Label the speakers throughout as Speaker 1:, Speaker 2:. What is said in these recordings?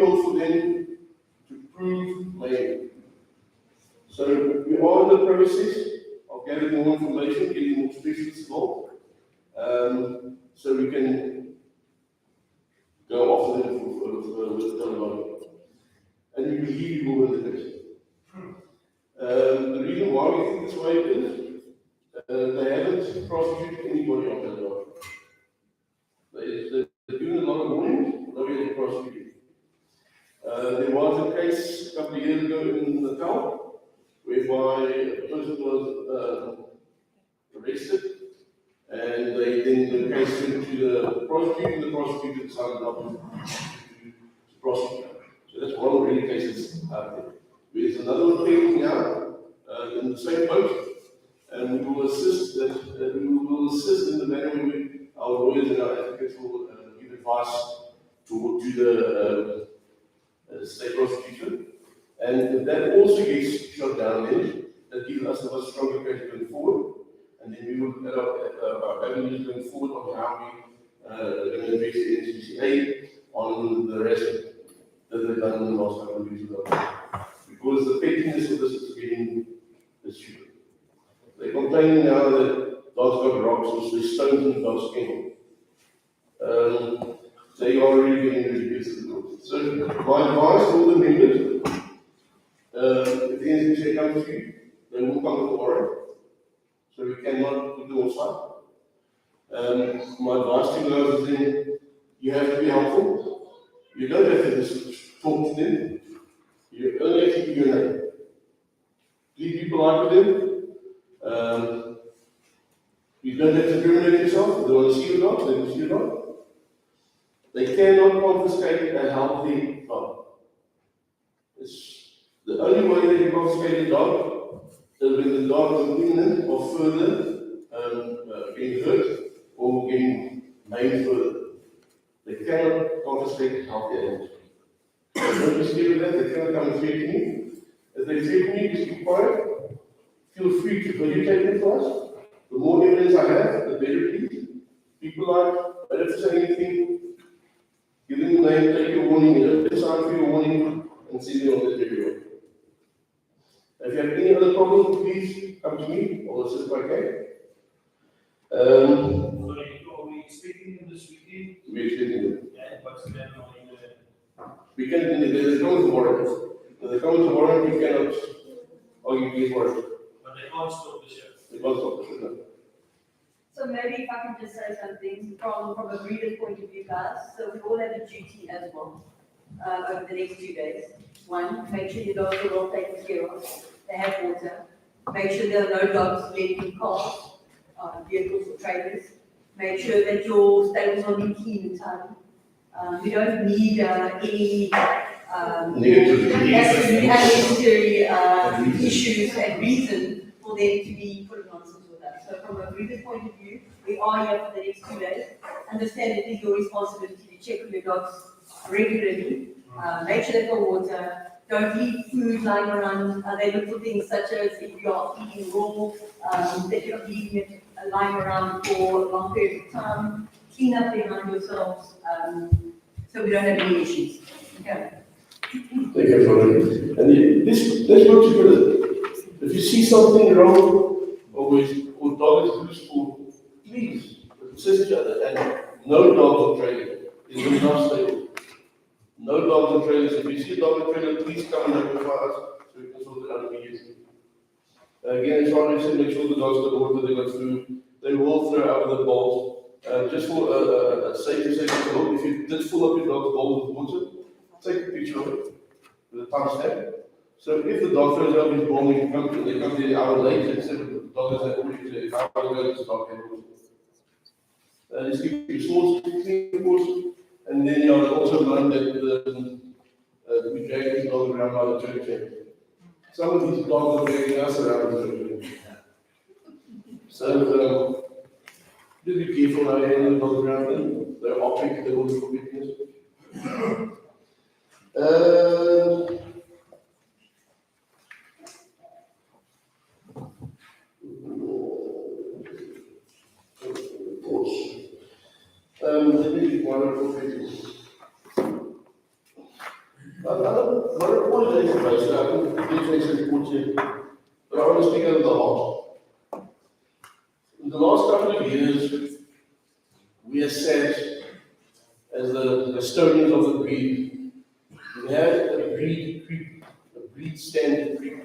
Speaker 1: difficult for them to prove maybe. So we are in the process of gathering more information, getting more specialists involved, so we can go after them with telephone. And we believe we will win the case. The reason why we think this way is they haven't prosecuted anybody on that dog. They're doing a lot of warnings, nobody has prosecuted. There was a case a couple of years ago in Natal whereby a person was arrested, and they then the case went to the prosecutor, and the prosecutor decided not to prosecute. So that's one of the cases out there. There's another one pending now in the same boat, and we will assist in the manner in which our lawyers and our advocates will give advice to the state prosecution. And if that also gets shot down, then that gives us a much stronger case going forward. And then we will look at our avenues going forward on how we are going to address the NCCA on the rest that they've done in the last couple of years. Because the pettiness of this is getting stupid. They're complaining now that dogs got rocks or there's stones in the dog's kennel. They are really getting ridiculous. So my advice to all the members, if the NCCA comes to you, they will come tomorrow. So we cannot put them on site. My advice to you guys is then you have to be helpful. You don't have to just talk to them. You only have to give your name. Please be polite with them. You don't have to discriminate yourself. If they want to see your dog, they will see your dog. They cannot confiscate a healthy dog. It's the only way they can confiscate a dog is when the dog is imminent or further getting hurt or getting maimed further. They cannot confiscate healthy animals. Don't be scared of that. They cannot come and threaten you. If they threaten you, just keep quiet. Feel free to videotape them for us. The more evidence I have, the better it is. People like, I don't have to say anything. Give them the name, take your warning, decide for your warning, and see them on the video. If you have any other problems, please come to me. I'll assist if I can.
Speaker 2: Sorry, are we expecting them this weekend?
Speaker 1: We're expecting them.
Speaker 2: Yeah, what's the deadline?
Speaker 1: We can, they come tomorrow. If they come tomorrow, we cannot argue against work.
Speaker 2: But they can't stop the show.
Speaker 1: They can't stop the show.
Speaker 3: So maybe if I can just say something from a breeder's point of view, guys. So we all have a duty as well over the next 2 days. One, make sure your dogs are well taken care of. They have water. Make sure there are no dogs left in cars, vehicles or trailers. Make sure that your stables are being clean in time. We don't need any unnecessary issues and reason for them to be putting nonsense with us. So from a breeder's point of view, we are here for the next 2 days. Understand it is your responsibility to check on your dogs regularly. Make sure they've got water. Don't leave food lying around. They look for things such as if you are eating raw, that you're not leaving it lying around for a long period of time. Clean up behind yourselves so we don't have any issues. Okay.
Speaker 1: Thank you for that. And let's work together. If you see something wrong, or dog is loose, please assist each other. And no dogs on trailer. It will not stay. No dogs on trailers. If you see a dog on trailer, please come and notify us so we can sort it out immediately. Again, as far as make sure the dogs got water, they got food. They will throw out the bowls. Just for a safety sake, if you did fill up your dog's bowl with water, take a picture of it with a timestamp. So if the dog throws out his bowl, they come to the hour later, instead of the dog has already said, if I want to go to the dog, just keep your source clean, of course, and then you also learn that we drag these dogs around by the church. Some of these dogs are dragging us around the church. So, just be careful how you handle the dogs around them. They're optic, they will look for weakness. Let me read one or two pages. Not apologize for us, I think the next report here, but I want to speak out of the heart. In the last couple of years, we have said, as the custodians of the breed, we had a breed creep, a breed standard creep.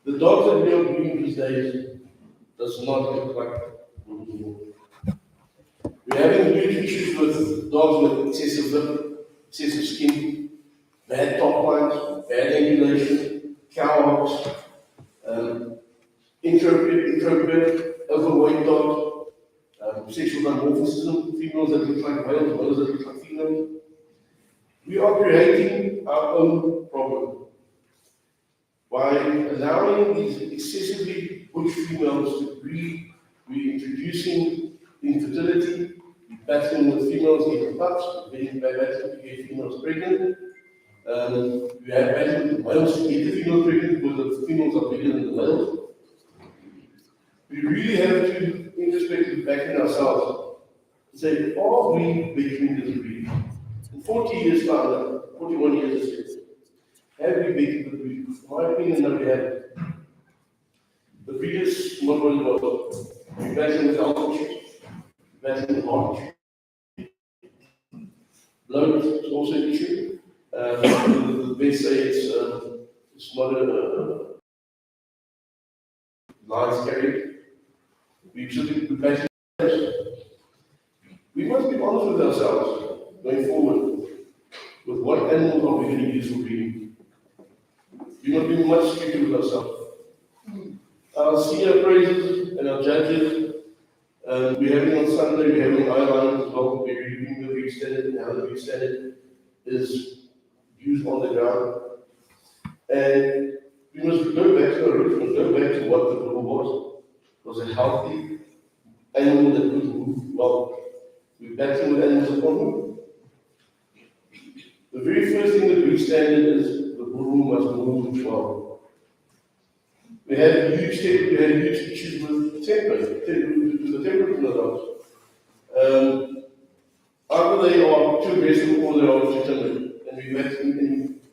Speaker 1: The dogs that we are breeding these days does not look like we're having huge issues with dogs with excessive lip, excessive skin, bad top lines, bad ambulation, cow hocks, inappropriate, overweight dogs, sexual dimorphism, females that look like males, males that look like females. We are creating our own problem by allowing these excessively bush females to breed. We're introducing infertility, battling with females getting pups, battling to get females pregnant. We have battling with males to get the females pregnant because the females are bigger than the males. We really have to introspect back in ourselves and say, are we bettering this breed? In 40 years time, 41 years ago, have we bettered the breed? In my opinion, no, we haven't. The biggest model was we battled with altitude, battling with heart issue. Blood is also an issue. The best say it's not a lines carried. We should be battling. We must be honest with ourselves going forward with what animals are we going to use for breeding. We must be much stricter with ourselves. Our senior appraisers and our judges, we're having on Sunday, we're having eyelines as well, we're reviewing the breed standard and how the breed standard is used on the ground. And we must go back to our roots, we must go back to what the bull was. It was a healthy animal that could move well. We're battling with animals that can't move. The very first thing that we standard is the bull must move well. We had huge issues with temper, with the temperament in the dogs. Either they are too aggressive or they are too timid, and we had to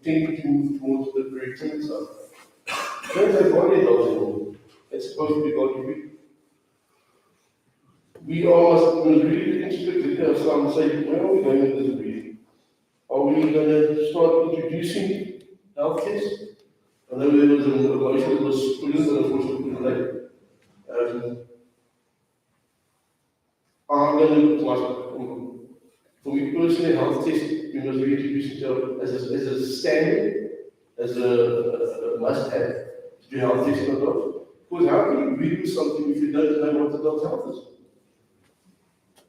Speaker 1: tend to move towards the very timid side. We don't have body dogs anymore. It's supposed to be body breed. We must really introspect ourselves and say, where are we going with this breeding? Are we going to start introducing health tests? I know there was a motion that was put in, but unfortunately couldn't make it. I'm going to, for me personally, health test, we must reintroduce it as a standard, as a must-have to do health testing on dogs. Because how can you breed with something if you don't know what the dog's health is?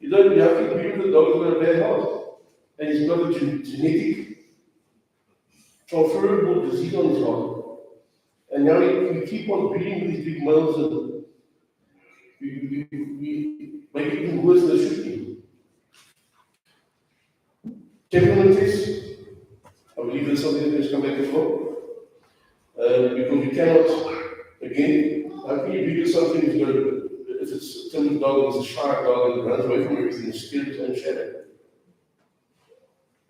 Speaker 1: You have to breed with the dog who has a bad heart. And he's got a genetic transferable disease on his heart. And now we keep on breeding with these big males and we make it even worse than it should be. Temperament tests, I believe that's something that has come back as well. Because you cannot, again, how can you breed with something if it's a timid dog and it's a shy dog and it runs away from everything and scared its own shadow?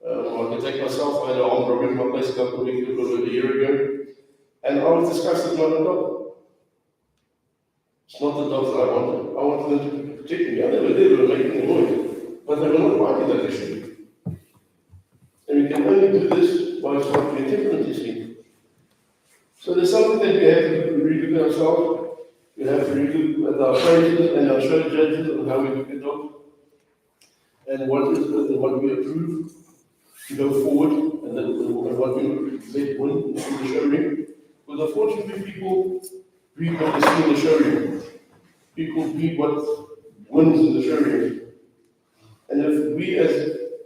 Speaker 1: I can take myself, I had an armed robbery in my place a couple of weeks ago, a year ago, and I was discussing with my dog. It's not the dogs that I wanted. I wanted them to protect me. I never did, they were making a noise. But they were not biting like they should be. And we can only do this by starting a temperament testing. So there's something that we have to relook at ourselves. We have to relook at our appraisers and our show judges and how we look at dogs. And what we approve to go forward, and then what we let win in the showroom. Because unfortunately, people read what they see in the showroom. People read what wins in the showroom. And if we, as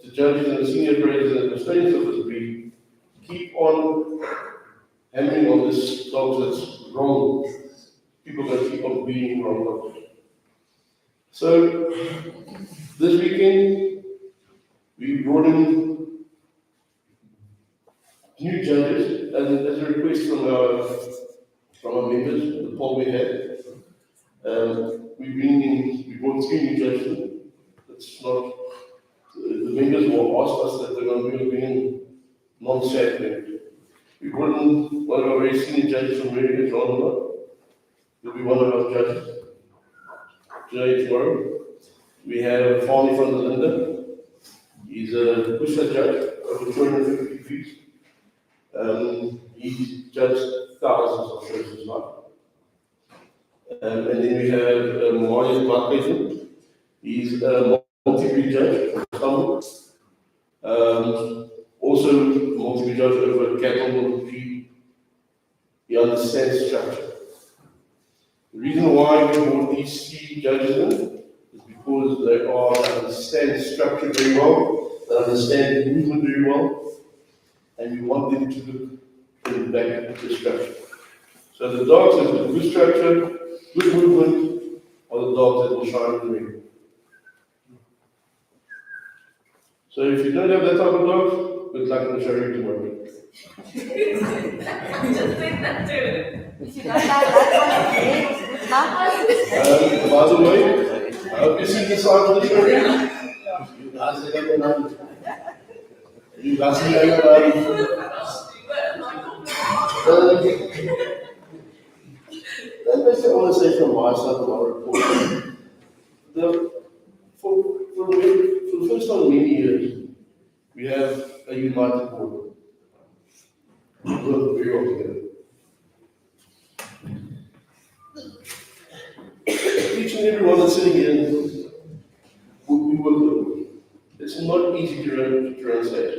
Speaker 1: the judges and the senior appraisers and the custodians of this breed, keep on hammering on this dog that's wrong, people are going to keep on breeding wrong dogs. So, this weekend, we brought in new judges, and as a request from our members, the poll we had, we brought 3 new judges. It's not, the members will ask us that they're going to bring in non-sacred. We brought in one of our very senior judges from America, John Miller. He'll be one of our judges today, tomorrow. We have Farley from the Linda. He's a Bushra judge over 250 degrees. He's judged thousands of shows as well. And then we have Marius Blackhaven. He's a multi-degree judge from Istanbul. Also multi-degree judge over cattle. He understands structure. The reason why we brought these three judges in is because they understand structure very well, they understand movement very well, and we want them to look in the back of the structure. So the dogs that have good structure, good movement, are the dogs that will shine in the ring. So if you don't have that type of dog, good luck in the showroom tomorrow.
Speaker 3: Just take that too. If you don't have that one, good luck.
Speaker 1: By the way, I hope you see the side of the showroom. You guys are going to You guys are going to That's what I want to say from my side of our report. For the first time in many years, we have a united board. We work very well together. Each and every one that's sitting here, we work with. It's not easy to run stage.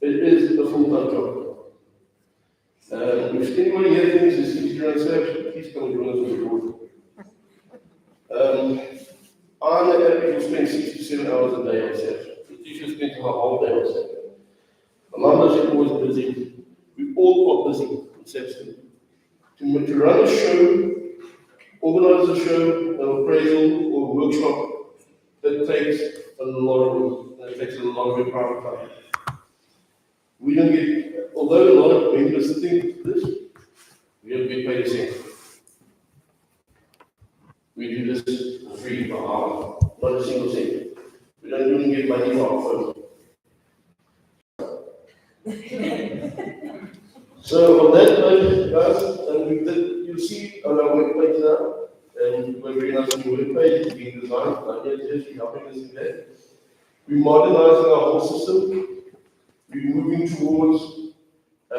Speaker 1: It is a full-time job. If anybody here thinks it's easy to run stage, please come and join us on the board. On average, we spend 6 to 7 hours a day on stage. The teacher spends a whole day on stage. A lot of us are always busy. We all are busy on stage. To run a show, organize a show, an appraisal, or a workshop, that takes a lot of work. That takes a lot of your private time. We don't get, although a lot of members think this, we don't get paid a cent. We do this for free per hour, not a single cent. We don't even get money for our phone. So on that note, guys, you'll see on our webpage now, and we're very nice on your webpage, it's being designed, just helping us in that. We're modernizing our whole system. We're moving towards a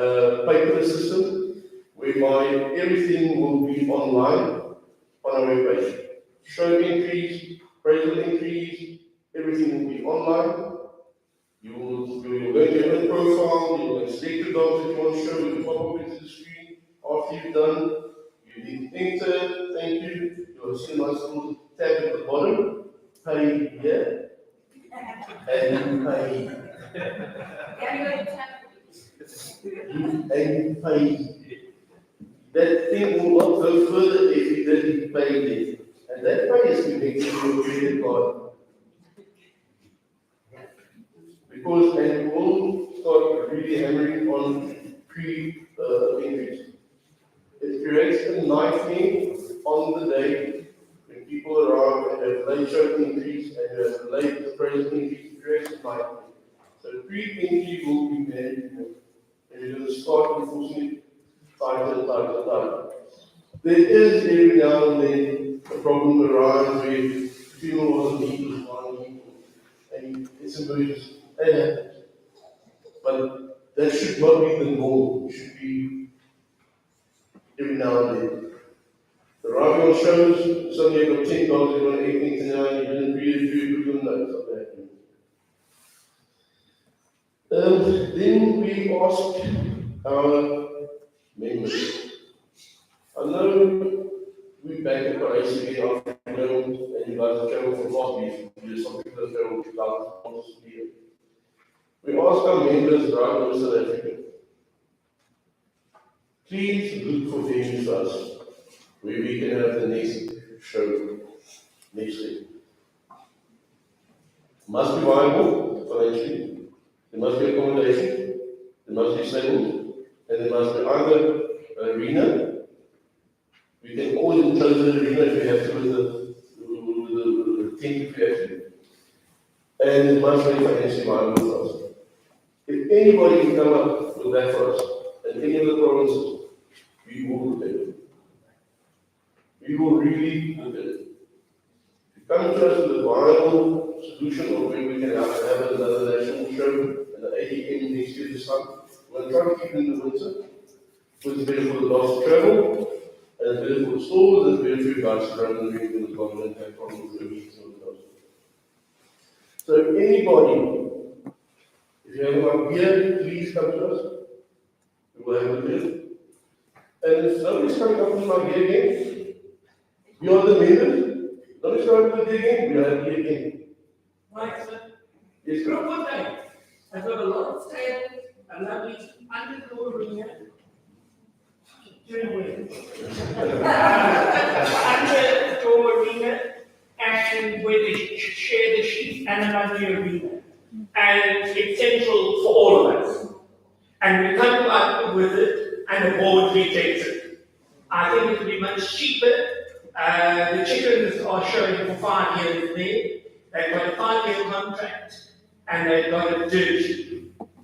Speaker 1: paperless system, whereby everything will be online on our webpage. Show entries, appraisal entries, everything will be online. You will go to your own profile, you will select the dogs that you want to show, you pop up into the screen. After you've done, you need enter, thank you. You'll see a nice little tab at the bottom, pay here, and pay here. And pay. That thing will not go further if you didn't pay it. And that pay is connected to your credit card. Because, and we will start really hammering on pre-entries. It creates a nightmare on the day when people arrive and have late show entries and have late appraisal entries. It creates a nightmare. So pre-entry will be managed, and we're going to start enforcing it time to time. There is every now and then a problem arise where fuel wasn't needed, and it's emergency. But that should not be the norm. It should be every now and then. The arriving on shows, suddenly you've got 10 dollars, you've got 18 tonight, you didn't really do good notes of that. Then we ask our members. I know we back at Parys Afridome, and you guys have traveled from North Beach, you some people have traveled to South Beach. We ask our members around in South Africa, please look for venues for us where we can have the next show next week. Must be viable financially, there must be accommodation, there must be singing, and there must be either an arena. We can always enclose the arena if we have to with the tent if we have to. And it must be financially viable for us. If anybody can come up with that for us, and any other provinces, we will look at it. We will really look at it. Come to us with a viable solution of where we can have another national show and the AGM next year this time. We're going to try to keep it in the winter. It's better for the dogs to travel, and it's better for the stores, and it's better for you guys to run the ring with the government and problems with the meetings and the dogs. So anybody, if you have an idea, please come to us. We will have a look. And if nobody's coming up with an idea again, we are the members. Nobody's coming up with an idea again, we are here again.
Speaker 4: Right, sir.
Speaker 1: Yes, sir.
Speaker 4: Group of them. I've got a lot of staff, a lovely undercover here. Undercover arena, and where they share the sheep and a lovely arena. And it's central for all of us. And we come up with it, and the board rejects it. I think it would be much cheaper. The chickens are showing for 5 years there. They've got a 5-year contract, and they've got a dirt.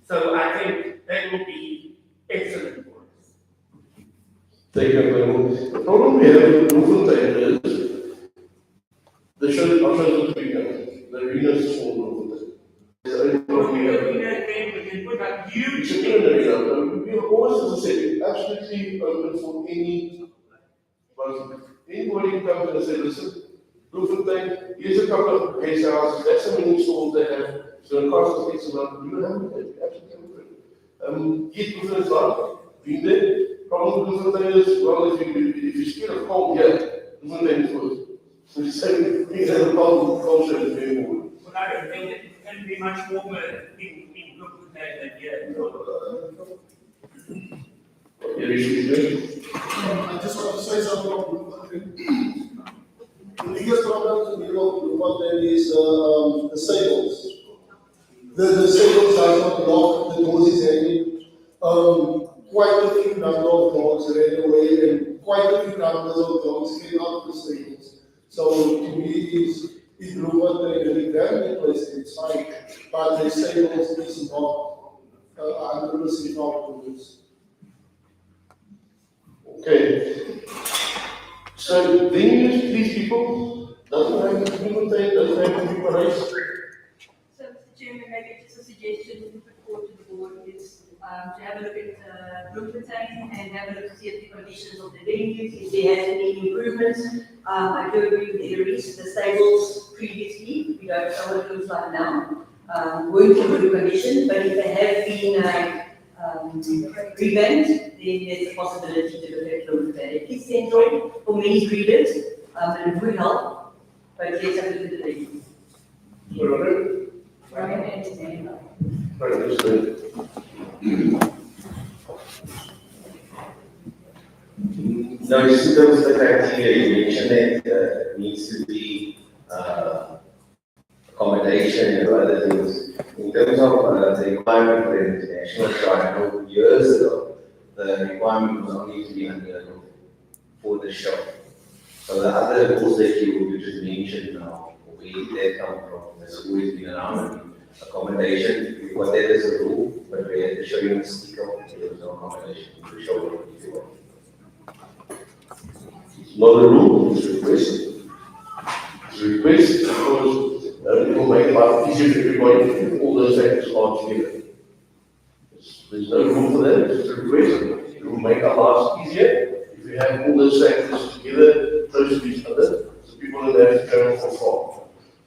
Speaker 4: So I think that will be excellent for us.
Speaker 1: Thank you very much. The problem we have with Bloemfontein is the show are shows to be done. The arena is small Bloemfontein. It's only problem we have.
Speaker 4: We put up huge
Speaker 1: It's a good arena. We are always, as I said, absolutely open for any person. Anybody can come and say, listen, Bloemfontein, here's a couple of case houses, that's how many stalls they have. So it costs us X amount. You don't have to pay. Absolutely. Get Bloemfontein like, been there. Problem with Bloemfontein is, well, if you're scared of cold here, Bloemfontein is worse. So you say, things have a cold show is very warm.
Speaker 4: But I don't think it can be much warmer in Bloemfontein than here.
Speaker 5: I just want to say something about Bloemfontein. The biggest problem in the middle of Bloemfontein is the stables. The stables does not lock, the doors is hanging. Quite a few number of dogs ran away, and quite a few numbers of dogs came out of the stables. So to me, is Bloemfontein a very place, it's fine, but the stables is not 100% not rules.
Speaker 1: Okay. So then you use these people, doesn't have to be Bloemfontein, doesn't have to be Parys.
Speaker 3: So, Mr. Chairman, maybe just a suggestion to put forward to the board is to have a look at Bloemfontein and have a look to see if the conditions of the venues, if there has been any improvements. I do agree with Parys, the stables previously, we don't know what it looks like now, weren't in good condition, but if they have been revamped, then there's a possibility to look at Bloemfontein. It is central for many breeders, and it would help, but let's have a look at the venues. Right, and his name.
Speaker 6: Now, just in terms of the criteria, you mentioned that needs to be accommodation and other things. In terms of the requirement for the international show, I know years ago, the requirement was only to be under for the show. So the other rules that you just mentioned now, where they come from, there's always been around accommodation. What that is a rule, but we had to show you a sticker, there was no accommodation to show you if you want.
Speaker 1: Not a rule, it's a request. It's a request because it will make life easier for everybody if all those factors are together. There's no rule for that, it's a request. It will make our lives easier if we have all those factors together, close to each other, so people don't have to travel for far.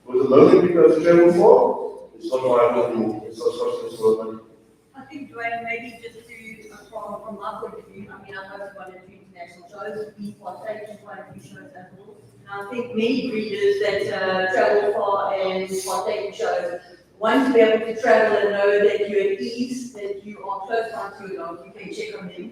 Speaker 1: With the moment we have to travel far, it's not viable anymore, it's not costing us a lot of money.
Speaker 3: I think, Dwayne, maybe just to, from my point of view, I mean, I've got one or two international shows, we partake in quite a few shows as well. And I think many breeders that travel far and partake in shows want to be able to travel and know that you're at ease, that you are close by to your dog, you can check on them,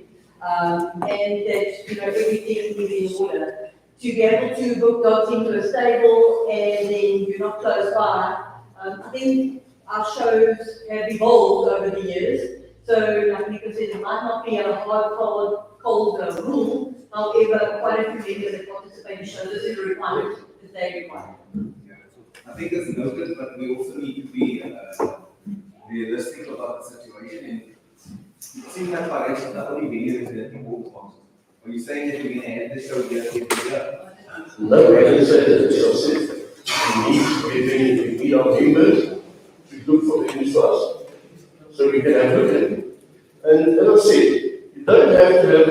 Speaker 3: and that, you know, everything is in order. To be able to book dogs into a stable and then you're not close by, I think our shows have evolved over the years. So, like Nico said, it might not be a hard, cold rule. However, quite a few members that participate in shows, this is a requirement that they require.
Speaker 7: I think it's noted, but we also need to be
Speaker 6: realistic about the situation. And it seems like Parys is not only video, there's nothing more responsible. Are you saying that we're going to have this show here every year?
Speaker 1: No, I didn't say that. It's just said we need our members to look for the source so we can have a look at it. And as I said, you don't have to have.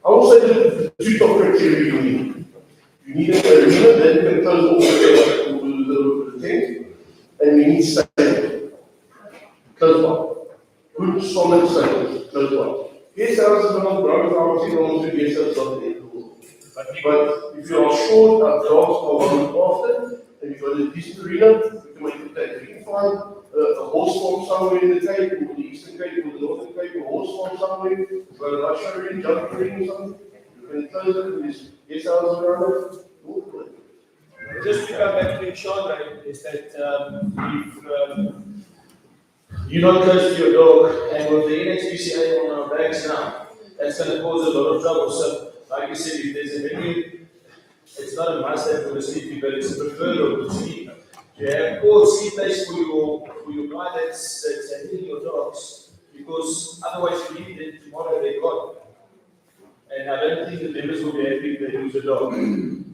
Speaker 1: I will say the two top criteria you need. You need an arena that you can close all the tent, and you need stable. Close by. Good, solid stable. Close by. Guest houses are not ground houses, you don't do guest houses not in the world. But if you are short of dogs for 1 week after, and you've got a decent arena, you can make it that. You can find a horse farm somewhere in the Cape, or the Eastern Cape, or the Northern Cape, a horse farm somewhere, you've got a Russia ring, jumping ring or something, you can close it with this guest houses around it.
Speaker 2: Just to come back to Sean, right, is that if you're not close to your dog, and with the NHPCA on our backs now, that's going to cause a lot of trouble. So, like you said, if there's a venue, it's not a must-have for the sleeping, but it's a preferred to sleep. You have all sleep place for your guy that's handling your dogs, because otherwise you leave them tomorrow they're gone. And I don't think the members will be happy if they lose a dog.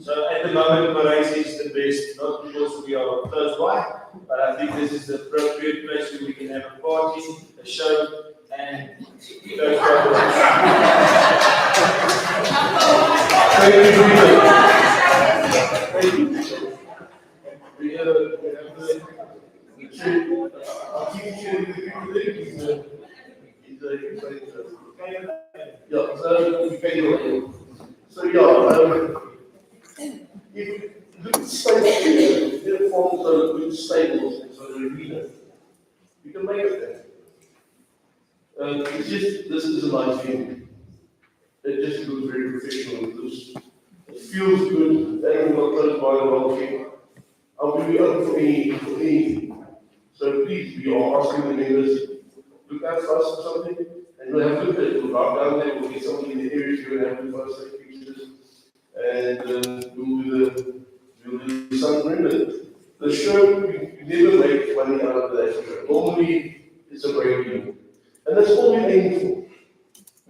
Speaker 2: So at the moment, Parys is the best, not because we are close by, but I think this is the appropriate place where we can have a party, a show, and those dogs.
Speaker 1: Thank you. We have the chair. I'll keep sharing the people there. Yeah, so we pay you. So if good space, uniforms are good stables, so the arena, you can make it there. It's just this is a nice venue. It just looks very professional. It feels good. Everyone close by the well. I'll be open for anything. So please, we are asking the members, look at us or something, and we'll have to look at it. We'll go down there, we'll get something in the areas you're going to have to first take pictures, and we'll do something with it. The show, we never make money out of that show. Normally, it's a break even. And that's all we're aiming for.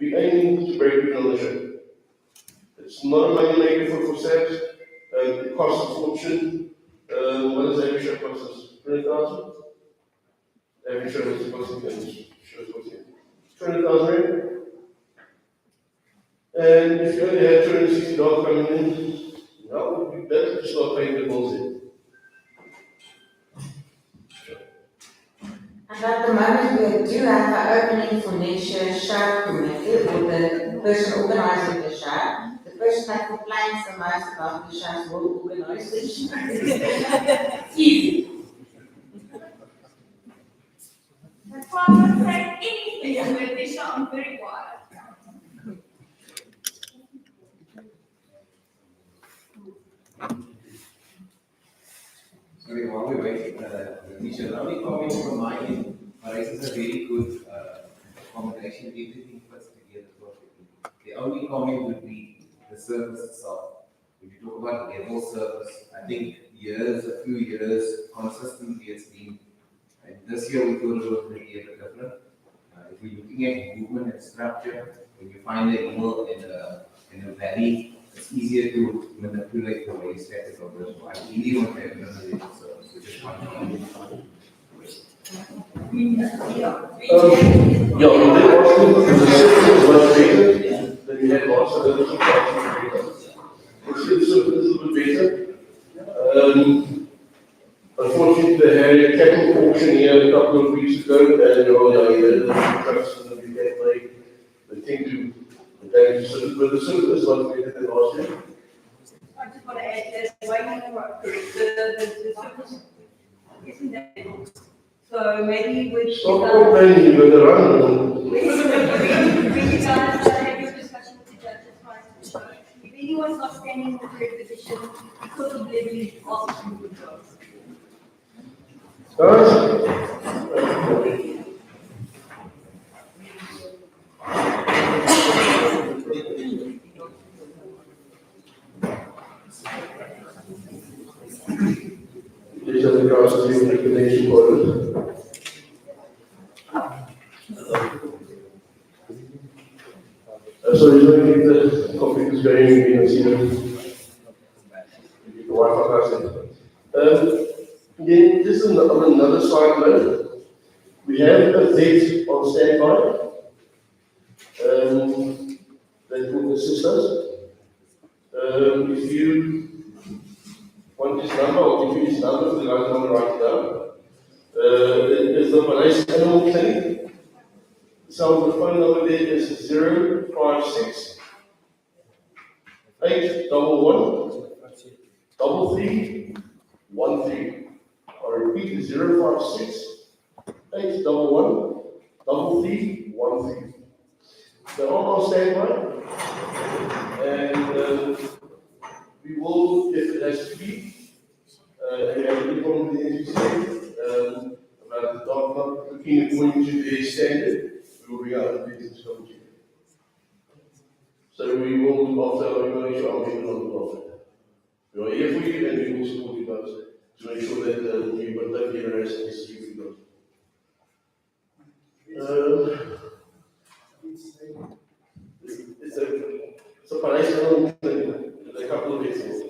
Speaker 1: We're aiming to break even on the show. It's not a money maker for Sabbs. It costs a fortune. What does every show cost us? 20,000? Every show is costing 20,000 rand. And if you only have $260 coming in, well, we better just not paying the bills in.
Speaker 7: And at the moment, we do have an opening for next year's show committee, or the person organising the show. The person that complains the most about the shows will organise the show. Easy.
Speaker 8: That's why I'm not saying anything with this show. I'm very quiet.
Speaker 6: Sorry, while we're waiting for the teacher, the only comment from my end, Parys is a very good accommodation, everything fits together perfectly. The only comment would be the service itself. When you talk about level service, I think a few years, consistently it's been, and this year we thought it was going to be a bit different. If we're looking at movement and structure, when you find the hill in a valley, it's easier to manipulate the waste status of this. I really want to have another service, which is one thing.
Speaker 1: We did asking for the system was better than we had lots of other things. It's a little bit better. Unfortunately, they had a cattle auction here a couple of weeks ago, and the trucks and the big they think to damage the surface, but the surface was better than last year.
Speaker 3: I just want to add that the surface isn't that good. So maybe with
Speaker 1: Stop complaining, you're going to run.
Speaker 3: when you guys have your discussion with the judges, if anyone's not standing in the correct position because of level, ask them good jobs.
Speaker 1: These are the guys who make the nation for it. So you don't need the conflict is going in a serious. The Wi-Fi passing. Again, this is another side note. We have a vet on standby. That will assist us. If you want his number, I'll give you his number for the guys who want to write it down. It is the Parys Animal Clinic. So the phone number there is 056 811 3313. I'll repeat, 056 811 3313. They're all on standby. And we will, if it has to be, and we have a problem with the NGC, about the dog not looking according to their standard, we will bring out the business committee. So we will look after our information, our people will look after. We are here for you and we will support you guys to make sure that you will take care of the rest of this you guys. It's a Parys thing, a couple of examples.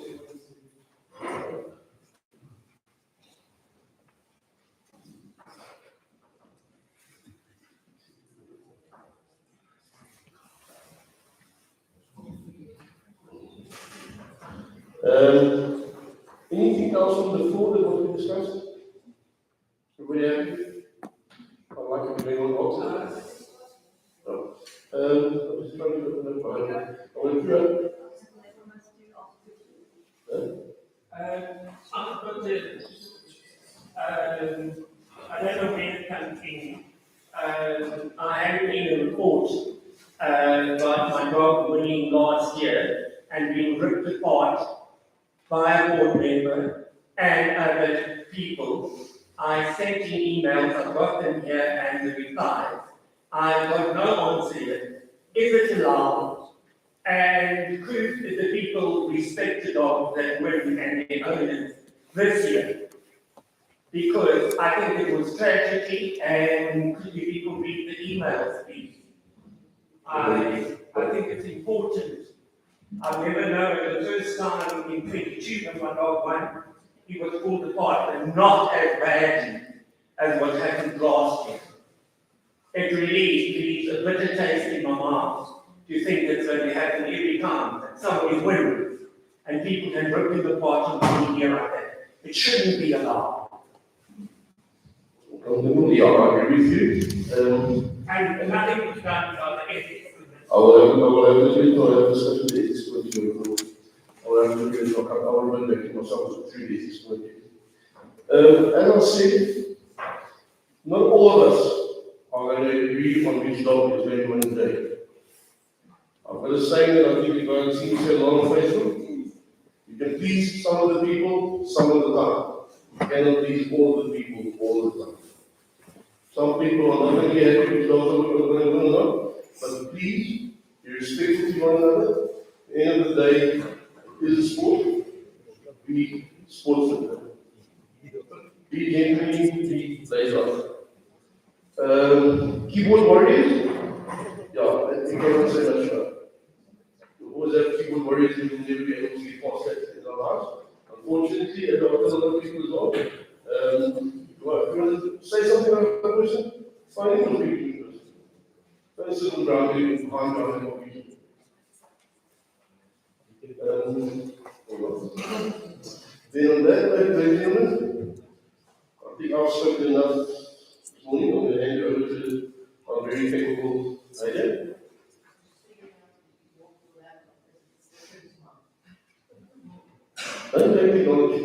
Speaker 1: Anything else on the floor that was discussed? Everybody happy? I'd like to bring on also. No. I'm just trying to open up behind you. I want to do
Speaker 4: I've got to, I don't know where it comes in. I have been a report about my dog winning last year and being ripped apart by a board member and other people. I sent in emails, I've got them here and the replies. I got no answer yet. Is it allowed? And could the people respect the dogs that win and their owners this year? Because I think it was tragedy, and could you people read the emails, please? I think it's important. I've never known the first time in 22 when my dog won, he was pulled apart, but not as badly as what happened last year. It really leaves a bitter taste in my mouth to think that's going to happen every time that somebody wins and people can rip him apart in one year like that. It shouldn't be allowed.
Speaker 1: I agree with you.
Speaker 4: And nothing was done about the ethics.
Speaker 1: I will have to discuss with the ethics committee. I will have to do it. I will run back to myself through the ethics committee. As I said, not all of us are going to agree on which dog is going to win the day. I've got a saying that I think you're going to see a lot on Facebook. You can please some of the people some of the time. You cannot please all of the people all the time. Some people are not going to be happy with those who are going to win or not, but please be respectful to one another. At the end of the day, it is a sport. Be sportsmen. Be genuine, be laid off. Keyboard warriors? Yeah, I think I don't say much about it. We always have keyboard warriors who will never be able to get past that in our lives. Unfortunately, and I've got a lot of people as well. You want to say something about that person? Find it on people. Don't sit on ground behind ground and people. Then on that, ladies and gentlemen, I think I've spoken enough this morning. I'm going to hand you over to our very capable lady. Don't take technology.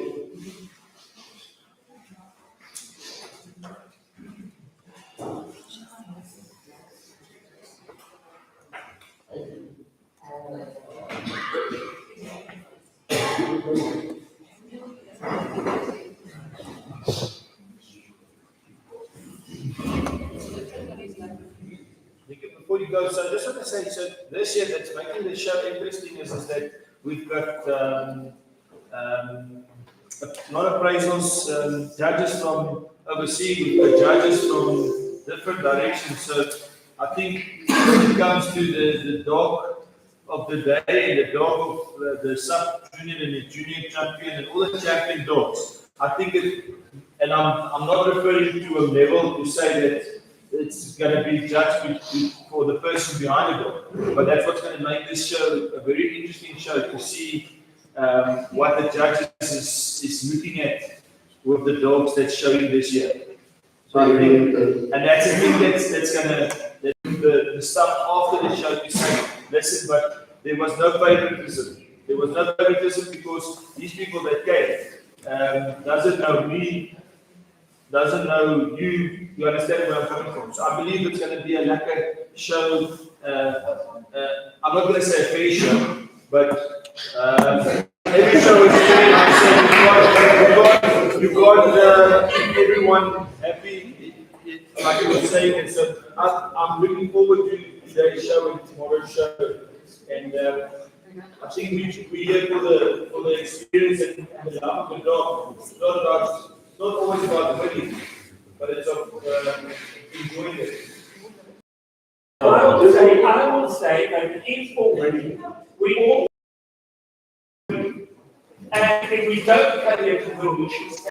Speaker 2: Before you go, so I just want to say, so this year that's making the show interesting is that we've got not appraisals, judges from overseas, we've got judges from different directions. So I think when it comes to the dog of the day and the dog of the sub-junior and the junior champion and all the champion dogs, I think and I'm not referring to a level to say that it's going to be judged for the person behind the dog, but that's what's going to make this show a very interesting show to see what the judges is looking at with the dogs that's showing this year. So I think, and that's the thing that's going to the stuff after the show to say, listen, but there was no favoritism. There was no favoritism because these people that came doesn't know me, doesn't know you. You understand where I'm coming from. So I believe it's going to be a lekker show. I'm not going to say a fair show, but every show is fair. I'm saying you got keep everyone happy, like you were saying. And so I'm looking forward to today's show and tomorrow's show. And I think we here for the experience and the love of the dog. It's not always about winning, but it's of enjoying it.
Speaker 4: I will say that it's already, we all, and if we don't carry it to win, we should say,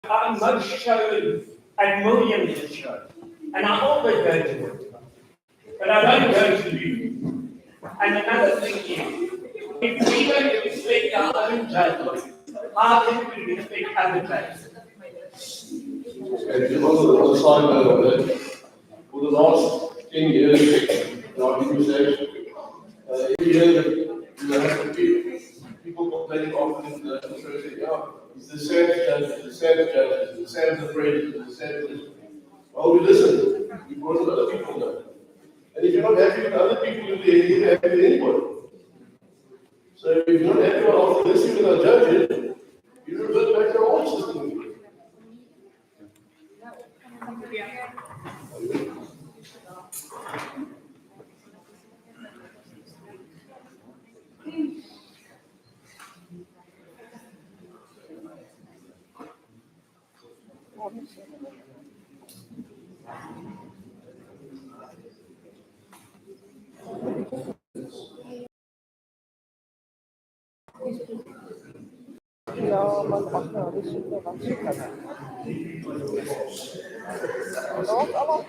Speaker 4: I'm most shown at millions of shows, and I always go to it, but I don't go to you. And another thing is, if we don't respect our own judgment, how can we respect other judgments?
Speaker 1: And just on the side note of that, for the last 10 years in our administration, every year you have people complaining often in the say, yeah, it's the Sabbs judges, the Sabbs judges, the Sabbs appraisers, the Sabbs. Well, we listen. We brought other people there. And if you're not happy with other people, you'll be happy with anyone. So if you're not happy after listening to our judges, you revert back to our old system.
Speaker 9: Ja, man macht ja alles super, was ich kann. Doch, aber.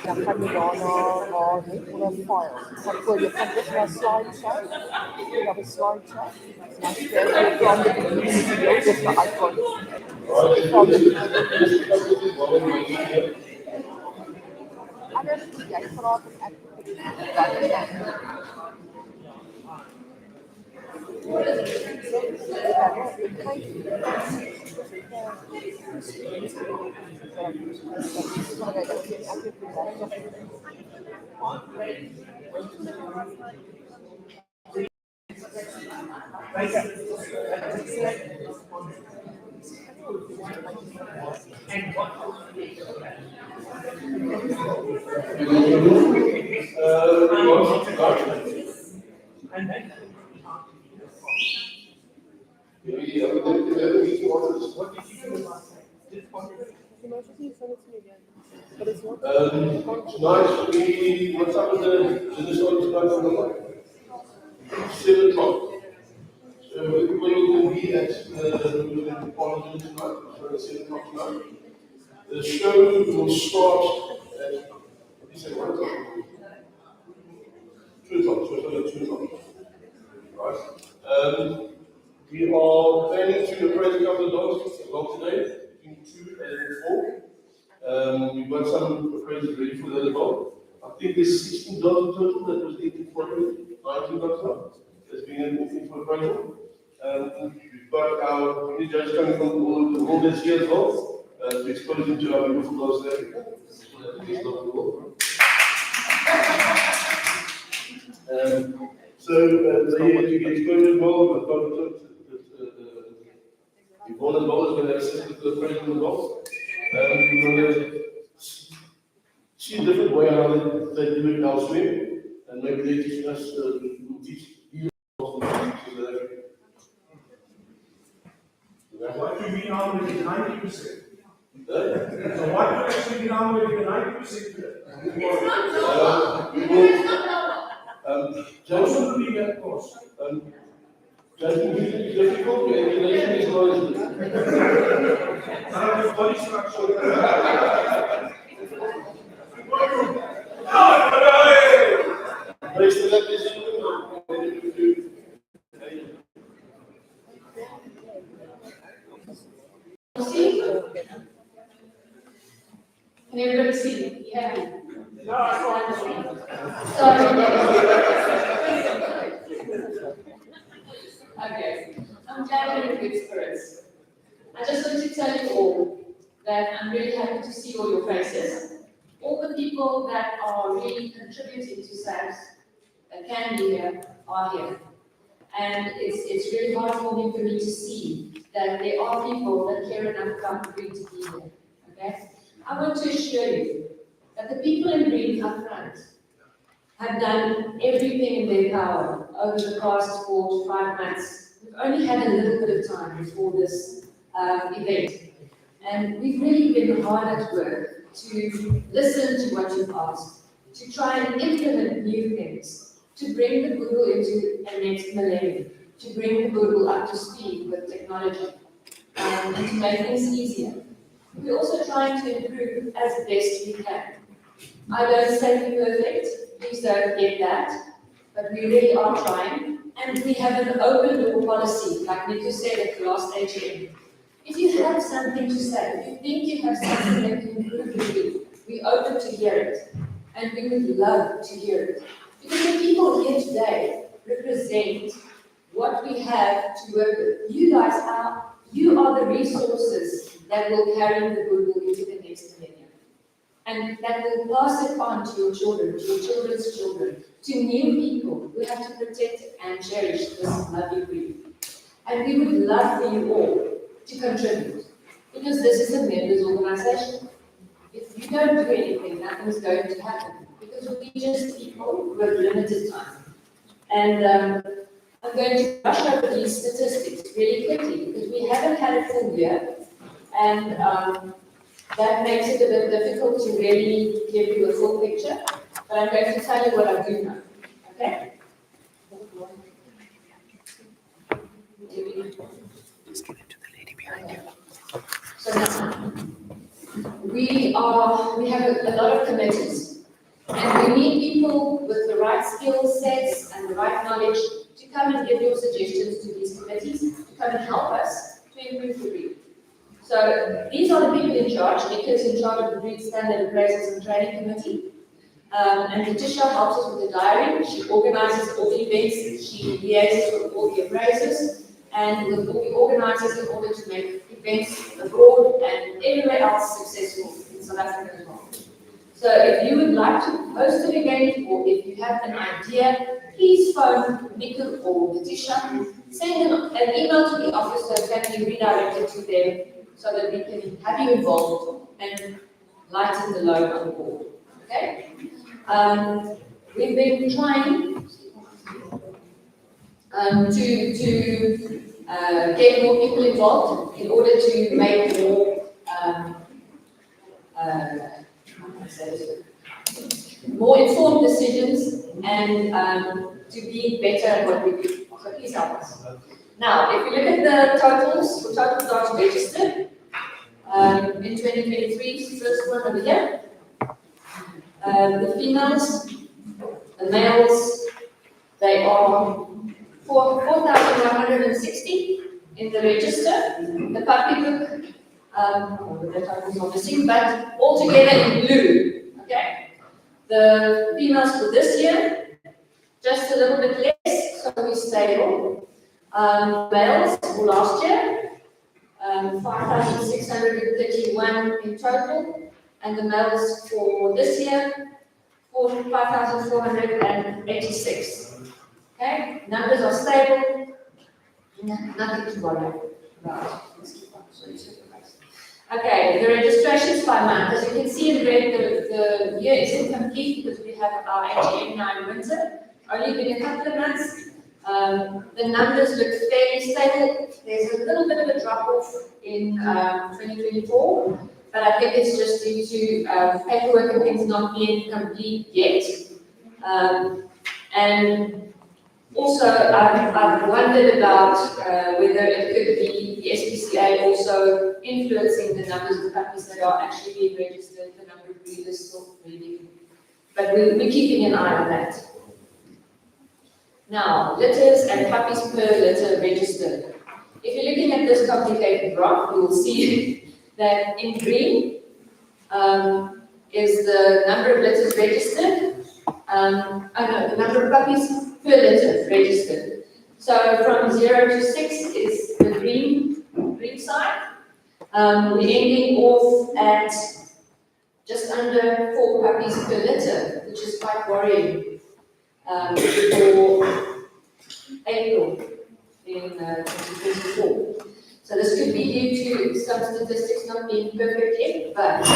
Speaker 9: Dan kan je daarna naar een file. Waarvoor je kan dus naar slideshow. Je hebt een slideshow. Dan stel je van de video dus naar icon. Anders jij vraagt
Speaker 4: And then, what did you do last night?
Speaker 1: Tonight what's up with the disorder tonight on the line? 7 o'clock. So everybody will be at the Parliament tonight, so at 7 o'clock tonight. The show will start at, what did you say, 1 o'clock? 2 o'clock, so it's at 2 o'clock. Right. We are planning to appraise a couple of dogs today, between 2 and 4. We've got some appraisals ready for that as well. I think there's 16 dogs in total that was taken for 19 dogs now. That's been in for appraisal. We've got our new judge coming from all this year as well, to expose them to our beautiful dogs in Africa. So that it is not the world. So they to get exposed as well, we've got Yvonne as well is going to assist with the appraisal as well. We're going to see a different way how they do it elsewhere, and maybe they teach us, teach you also so that.
Speaker 2: What do you mean now with the 90%? So what do you actually mean now with the 90%?
Speaker 8: It's not normal.
Speaker 1: We
Speaker 8: It's
Speaker 1: will,
Speaker 8: not normal.
Speaker 1: judgment,
Speaker 2: Also be that cost.
Speaker 1: judgment is difficult, regulation is not as difficult.
Speaker 2: Now the body structure.
Speaker 1: Based on that decision,
Speaker 8: See? Can everybody see? Yeah. No, I can't. Sorry. Okay. I'm glad you're in good spirits. I just want to tell you all that I'm really happy to see all your faces. All the people that are really contributing to Sabbs that can be here are here. And it's really heartwarming for me to see that there are people that care enough about Green to be here. Okay? I want to assure you that the people in Green up front have done everything in their power over the past 4 to 5 months. We've only had a little bit of time before this event. And we've really been hard at work to listen to what you've asked, to try and implement new things, to bring the Google into the next millennium, to bring the Google up to speed with technology, and to make things easier. We're also trying to improve as best we can. I don't say we're perfect, please don't get that, but we really are trying, and we have an open door policy, like Nico said at the last AGM. If you have something to say, if you think you have something that can improve the group, we're open to hear it, and we would love to hear it. Because the people here today represent what we have to work with. You are the resources that will carry the Google into the next millennium. And that will pass it on to your children, to your children's children, to new people who have to protect and cherish this lovely breed. And we would love for you all to contribute, because this is a members' organization. If you don't do anything, nothing's going to happen, because we're just people with limited time. And I'm going to brush over these statistics really quickly, because we haven't had a full year, and that makes it a bit difficult to really give you a full picture, but I'm going to tell you what I do know, okay? So now, we have a lot of committees, and we need people with the right skill sets and the right knowledge to come and give your suggestions to these committees, to come and help us to improve the breed. So these are the people in charge. Nick is in charge of the breed standard appraisals and training committee. And Letitia helps us with the diary. She organizes all the events, she liaises with all the appraisers, and with all the organizers in order to make events abroad and everywhere else successful in South Africa as well. So if you would like to host an event, or if you have an idea, please phone Nico or Letitia. Send an email to the office so it can be redirected to them, so that we can have you involved and lighten the load on the board. Okay? We've been trying to get more people involved in order to make more informed decisions and to be better at what we do. So please help us. Now, if we look at the totals, the total dogs registered in 2023, first one over here. The females, the males, they are 4,160 in the register. The puppy book, the totals are missing, but altogether in blue. Okay. The females for this year, just a little bit less, so we're stable. Males for last year, 5,631 in total, and the males for this year, 5,486. Okay, numbers are stable, nothing to worry about. Let's keep on. Okay, the registrations by month. As you can see in red, the year is incomplete because we have our AGM now in winter. Only been a couple of months. The numbers look fairly stable. There's a little bit of a drop-off in 2024, but I think it's just due to paperwork and things not being complete yet. And also, I've wondered about whether it could be the SPCA also influencing the numbers of puppies that are actually being registered, the number of breeders still breeding. But we're keeping an eye on that. Now, litters and puppies per litter registered. If you're looking at this complicated graph, you will see that in green is the number of litters registered. The number of puppies per litter registered. So from 0 to 6 is the green side. We're ending off at just under 4 puppies per litter, which is quite worrying for April in 2024. So this could be due to some statistics not being perfect yet, but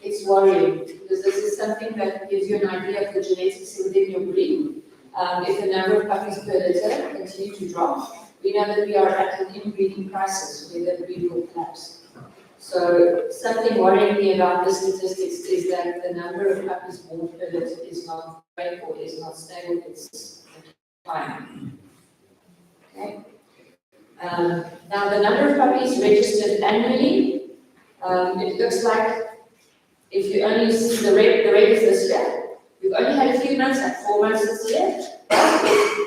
Speaker 8: it's worrying because this is something that gives you an idea of the genetics within your breed. If the number of puppies per litter continue to drop, we know that we are at an inbreeding crisis where the breed will collapse. So something worrying me about the statistics is that the number of puppies born per litter is not great or is not stable, it's declining. Okay. Now the number of puppies registered annually, it looks like if you only see the red is this year. We've only had a few months, like 4 months this year.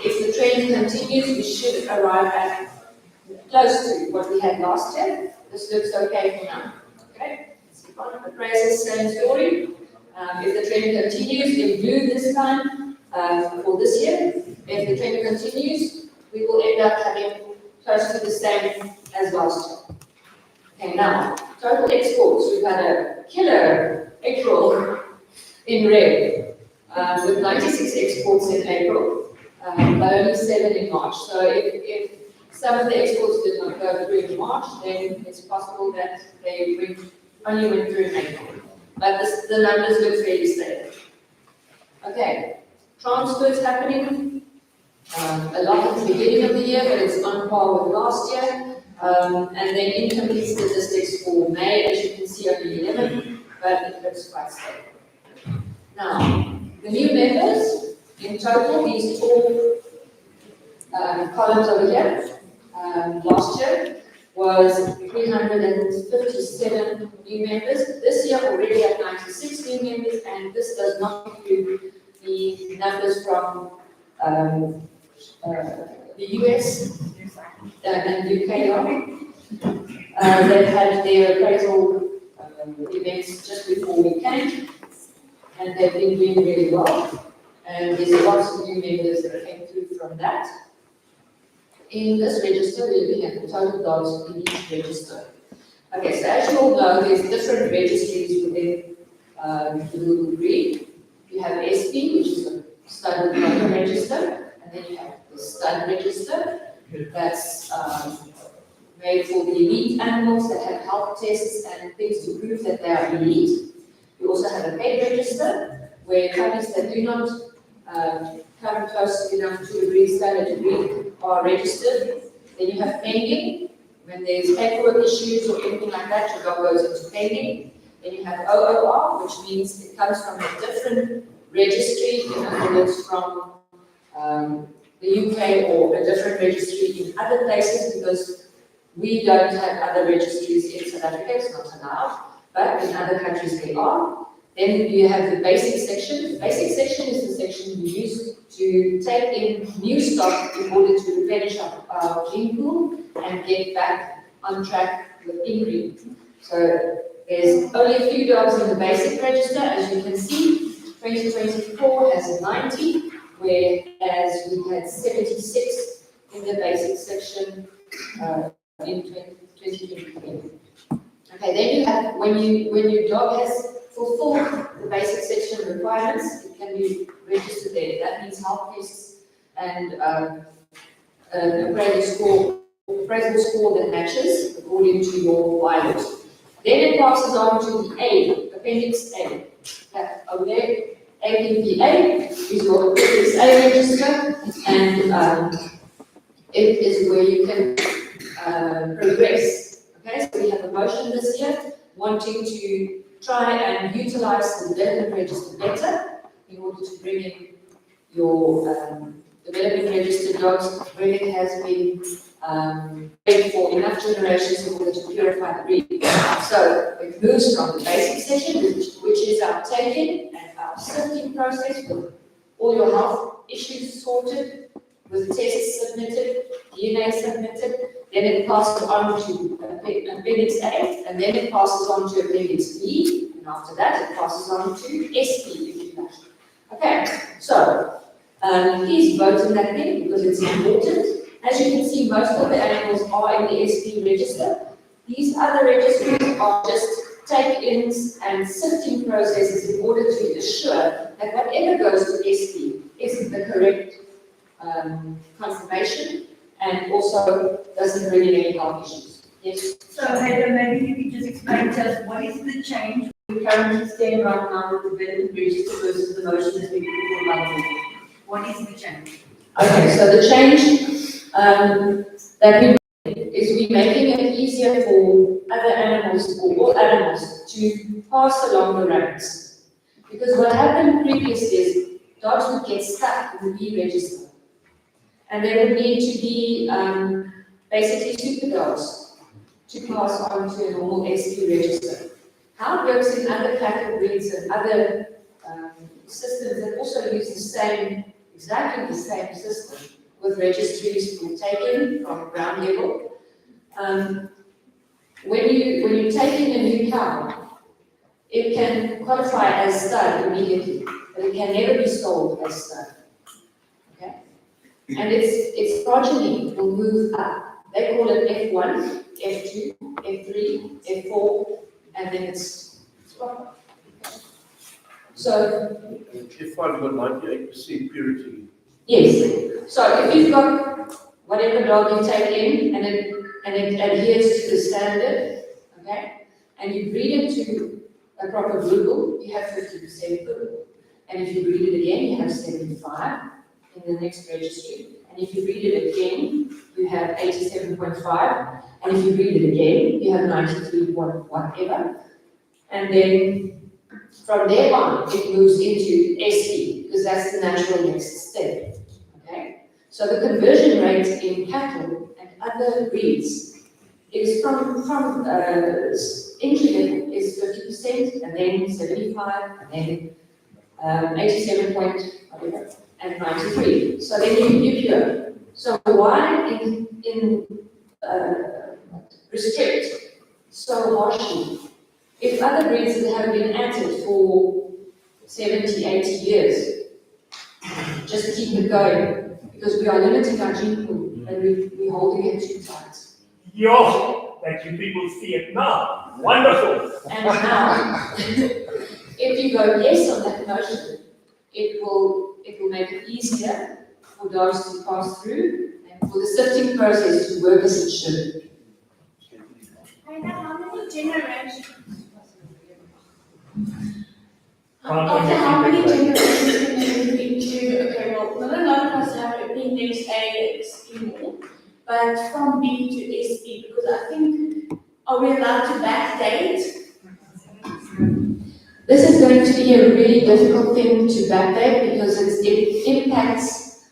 Speaker 8: If the trend continues, we should arrive at close to what we had last year. This looks okay for now. Okay, let's keep on. The Parys, same story. If the trend continues in blue this time for this year, if the trend continues, we will end up having close to the same as last year. Okay, now total exports. We've had a killer April in red with 96 exports in April, but only 7 in March. So if some of the exports did not go through in March, then it's possible that they only went through in April. But the numbers look fairly stable. Okay, transfers happening a lot at the beginning of the year, but it's on par with last year. And then incomplete statistics for May, as you can see, only 11, but it looks quite stable. Now, the new members, in total, these 4 columns over here, last year was 357 new members. This year already at 96 new members, and this does not include the numbers from the US and UK. They've had their appraisal events just before we came, and they've been doing really well. And there's lots of new members that came through from that. In this register, we're looking at the total dogs in each register. Okay, so as you all know, there's different registries within the Google breed. You have SP, which is a stud dog register, and then you have the stud register that's made for the elite animals that have health tests and things to prove that they are elite. You also have a pet register, where puppies that do not come close enough to the breed standard to breed are registered. Then you have pending. When there's paperwork issues or anything like that, your dog goes into pending. Then you have OOR, which means it comes from a different registry, in other words, from the UK or a different registry in other places, because we don't have other registries in South Africa, it's not allowed, but in other countries they are. Then you have the basic section. The basic section is the section we use to take in new stock in order to replenish our gene pool and get back on track with inbreeding. So there's only a few dogs in the basic register, as you can see. 2024 has 90, whereas we had 76 in the basic section in 2023. Okay, then you have, when your dog has fulfilled the basic section requirements, it can be registered there. That means health tests and an appraisal score that matches according to your bylaws. Then it passes on to the A, Appendix A. Over there, APPA is your Appendix A register, and it is where you can progress. Okay, so we have a motion this year wanting to try and utilize the development register better in order to bring in your development registered dogs when it has been paid for enough generations in order to purify the breed. So it moves from the basic session, which is our take-in and our sifting process with all your health issues sorted, with tests submitted, DNA submitted, then it passes on to Appendix A, and then it passes on to Appendix B, and after that it passes on to SP, if you like. Okay, so please vote in that thing because it's important. As you can see, most of the animals are in the SP register. These other registries are just take-ins and sifting processes in order to assure that whatever goes to SP is the correct confirmation and also doesn't bring in any health issues. Yes?
Speaker 3: So Heather, maybe you could just explain to us what is the change we currently stand right now with the development register versus the motion that's been put forward by the board? What is the change?
Speaker 8: Okay, so the change that we is we're making it easier for other animals, for all animals, to pass along the ranks. Because what happened previously is dogs would get stuck in the B register. And there would need to be basically super dogs to pass on to a normal SP register. How it works in other cattle breeds and other systems that also use the same, exactly the same system with registries for taken from ground level. When you take in a new cow, it can qualify as stud immediately, but it can never be sold as stud. Okay? And its progeny will move up. They call it F1, F2, F3, F4, and then it's proper. So
Speaker 1: If I've got 98% purity.
Speaker 8: yes. So if you've got whatever dog you take in and it adheres to the standard, okay, and you breed it to a proper Google, you have 50% Google. And if you breed it again, you have 75 in the next registry. And if you breed it again, you have 87.5. And if you breed it again, you have 93 whatever. And then from there on, it moves into SP, because that's the natural next step. Okay? So the conversion rate in cattle and other breeds is from entry level is 50%, and then 75, and then 87 point whatever, and 93. So then you pure. So why in restrict so harshly? If other breeds that have been at it for 70, 80 years, just keep it going, because we are limiting our gene pool and we're holding it too tight.
Speaker 4: Yo, that you people see it now. Wonderful.
Speaker 8: And now, if you go yes on that motion, it will make it easier for dogs to pass through and for the sifting process to work as it should.
Speaker 10: And how many generations?
Speaker 4: After
Speaker 10: how many generations can they move into, okay, well, not a lot of us have Appendix A anymore, but from B to SP, because I think, are we allowed to backdate?
Speaker 8: This is going to be a really difficult thing to backdate because it impacts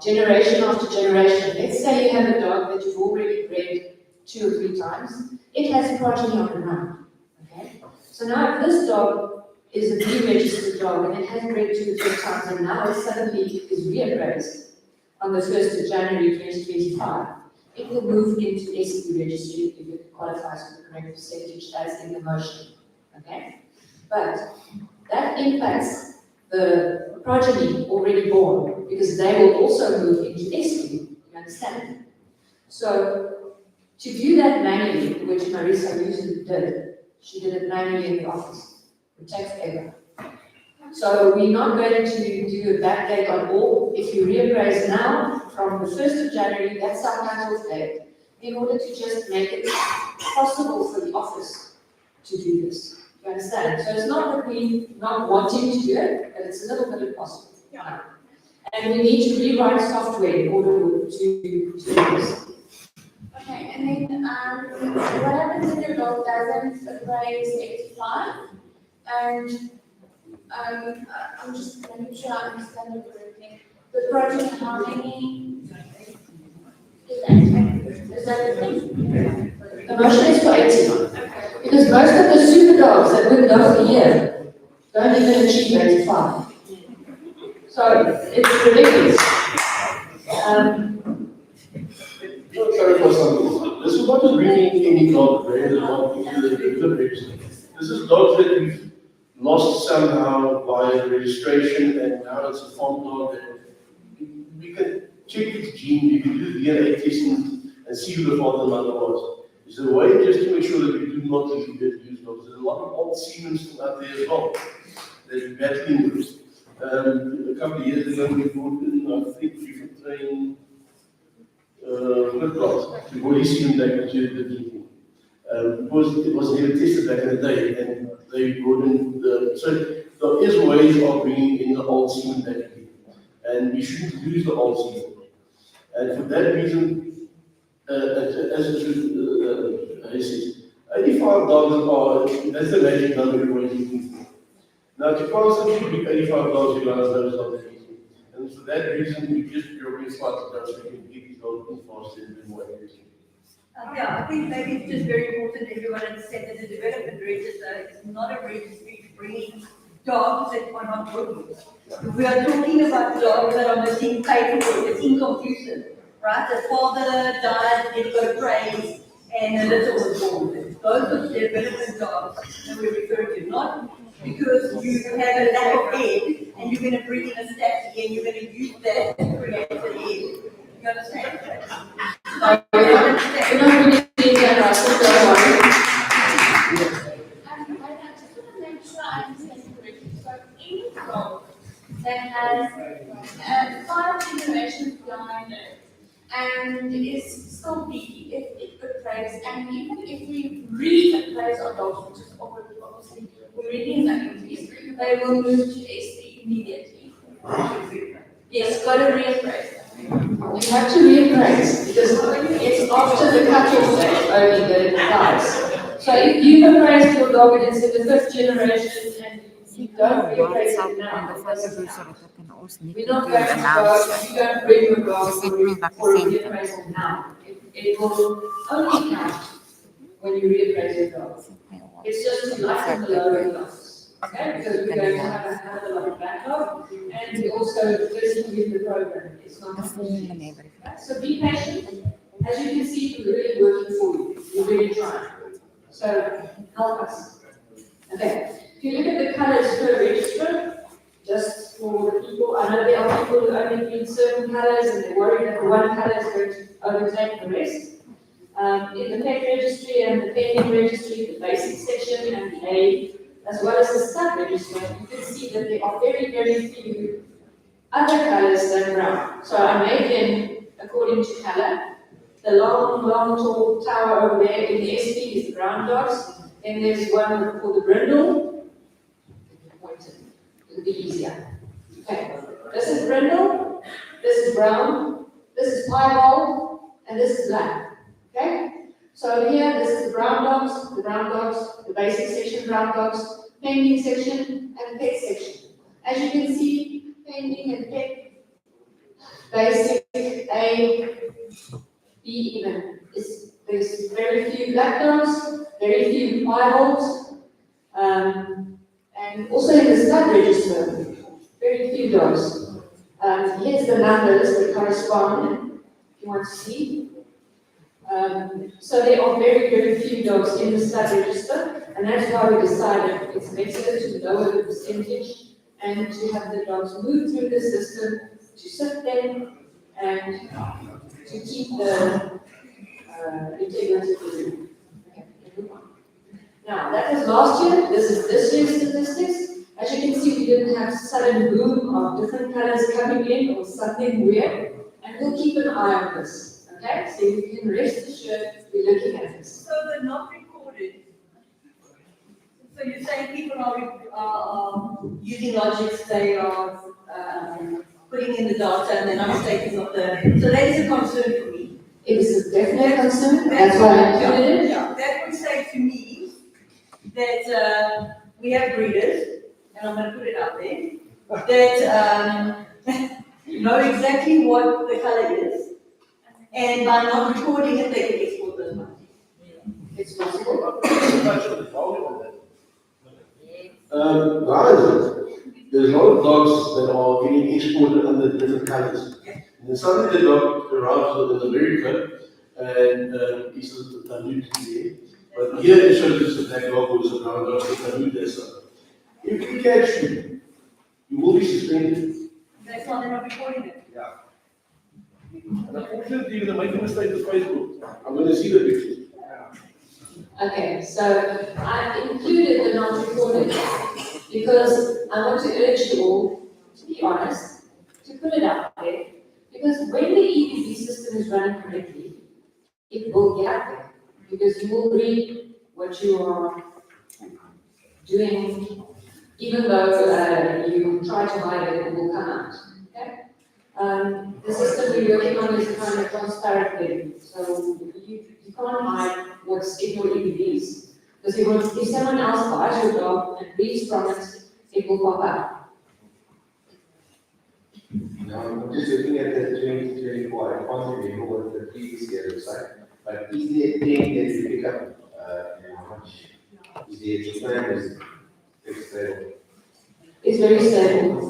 Speaker 8: generation after generation. Let's say you have a dog that you've already bred 2 or 3 times. It has progeny on the run. Okay? So now if this dog is a deregistered dog and it has bred 2 or 3 times and now it suddenly is reappraised on the 1st of January 2025, it will move into SP registry if it qualifies for the correct percentage as in the motion. Okay? But that impacts the progeny already born because they will also move into SP. You understand? So to do that manually, which Marisa usually did, she did it manually in the office. It takes forever. So we're not going to do a backdate on all. If you reappraise now, from the 1st of January, that's our cut-off date. in order to just make it possible for the office to do this. You understand? So it's not that we're not wanting to do it, but it's a little bit impossible. Yeah. And we need to rewrite software in order to do this.
Speaker 10: Okay, and then what happens if your dog doesn't appraise 85? And I'm just making sure I understand it correctly. The project, how many is that? Is that the thing?
Speaker 8: The motion is for 80. Because most of the super dogs that win dog of the year don't even achieve 85. So it's ridiculous.
Speaker 1: Sorry for something. This is not just bringing any dog brand into the registry. This is dogs that we've lost somehow by registration, and now it's a farm dog that we can check its gene, we can do the DNA testing and see who the father and mother was. Is there a way just to make sure that we do not use dogs? There's a lot of old semen still out there as well that we're battling with. A couple of years ago, we brought in, I think, we could train flip-flops to body semen back to the meeting. Because it was never tested back in the day, and they brought in so there is ways of bringing in the old semen back again. And we shouldn't lose the old semen. And for that reason, as it says, 85 dollars are, that's the magic number everyone's looking for. Now, to constantly be 85 dollars, you guys know is not that easy. And for that reason, we just building smarter dogs so we can get these dogs in faster and more accuracy.
Speaker 3: Yeah, I think maybe it's just very important everyone understand that the development register is not a registry bringing dogs that are not good. We are talking about dogs that are missing paperwork, it's inconsistent, right? The father died, they got praise, and a little was born. Those are the development dogs that we refer to, not because you have a lack of head and you're going to bring in a statue and you're going to use that to create a head. You understand? So, you understand?
Speaker 10: I just want to make sure I understand correctly. So any dog that has 5 generations behind it and is still beaky if it appraise, and even if we re-appraise our dogs, which is obviously already in that increase, they will move to SD immediately. Yes, got to reappraise.
Speaker 8: You have to reappraise because it's after the cut-off date only that it applies. So if you've appraised your dog and it's in the 5th generation and you don't reappraise it now, it doesn't count. We're not going to go, if you don't bring your dog for a reappraisal now. It will only count when you reappraise your dog. It's just to lighten the load of loss. Okay, because we're going to have a lot of backlog, and we also busy with the program. It's not complete. So be patient. As you can see, we're really working for you. We're really trying. So help us. Okay. If you look at the colors per register, just for the people, I know there are people who only read certain colors and they're worried that the one color is going to overtake the rest. In the pet registry and the pending registry, the basic section and the A, as well as the sub-register, you can see that there are very, very few other colors than brown. So I made them according to color. The long, tall tower over there in the SP is the brown dogs. Then there's one called the brindle. It'll be easier. Okay, this is brindle, this is brown, this is piebald, and this is black. Okay? So here, this is the brown dogs, the basic section brown dogs, pending section, and pet section. As you can see, pending and pet, basic, A, B even. There's very few black dogs, very few piebalds, and also in the sub-register, very few dogs. Here's the numbers that correspond, if you want to see. So there are very, very few dogs in the stud register, and that's why we decided it's better to lower the percentage and to have the dogs move through the system, to sit there, and to keep the integrity of the room. Okay, move on. Now, that was last year, this is this year's statistics. As you can see, we didn't have sudden boom of different colors coming in or something weird, and we'll keep an eye on this. Okay, so you can rest assured we're looking at this.
Speaker 3: So they're not recorded. So you're saying people are using logics, they are putting in the data and they're not taking of the, so that is a concern for me.
Speaker 8: It is a definite concern, that's why I included it.
Speaker 3: Yeah, that would say to me that we have breeders, and I'm gonna put it out there, that know exactly what the color is, and by not recording it, they can export those ones.
Speaker 8: It's possible.
Speaker 1: Guys, there's a lot of dogs that are getting exported under different colors. And suddenly the dog arrives in America and he's a nudity there. But here it shows it's a black dog or it's a brown dog, it's a nudity. If we catch you, you will be suspended.
Speaker 3: That's why they're not recording it.
Speaker 1: Yeah. And unfortunately, you're going to make a mistake with Facebook. I'm going to see the pictures.
Speaker 8: Okay, so I included the non-recorded because I want to urge you all, to be honest, to put it out there. Because when the EBB system is running correctly, it will get out there. Because you will read what you are doing, even though you try to hide it, it will come out. Okay? The system we're working on is a kind of transparent thing. So you can't hide what's in your EBBs. Because if someone else buys your dog and reads from it, it will pop up.
Speaker 6: Now, I'm just looking at the 2024, I can't remember what the previous year looks like, but is there a thing that you pick up, how much? Is there a time is fixed level?
Speaker 8: It's very stable.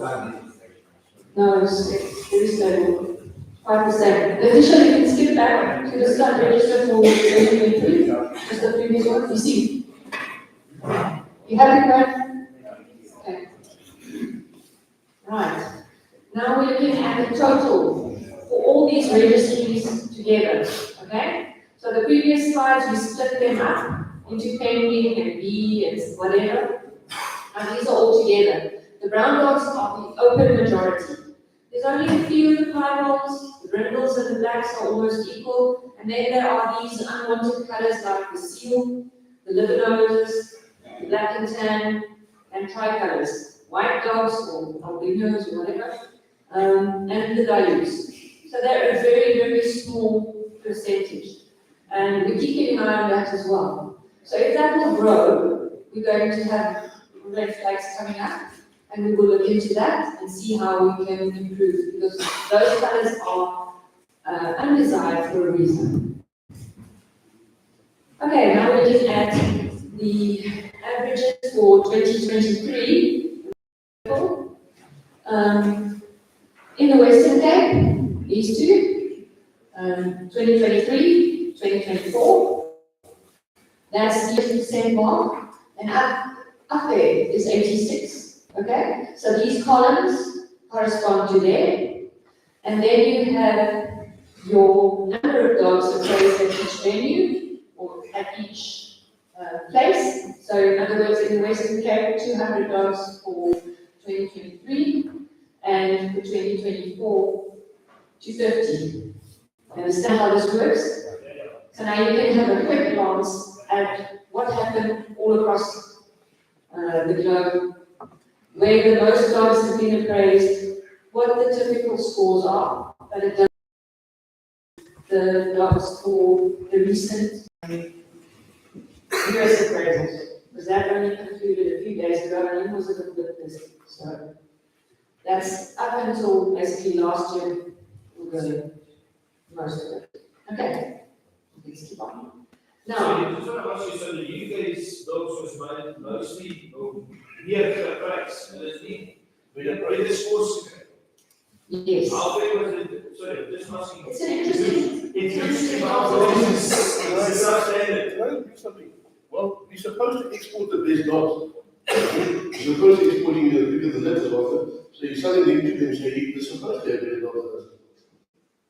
Speaker 8: No, it's very stable. 5%. Officially, you can skip back to the start register for 2023, just the previous one. You see? You have it right? Okay. Right. Now we're looking at the total for all these registries together. Okay? So the previous slides, we split them up into pending and B and whatever. And these are all together. The brown dogs are the open majority. There's only a few of the piebonds, the brindles and the blacks are almost equal, and then there are these unwanted colors like the seal, the liver noses, the black and tan, and tricolors, white dogs or albinos or whatever, and the dilutes. So they're a very, very small percentage, and we keep keeping an eye on that as well. So if that will grow, we're going to have red flags coming up. And we will look into that and see how we can improve, because those colors are undesired for a reason. Okay, now we're looking at the averages for 2023. In the Western Cape, these two, 2023, 2024, that's the 80% mark, and up there is 86. Okay, so these columns correspond to there, and then you have your number of dogs appraised at each venue or at each place. So in other words, in the Western Cape, 200 dogs for 2023, and for 2024, 250. Understand how this works? So now you can have a quick glance at what happened all across the globe, where the most dogs have been appraised, what the typical scores are, but it does the dogs for the recent US appraisals, because that only concluded a few days ago and it was a little bit busy. So that's up until basically last year, really, most of it. Okay, let's keep on. Now,
Speaker 2: I just want to ask you, so the UK's dogs was made mostly near the price, with the scores.
Speaker 8: yes.
Speaker 2: How big was it? Sorry, just asking.
Speaker 8: It's an interesting.
Speaker 2: It's interesting how it's substandard.
Speaker 1: Well, do something. Well, you're supposed to export the best dogs. You're supposed to export the letters offer, so you're selling them to them, so you're supposed to have best dogs.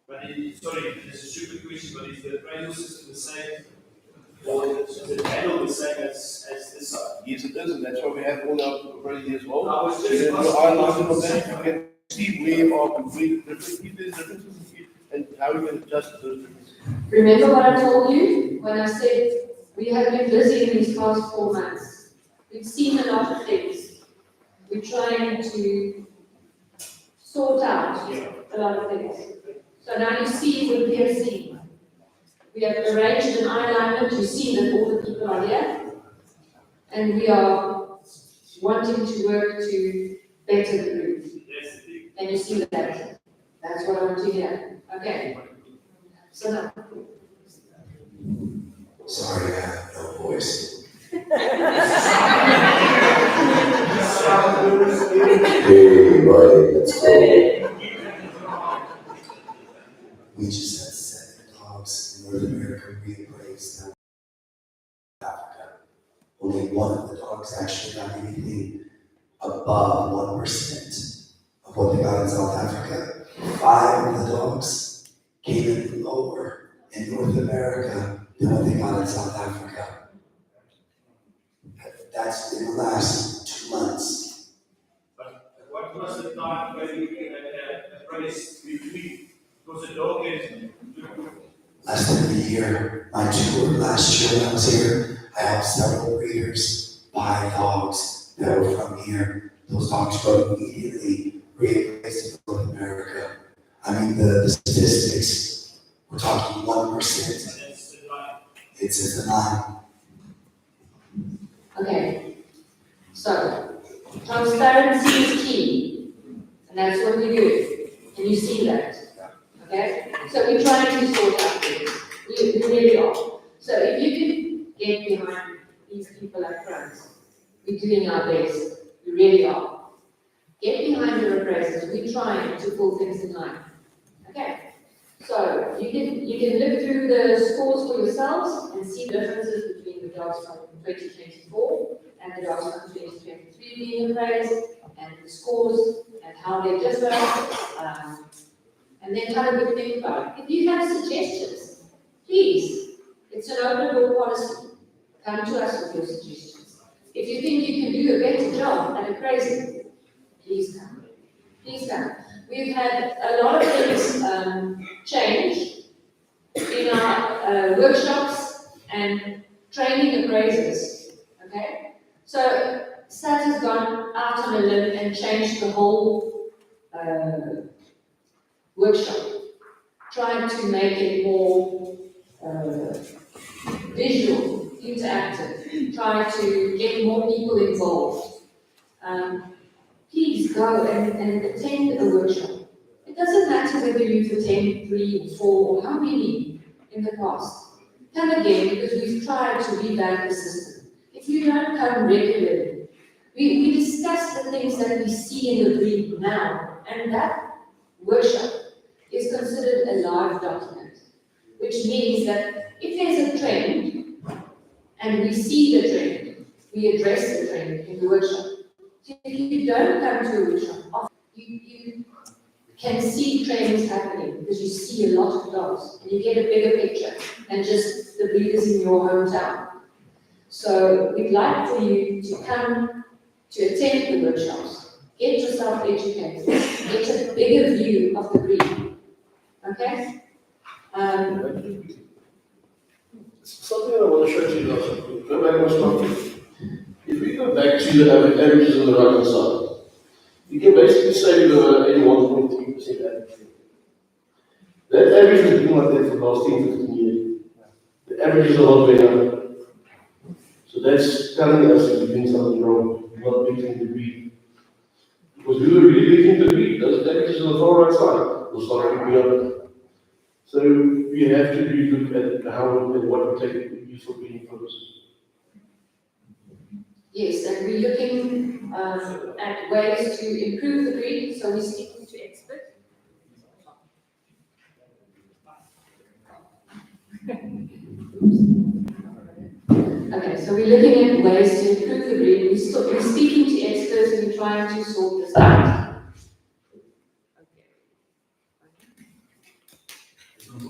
Speaker 2: But sorry, it's a stupid question, but is the appraisal system the same? Or is the panel the same as this side?
Speaker 1: Yes, it is, and that's why we have all our appraising as well.
Speaker 2: I was just
Speaker 1: So you
Speaker 2: asking.
Speaker 1: can see where are complete different. If there's differences, and how we can adjust those things.
Speaker 8: Remember what I told you when I said we have been busy in these past 4 months. We've seen a lot of things. We're trying to sort out a lot of things. So now you see what we have seen. We have arranged an alignment. You see that all the people are here, and we are wanting to work to better the group. And you see that. That's what I want to hear. Okay. So now.
Speaker 11: Sorry, I have no voice. Hey, buddy, let's go. We just had 7 dogs in North America reappraised in Africa. Only one of the dogs actually got anything above 1% of what they got in South Africa. 5 of the dogs came in lower in North America than what they got in South Africa. That's in the last 2 months.
Speaker 2: But what was the time when we appraised between? Because the dog is
Speaker 11: Less than a year. My tour last year when I was here, I helped several breeders buy dogs that were from here. Those dogs were immediately reappraised in North America. I mean, the statistics, we're talking 1%. It's in the line.
Speaker 8: Okay. So transparency is key, and that's what we do. And you see that. Okay? So we're trying to sort out things. We really are. So if you can get behind these people up front, we're doing our best. We really are. Get behind your appraisers. We're trying to pull things in line. Okay? So you can look through the scores for yourselves and see differences between the dogs from 2024 and the dogs from 2023 being appraised, and the scores and how they differ. And then have a good think about it. If you have suggestions, please, it's an open door policy. Come to us with your suggestions. If you think you can do a better job at appraising, please come. Please come. We've had a lot of things change in our workshops and training appraisers. Okay? So Sabbs has gone out on a limb and changed the whole workshop, trying to make it more visual, interactive, trying to get more people involved. Please go and attend a workshop. It doesn't matter whether you've attended 3 or 4 or how many in the past. Come again, because we've tried to revamp the system. If you don't come regularly, we discuss the things that we see in the brief now, and that workshop is considered a live document, which means that if there's a trend and we see the trend, we address the trend in the workshop. So if you don't come to a workshop, you can see trends happening because you see a lot of dogs and you get a bigger picture than just the breeders in your hometown. So we'd like for you to come to attend the workshops, get yourself educated, get a bigger view of the breed. Okay?
Speaker 1: Something I want to show you guys. Go back one slide. If we go back to the averages on the right hand side, you can basically say we were 81.3% average. That average has been like that for the last 10, 15 years. The average is a lot better. So that's telling us that we're doing something wrong, we're not beating the breed. Because we were really beating the breed. Those averages on the far right side will start creeping up. So we have to really look at how and what we take use for breeding purposes.
Speaker 8: Yes, and we're looking at ways to improve the breed, so we're speaking to experts. Okay, so we're looking at ways to improve the breed. We're speaking to experts and we're trying to sort this out.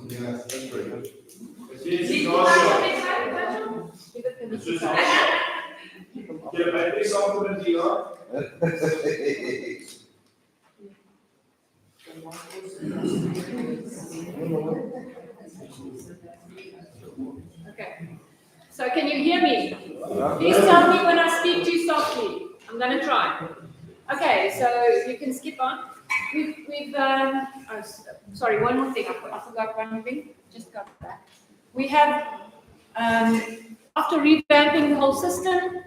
Speaker 1: Yeah, that's very good.
Speaker 8: Okay. So can you hear me? Please tell me when I speak too softly. I'm going to try. Okay, so you can skip on. Sorry, one more thing. I forgot one more thing. Just got back. We have, after revamping the whole system,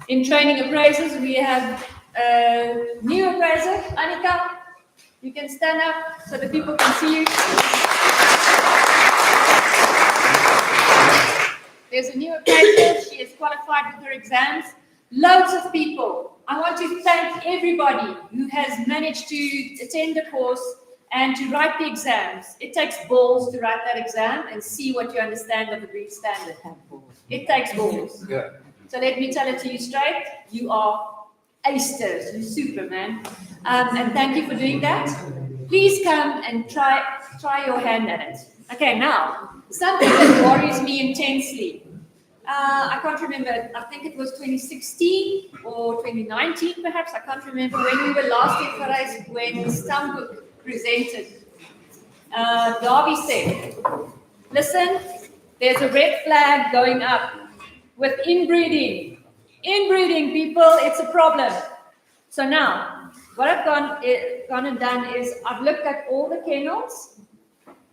Speaker 8: in training appraisers, we have a new appraiser, Annika. You can stand up so the people can see you. There's a new appraiser. She is qualified with her exams. Loads of people. I want to thank everybody who has managed to attend the course and to write the exams. It takes balls to write that exam and see what you understand of the Greek standard. It takes balls.
Speaker 1: Yeah.
Speaker 8: So let me tell it to you straight. You are acers. You're Superman. And thank you for doing that. Please come and try your hand at it. Okay, now, something that worries me intensely. I can't remember, I think it was 2016 or 2019 perhaps, I can't remember, when we were last in Parys, when Stambuk presented. Darby said, listen, there's a red flag going up with inbreeding. Inbreeding, people, it's a problem. So now, what I've gone and done is I've looked at all the kennels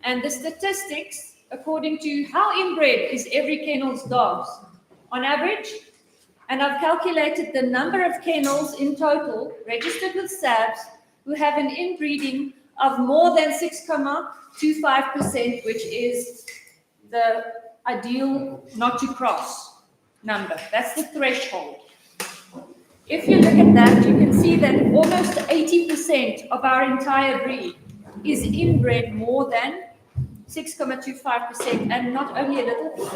Speaker 8: and the statistics according to how inbred is every kennel's dogs on average, and I've calculated the number of kennels in total registered with Sabbs who have an inbreeding of more than 6.25%, which is the ideal not to cross number. That's the threshold. If you look at that, you can see that almost 80% of our entire breed is inbred more than 6.25%, and not only a little bit.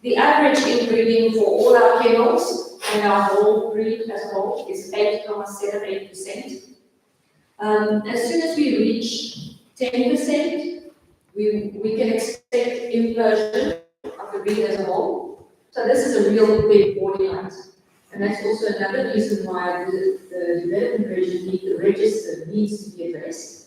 Speaker 8: The average inbreeding for all our kennels and our whole breed as a whole is 8.78%. As soon as we reach 10%, we can expect inversion of the breed as a whole. So this is a real big warning light. And that's also another reason why the development register needs to be addressed.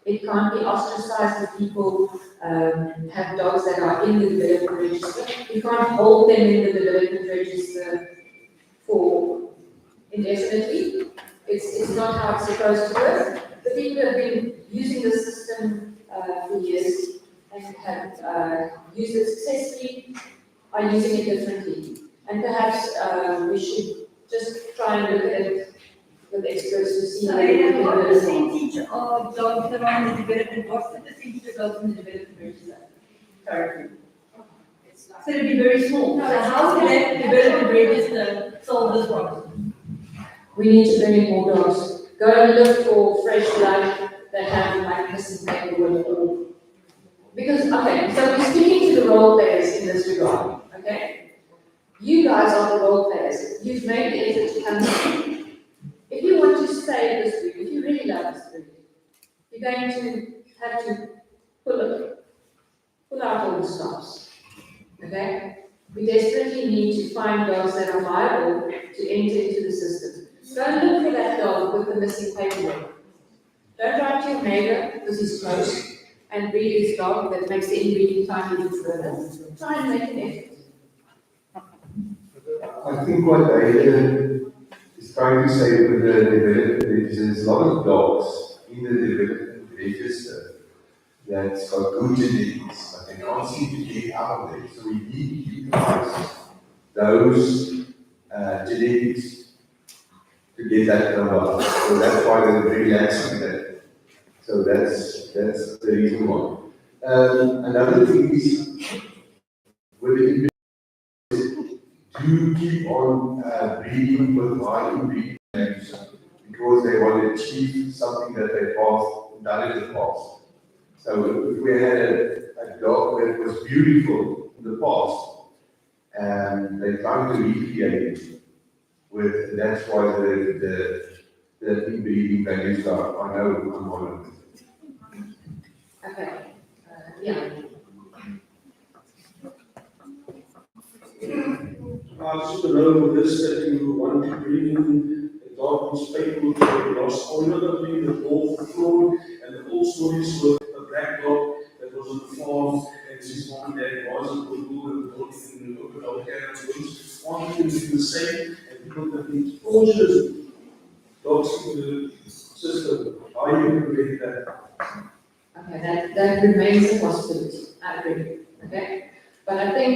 Speaker 8: It can't be ostracized if people have dogs that are in the development register. You can't hold them in the development register for indefinitely. It's not how it's supposed to work. The people who have been using the system for years and have used it successfully are using it differently. And perhaps we should just try and look at it with experts to see
Speaker 3: So, what percentage of dogs that are in the development, what's the percentage of dogs in the development register currently? So it'll be very small. So how will that development register solve this problem?
Speaker 8: We need to bring in more dogs. Go and look for fresh blood that have like missing paperwork. Because, okay, so we're speaking to the role players in this regard, okay? You guys are the role players. You've made the effort to come here. If you want to save this breed, if you really love this breed, you're going to have to pull out all the stops. Okay? We desperately need to find dogs that are viable to enter into the system. Don't look for that dog with the missing paperwork. Don't write to your neighbor because he's close and breed his dog that makes the inbreeding time even further. Try and make an effort.
Speaker 12: I think what Aiden is trying to say with the development register, there's a lot of dogs in the development register that's got good genetics, but they can't seem to get out of it. So we need to utilize those genetics to get that number. So that's why they're relaxing that. So that's the reason why. Another thing is with the do keep on breeding with high breeding values because they want to achieve something that they done in the past. So if we had a dog that was beautiful in the past, and they're trying to recreate it with, that's why the inbreeding values are, I know, I'm one of them.
Speaker 8: Okay. Yeah.
Speaker 13: I just to know this that you want to bring in
Speaker 2: dog whose fate will be lost, or you're not doing the dog fraud and the old stories with a black dog that was on the farm and his mom and dad wasn't good and the dog is in the open our parents' wings. One thing is the same, and people that need torturous dogs in the system. How are you going to prevent that?
Speaker 8: Okay, that remains a possibility, I agree, okay? But I think,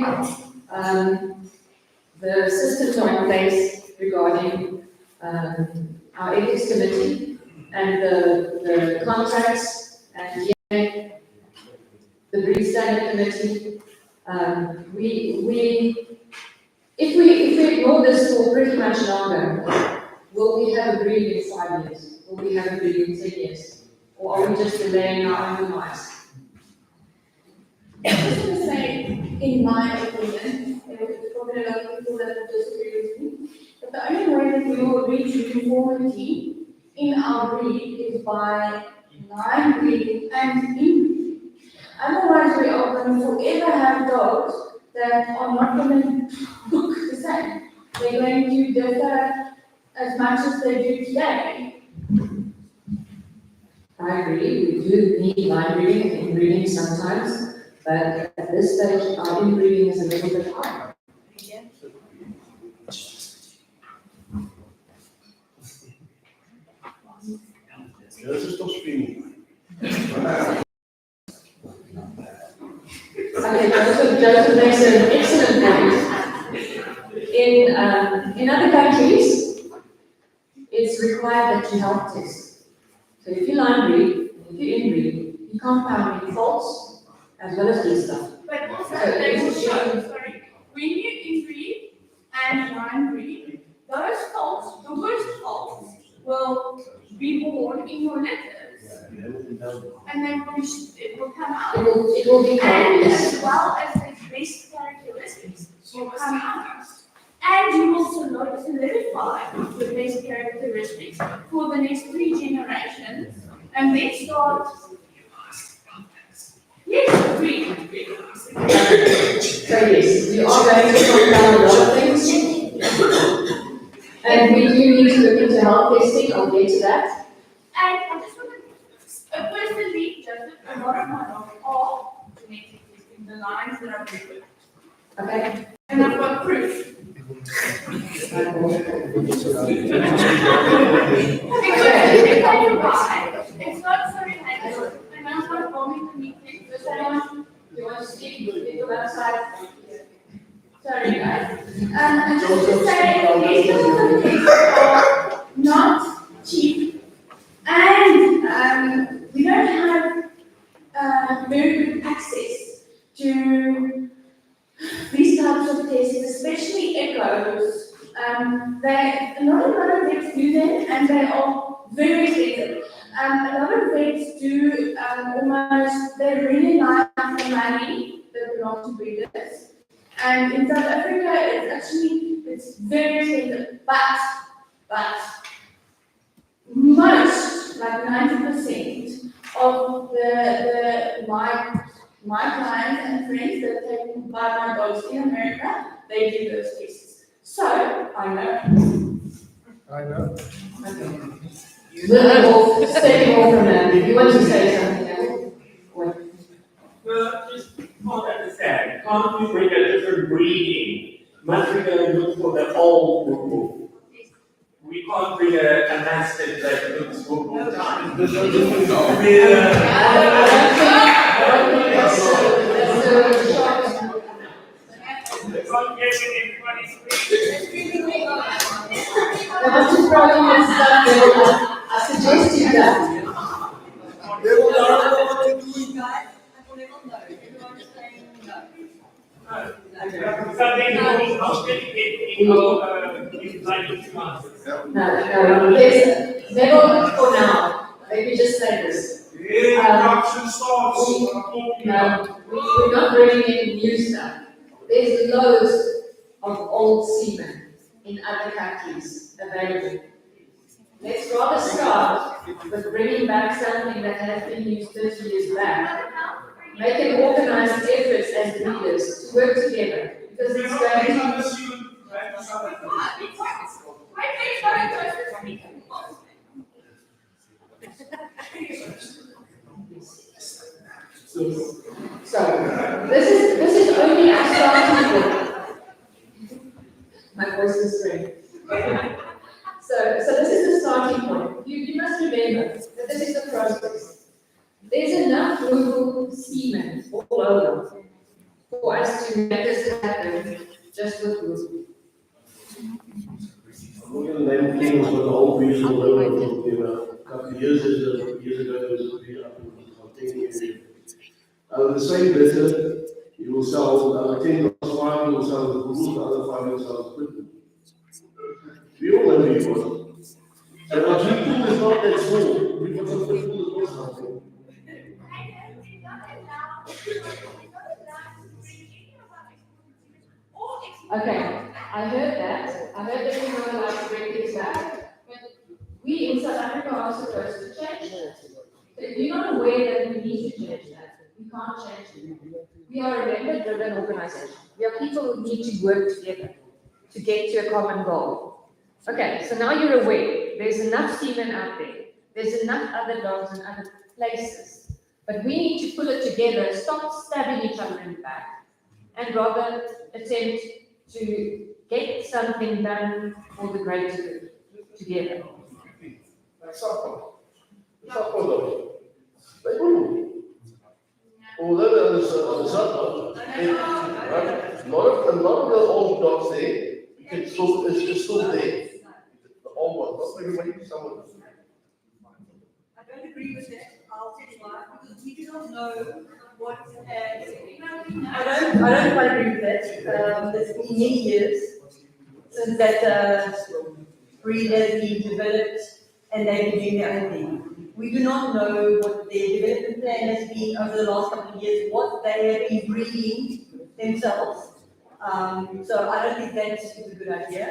Speaker 8: the systems are in place regarding, our ethics committee and the contracts and the breed standard committee. If we ignore this for pretty much longer, will we have a breed in 5 years? Will we have a breed in 10 years? Or are we just delaying our own demise?
Speaker 10: I just want to say, in my opinion, there's probably a lot of people that will disagree with me, but the only way that we will reach uniformity in our breed is by line breeding and inbreeding. Otherwise, we are going to forever have dogs that are not going to look the same. They're going to differ as much as they do today.
Speaker 8: I agree, we do need line breeding and inbreeding sometimes, but at this stage, our inbreeding is a little bit higher.
Speaker 1: This is toch screaming.
Speaker 8: Okay, Joseph makes an excellent point. In other countries, it's required that you health test. So if you line breed, if you inbreed, you can't find any faults as well as good stuff.
Speaker 10: But also, they will show, when you inbreed and line breed, those faults, the worst faults, will be born in your litters. And then it will come out.
Speaker 8: It will be
Speaker 10: And
Speaker 8: obvious.
Speaker 10: as well as its best characteristics will come out. And you will solidify the best characteristics for the next 3 generations. And then start. Yes, agree.
Speaker 8: So yes, you are going to talk about a lot of things. And we do need to look into health testing, I'll get to that.
Speaker 10: And I just want to, personally, Joseph, a lot of my dogs are genetic testing the lines that are good.
Speaker 8: Okay.
Speaker 10: And I've got proof. Because if I provide, it's not so related, and I'm not bombing the meeting, because I want,
Speaker 8: You want to speak, you go outside.
Speaker 10: sorry guys. And just to say, these facilities are not cheap, and we don't have very good access to these types of tests, especially echoes. A lot of vets do them, and they are very expensive. A lot of vets do almost, they really like the money that belongs to breeders. And in South Africa, it's very expensive, but most, like 90% of my clients and friends that take buy my dogs in America, they do those tests. So, I know.
Speaker 8: We'll stay more from that. If you want to say something,
Speaker 4: Well, just can't understand. Can't you bring a different breeding? Must we go and look for the whole group? We can't bring a mastiff that looks for all time.
Speaker 8: I suggest you that.
Speaker 5: They will not know what they're doing.
Speaker 4: Something we constantly get in our
Speaker 8: Never for now. Maybe just say this. We're not bringing in new stuff. There's loads of old semen in other countries available. Let's rather start with bringing back something that has been used 30 years back. Make an organized effort as leaders to work together, because it's going to So, this is only a starting point. My voice is strange. So this is the starting point. You must remember that this is the process. There's enough local semen all over for us to make this happen just with Google.
Speaker 1: I'm not going to name things, but the whole regional level, a couple of years ago, there was a big up in Gauteng. The same letter, you will sell 10 plus 5, you will sell the Google, the other 5 you will sell the Twitter. We all know people. So our people is not that small. We've got some people as well something.
Speaker 8: Okay, I heard that. I heard that you were like to bring things back. But we in South Africa are supposed to change that. So if you're not aware that we need to change that, we can't change it. We are a member-driven organization. We are people who need to work together to get to a common goal. Okay, so now you're aware. There's enough semen out there. There's enough other dogs in other places. But we need to pull it together, stop stabbing each other in the back, and rather attempt to get something done for the greater good together.
Speaker 1: Although there's a lot of the old dogs there, it's still there. The old ones, not everybody, some of them.
Speaker 3: I don't agree with that. I'll tell you why. Because we do not know what I don't quite agree with that. It's been many years since that breed has been developed and they've been doing their own thing. We do not know what their development plan has been over the last couple of years, what they have been breeding themselves. So I don't think that's a good idea.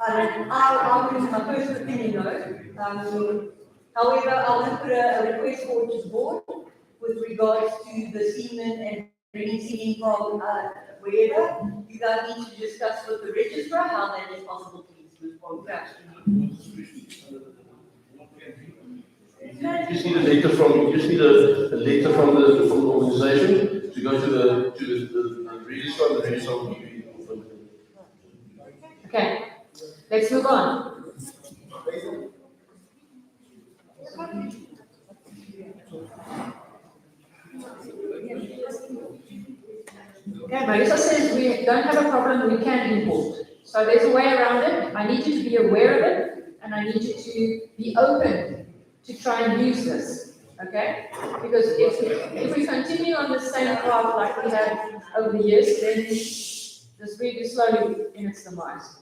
Speaker 3: I would, my personal opinion, no. However, I want to put a request forward to the board with regards to the semen and bringing semen from wherever. You guys need to discuss with the registrar how that is possible, please.
Speaker 1: You just need a letter from, the organization to go to the registrar, and the registrar will give you information.
Speaker 8: Okay, let's move on. Okay, Marisa says we don't have a problem, we can import. So there's a way around it. I need you to be aware of it, and I need you to be open to try and use this. Okay? Because if we continue on the same path like we have over the years, then this breed is slowly in its demise.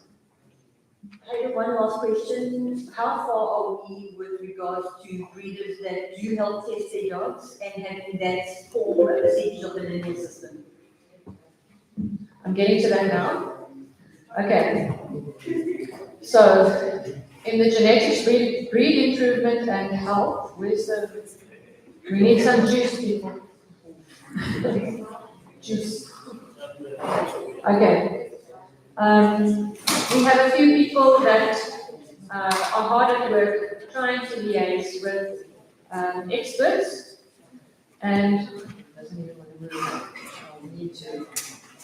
Speaker 3: I have one last question. How far are we with regards to breeders that do health test their dogs and having that form a percentage of the linear system?
Speaker 8: I'm getting to that now. Okay. So, in the genetics, breed improvement and health, we need some juice, people. Juice. Okay. We have a few people that are hard at work trying to liaise with experts, and doesn't even want to move. We need to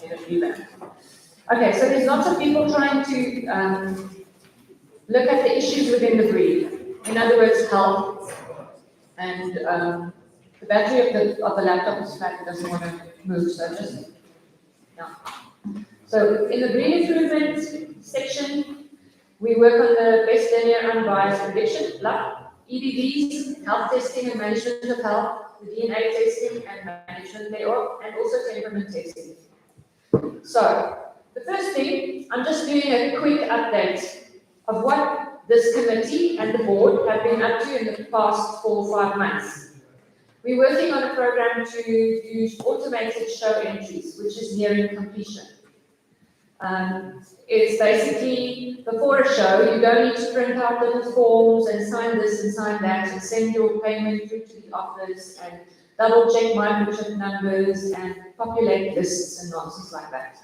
Speaker 8: get a feedback. Okay, so there's lots of people trying to look at the issues within the breed. In other words, health, and the battery of the laptop is flat, it doesn't want to move, so just, yeah. So in the breed improvement section, we work on the best linear unbiased prediction, EDVs, health testing and management of health, the DNA testing and management thereof, and also temperament testing. So, the first thing, I'm just doing a quick update of what this committee and the board have been up to in the past 4 or 5 months. We're working on a program to use automated show entries, which is nearing completion. It's basically, before a show, you don't need to print out little forms and sign this and sign that and send your payment through to the office and double check microchip numbers and populate lists and nonsense like that.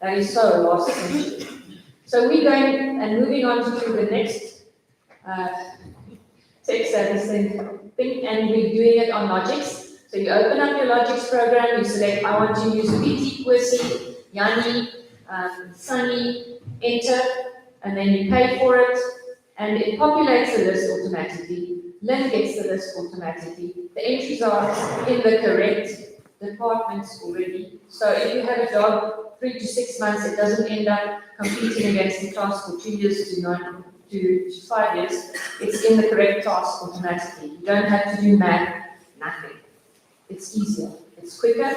Speaker 8: That is so lost essentially. So we're going and moving on to the next tech service thing, and we're doing it on Logix. So you open up your Logix program, you select, I want to use BT, Quissy, Yanni, Sunny, enter, and then you pay for it, and it populates the list automatically. Lynn gets the list automatically. The entries are in the correct departments already. So if you have a dog 3 to 6 months, it doesn't end up competing against the class for 2 years to 5 years. It's in the correct task automatically. You don't have to do math, nothing. It's easier, it's quicker,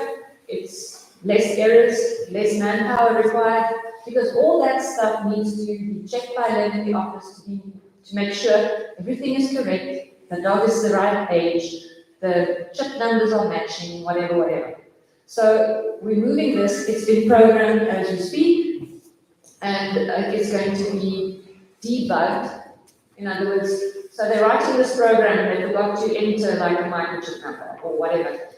Speaker 8: it's less errors, less manpower required, because all that stuff needs to be checked by Lynn in the office to make sure everything is correct, the dog is the right age, the chip numbers are matching, whatever. So we're moving this, it's been programmed as we speak, and it's going to be debugged. In other words, so they're writing this program, they forgot to enter like a microchip number or whatever,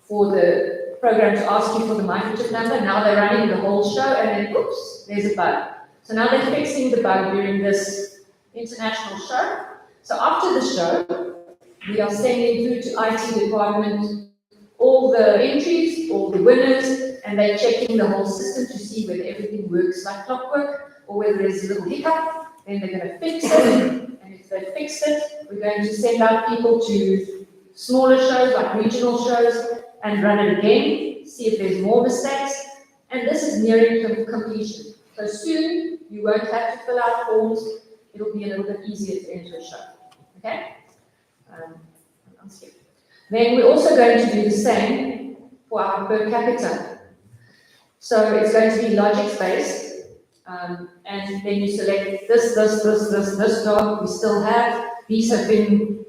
Speaker 8: for the program to ask you for the microchip number. Now they're running the whole show and then, oops, there's a bug. So now they're fixing the bug during this international show. So after the show, we are sending through to IT department all the entries, all the winners, and they're checking the whole system to see whether everything works like clockwork or whether there's a little hiccup. Then they're going to fix it, and if they fix it, we're going to send out people to smaller shows, like regional shows, and run it again, see if there's more mistakes, and this is nearing completion. So soon, you won't have to fill out forms, it'll be a little bit easier to enter a show, okay? Then we're also going to do the same for our per capita. So it's going to be Logix-based, and then you select this dog we still have, these have been,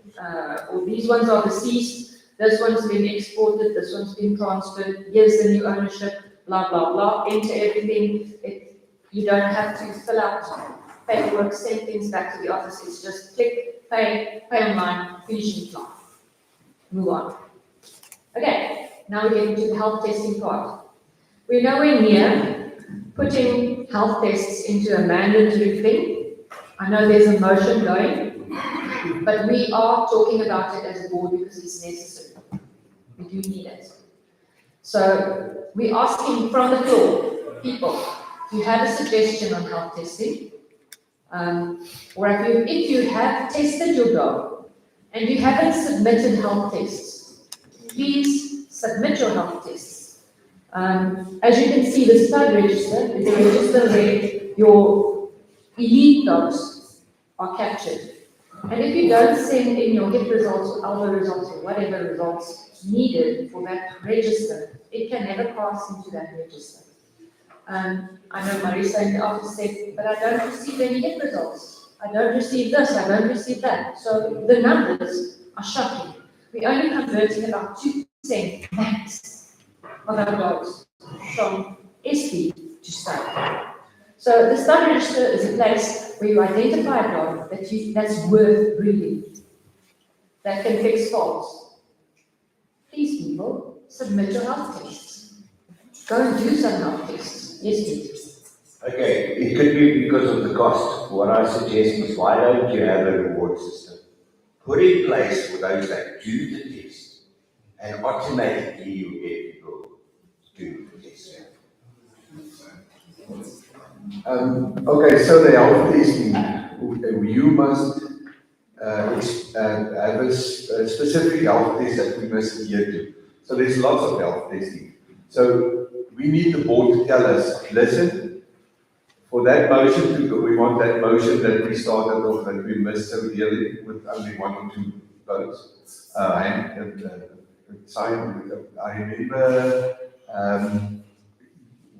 Speaker 8: or these ones are deceased, this one's been exported, this one's been transferred, here's the new ownership, blah, blah, blah, enter everything. You don't have to fill out paperwork, send things back to the office, it's just click, pay online, finishing plan. Move on. Okay, now we're getting to the health testing part. We're nowhere near putting health tests into a mandatory thing. I know there's a motion going, but we are talking about it as a board because it's necessary. We do need it. So we're asking from the floor, people, do you have a suggestion on health testing? Or if you have tested your dog and you haven't submitted health tests, please submit your health tests. As you can see, the stud register is a register where your elite dogs are captured. And if you don't send in your HIP results or ALVA results or whatever results needed for that register, it can never pass into that register. I know Marisa in the office said, but I don't receive any HIP results. I don't receive this, I don't receive that. So the numbers are shocking. We're only converting about 2% max of our dogs from SP to stud. So the stud register is a place where you identify a dog that's worth breeding, that can fix faults. Please, people, submit your health tests. Go and do some health tests. Yes, please.
Speaker 13: Okay, it could be because of the cost. What I suggest is, why don't you have a reward system put in place for those that do the test, and automatically you get people do the test.
Speaker 12: Okay, so the health testing, you must have a specific health test that we must adhere to. So there's lots of health testing. So we need the board to tell us, listen, for that motion, we want that motion that we started off that we missed so dearly with only 1 or 2 votes. Signed. I remember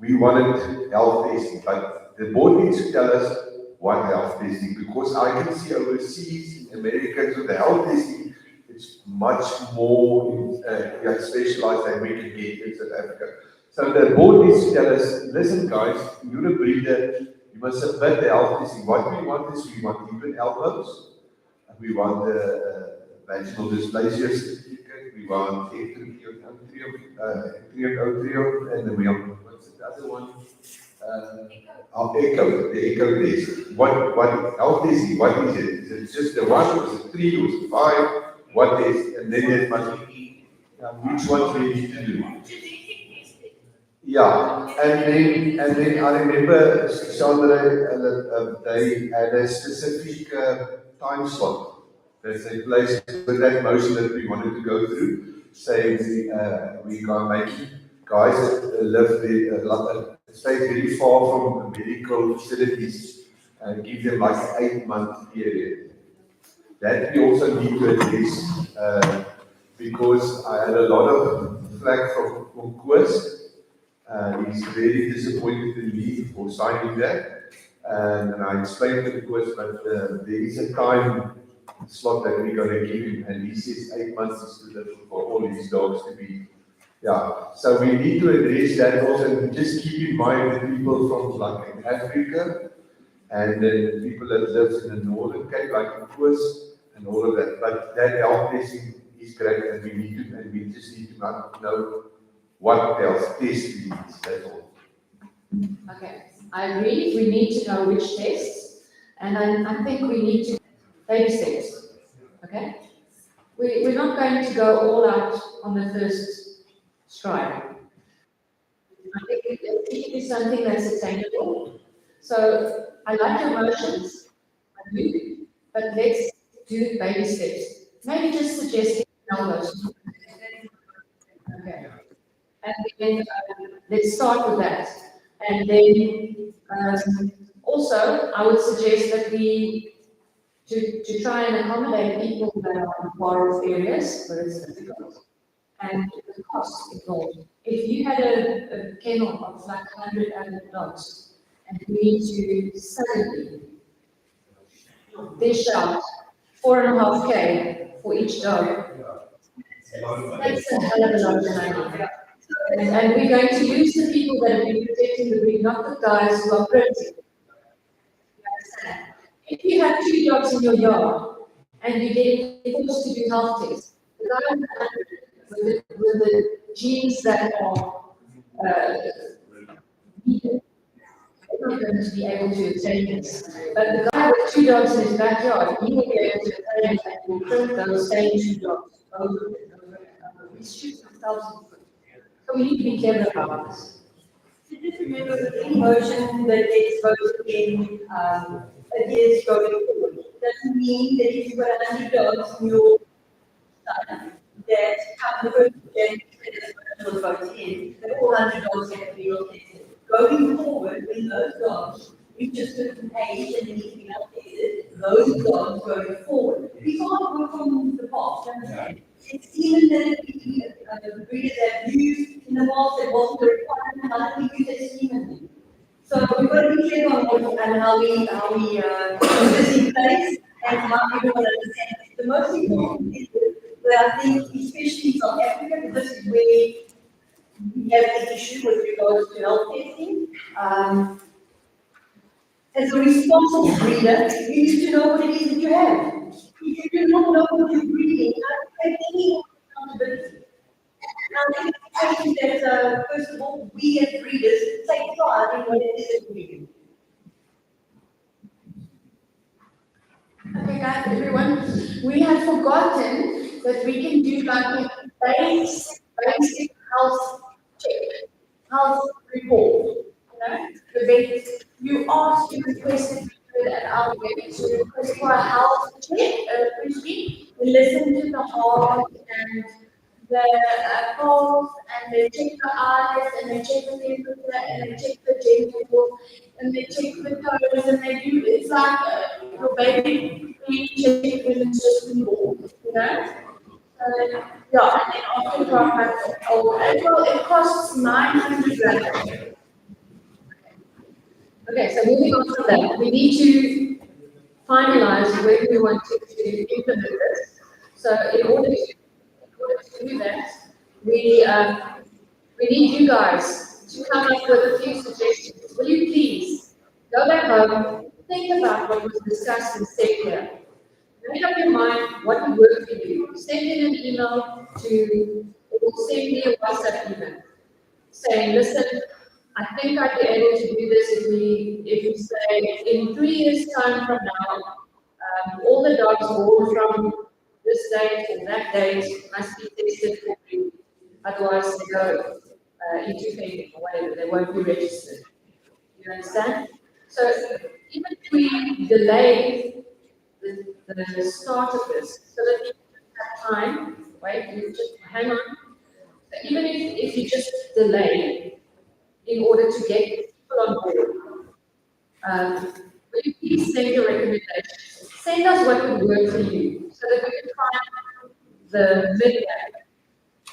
Speaker 12: we wanted health testing, but the board needs to tell us what health testing, because I can see overseas in America, so the health testing, it's much more specialized than we can get in South Africa. So the board needs to tell us, listen guys, you're a breeder, you must submit the health testing. What we want is, we want even elbows, we want vaginal dysplasia certificate, we want and then we want, what's the other one? the echo test. What health testing, what is it? Is it just the 1, or is it 3, or is it 5? What is, and then there must be, which ones we need to do. Yeah, and then I remember, Sandra, they had a specific time slot that they placed with that motion that we wanted to go through, saying we are making guys that live there, stay very far from medical facilities, and give them like an 8-month period. That we also need to address, because I had a lot of flack from Koos. He's very disappointed in me for signing that. And I explained to the Koos, but there is a time slot that we're going to give him, and he says 8 months is too little for all these dogs to be. Yeah, so we need to address that also, and just keep in mind the people from like in Africa, and the people that live in the Northern Cape, like in Koos, and all of that. But that health testing is great, and we just need to know what health test we need, that's all.
Speaker 8: Okay, I agree, we need to know which tests, and I think we need to baby steps, okay? We're not going to go all out on the first stride. I think it is something that's attainable. So I like your motions, I do, but let's do baby steps. Maybe just suggesting motions. Okay. And then let's start with that. And then also, I would suggest that we to try and accommodate people that are in forest areas where it's difficult and the cost involved. If you had a kennel of like 100 adult dogs and you need to suddenly dish out 4.5K for each dog, that's a hell of a lot of money. And we're going to use the people that have been protecting the breed, not the guys who are printing. If you have 2 dogs in your yard and you get forced to do health tests, the guy with the genes that are needed, they're not going to be able to attain this. But the guy with 2 dogs in his backyard, he will be able to attain it and will print those same 2 dogs over and over and over. He shoots themselves in the foot. So we need to be clever about this.
Speaker 3: So just remember that any motion that gets voted in against going forward doesn't mean that if you've got 100 dogs in your side, that come the first general vote in, that all 100 dogs have to be tested. Going forward, when those dogs reach a certain age and they need to be tested, those dogs going forward. We can't go from the past, understand? It's even that the breeders have used in the past that wasn't the requirement, how do we use it humanly? So we've got to be clear on what and how we put this in place and how everyone understands it. The most important is that I think, especially in South Africa, because this is where we have the issue with regards to health testing. As a responsible breeder, you need to know what it is that you have. If you do not know what you're breeding, you can't take any accountability. Now, I think that, first of all, we as breeders take pride in what it is that we do.
Speaker 10: Okay, guys, everyone, we have forgotten that we can do like a basic health check, health report. You know, the vet, you asked, you requested at our vet to request for a health check, we listen to the heart and the pulse, and they check the eyes, and they check the temperature, and they check the genitals, and they check the toes, and they do, it's like your baby being checked when it's just been born, you know? Yeah, and then after 12 months old as well, it costs 900 rand.
Speaker 8: Okay, so moving on from that, we need to finalize where we want to implement this. So in order to do that, we need you guys to come up with a few suggestions. Will you please go back home, think about what was discussed and said here. Make up your mind what would work for you. Send in an email to, or send me a WhatsApp email saying, listen, I think I'd be able to do this if we say in 3 years' time from now, all the dogs born from this date or that date must be tested for breed. Otherwise, they go into feeding or whatever, they won't be registered. You understand? So even if we delay the start of this, so that people have time, wait, you just hang on. So even if you just delay in order to get people on board, will you please send your recommendations? Send us what would work for you, so that we can find the mid-way,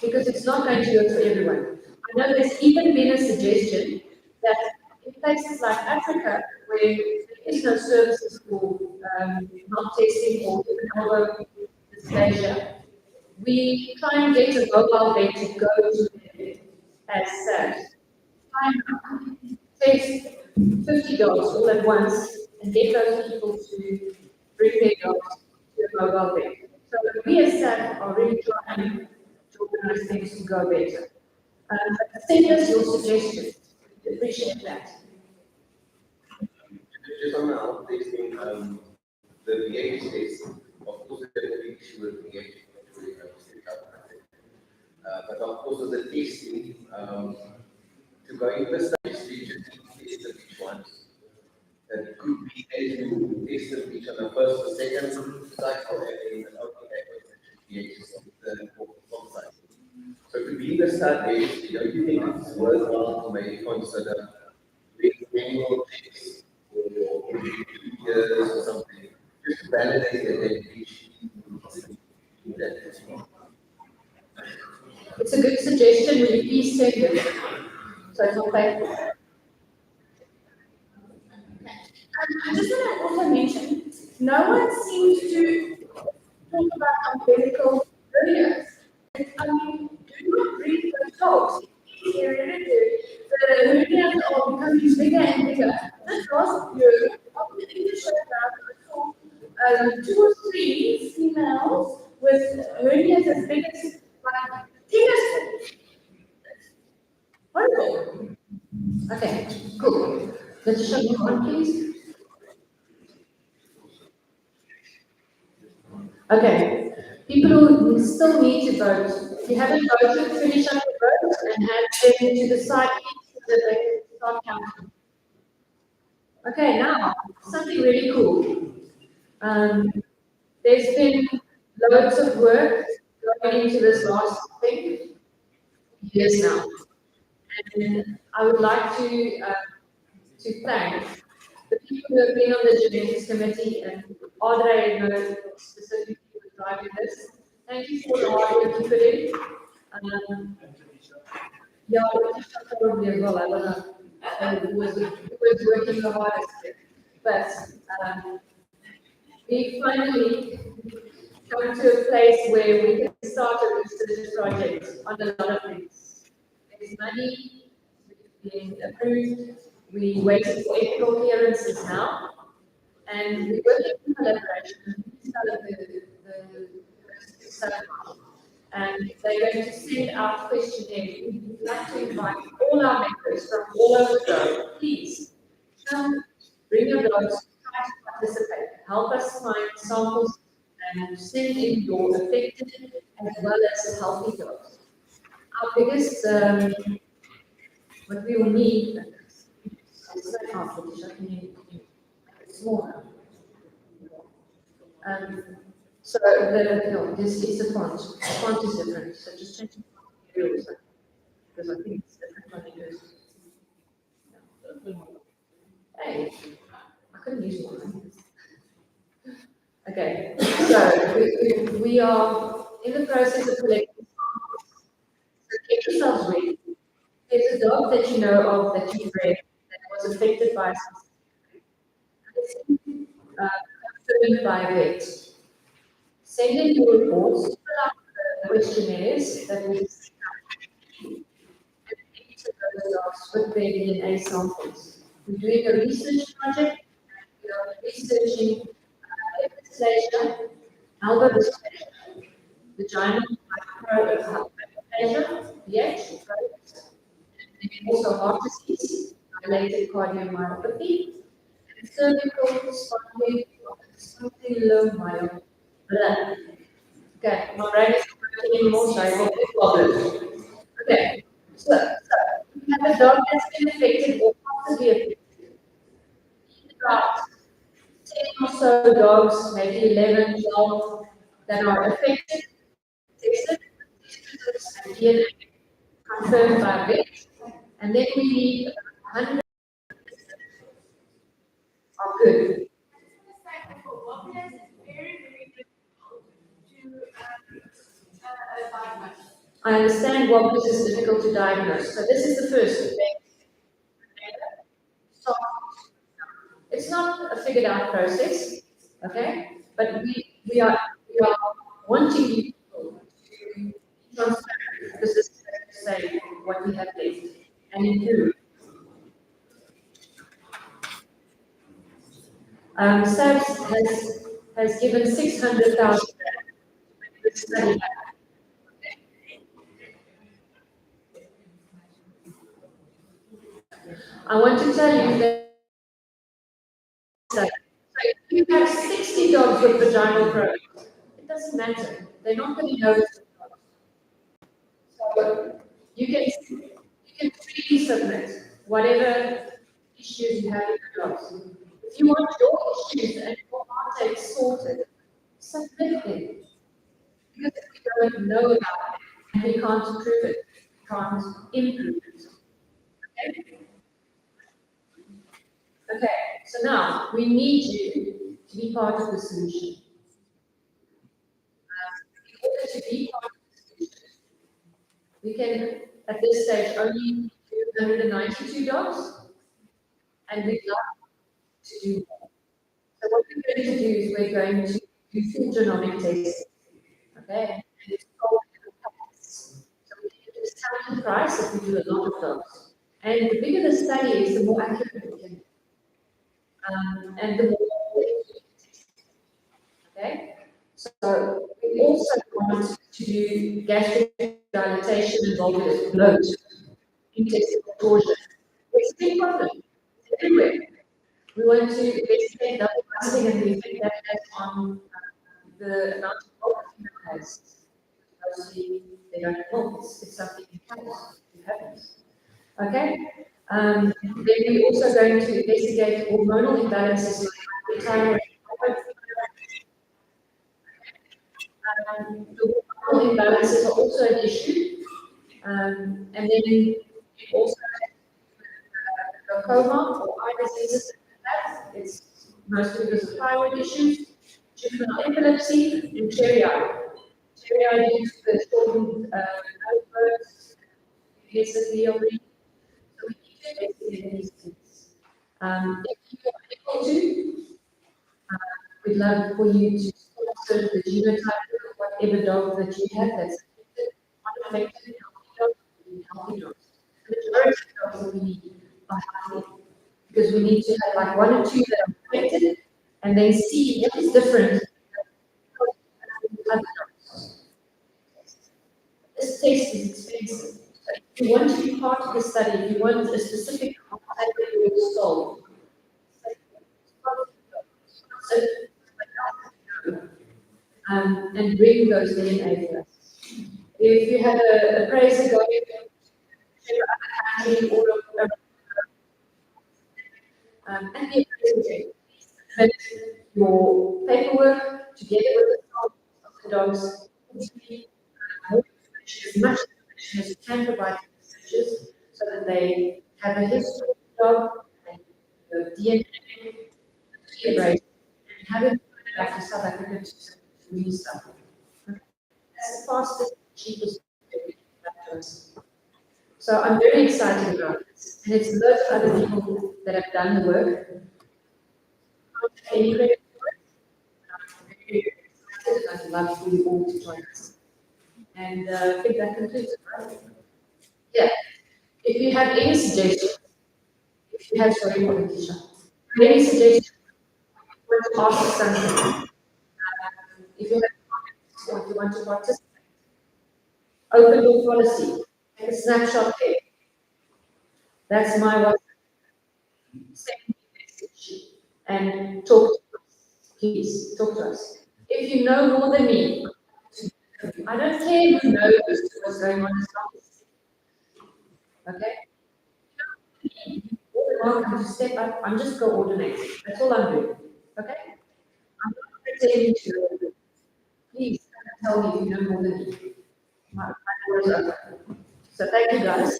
Speaker 8: because it's not going to work for everyone. I know there's even been a suggestion that in places like Africa, where there is no services for health testing or even elbow dysplasia, we try and get a mobile vet to go to them as Sabbs. Test 50 dogs all at once and get those people to bring their dogs to a mobile vet. So we as Sabbs are really trying to organize things to go better. Send us your suggestions. We appreciate that.
Speaker 6: Just on the health testing, the VH test, of course, there will be issue with VH, but of course, the testing, to go in the stage, you just need to test each one. That could be as you test the each on the first or second cycle, and then the fourth cycle. So to be in the start age, don't you think it's worthwhile to maybe consider doing annual checks or every 2 years or something, just to validate that they reach that.
Speaker 8: It's a good suggestion. Will you please send it? So it's not bad.
Speaker 10: I just want to also mention, no one seems to talk about umbilical hernias. I mean, do not breed those dogs. It's hereditary. The hernias are becoming bigger and bigger. This last year, after the English shutdown, I saw 2 or 3 females with hernias as big as like tennis balls. Horrible.
Speaker 8: Okay, cool. Let's show you one, please. Okay, people who still need to vote, if you haven't voted, finish up your vote and hand them to the side so that they can start counting. Okay, now, something really cool. There's been loads of work going into this last thing, years now. And I would like to thank the people who have been on the genetics committee, and Audrey, specifically for driving this. Thank you for the hard work you put in. Yeah, probably as well. I don't know who was working the hardest, but we finally come to a place where we can start a research project on a lot of things. There's money being approved. We waiting for ethical clearances now, and we work in collaboration with and they're going to send out questionnaires. We'd like to invite all our members from all over the world. Please come, bring your dogs, try to participate, help us find samples, and send in your affected as well as healthy dogs. Our biggest, what we will need, smaller. So this is the font. The font is different. So just change the font because I think it's different on the yours. Hey, I couldn't use one. Okay, so we are in the process of collecting samples. So get yourselves ready. There's a dog that you know of that you've read that was affected by something, confirmed by a vet. Send in your reports, fill out the questionnaires that will be sent out, and each of those dogs with their DNA samples. We're doing a research project, and we are researching dysplasia, elbow dysplasia, vaginal hyperplasia, VH, and then also heart disease, dilated cardiomyopathy, and cervical spondylomyopathy. Okay, my brain is not working anymore, so I will be bothered. Okay, so we have a dog that's been affected or possibly affected. About 10 or so dogs, maybe 11, 12, that are affected, tested, and DNA confirmed by vets, and then we need 100 are good. I understand wobblers is difficult to diagnose, so this is the first thing. So it's not a figured out process, okay? But we are wanting you to be transparent because this is to say what we have left and improve. Sabbs has given 600,000 to study. I want to tell you that so if you have 60 dogs with vaginal growth, it doesn't matter. They're not going to know it's a dog. So you can freely submit whatever issues you have with your dogs. If you want your issues and your heartache sorted, submit them. Because if we don't know about it and we can't prove it, we can't improve it. Okay? Okay, so now we need you to be part of the solution. In order to be part of the solution, we can, at this stage, only do 192 dogs, and we'd like to do more. So what we're going to do is we're going to do full genomic testing, okay? And it's called etiquette. So we get a discounted price if we do a lot of dogs. And the bigger the study is, the more accurate we can be. And the more okay? So we also want to do gastric dilatation involved with bloat, intestinal torsion. It's a big problem. It's everywhere. We want to investigate double busting and the effect that has on the amount of milk it has. Mostly they don't have milk. It's something that happens. Okay? Then we're also going to investigate hormonal imbalances like thyroid. The hormonal imbalances are also an issue. And then also glaucoma or eye diseases. It's mostly because of thyroid issues, juvenile epilepsy, and cherry eye. Cherry eye due to the shortened nose bursts, mesothelioma. So we need to investigate these things. If you are able to, we'd love for you to sponsor the genotype of whatever dog that you have that's affected, unaffected, healthy dogs. The majority of dogs that we need are healthy because we need to have like 1 or 2 that are affected and then see what is different with other dogs. This test is expensive. So if you want to be part of the study, if you want a specific type that you will solve, and bring those DNA to us. If you have a appraiser going to and the appraiser submit your paperwork together with the dogs, as much information as you can provide to the researchers so that they have a history of the dog and the DNA, and have it back to South Africa to restart. That's the fastest, cheapest way to get back to us. So I'm very excited about this, and it's loads of other people that have done the work. I'm very excited, and I'd love for you all to join us. And I think that concludes it, right? Yeah. If you have any suggestions, if you have, sorry, Keisha, any suggestions, want to ask something, if you have comments or if you want to participate, open door policy, take a snapshot there. That's my one. Send me a message and talk to us. Please, talk to us. If you know more than me, I don't care who knows what's going on as long as, okay? You're welcome to step up. I'm just coordinating. That's all I'm doing. Okay? I'm not pretending to know. Please come and tell me if you know more than me. My door is open. So thank you guys.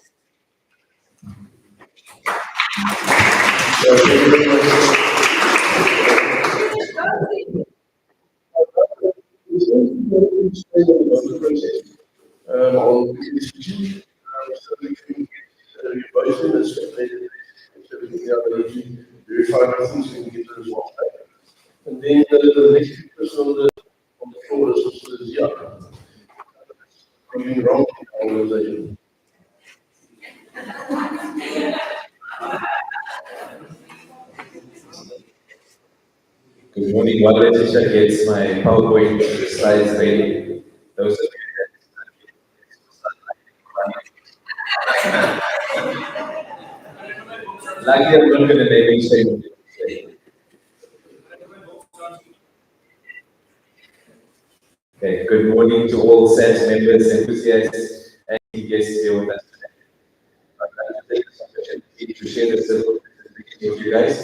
Speaker 1: On the institution, so we can get revising this, so we can get the verify things and get the results back. And then the next person on the floor is yeah. Something wrong in the organization.
Speaker 14: Good morning. While Letitia gets my PowerPoint slides ready, those of you that luckily I'm not going to name shame. Okay, good morning to all Sabbs members, enthusiasts, and guests here with us today. I'd like to take this opportunity to share the simple presentation with you guys.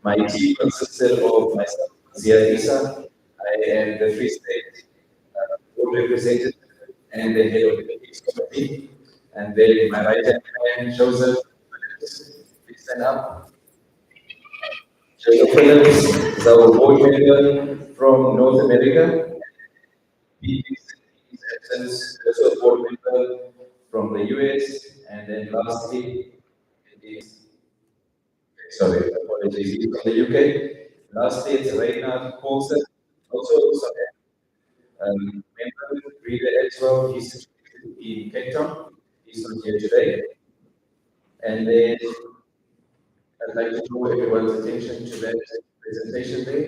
Speaker 14: My team consisted of myself, Zia Isa. I am the Free State board representative and the head of the ethics committee. And then my right hand man, Joseph, please stand up. Joseph Phillips is our board member from North America. He is in his absence, also a board member from the US. And then lastly, it is, sorry, apologies, he's from the UK. Lastly, it's Reina Paulson, also member, reader as well. He's in Cape Town. He's not here today. And then I'd like to draw everyone's attention to that presentation there.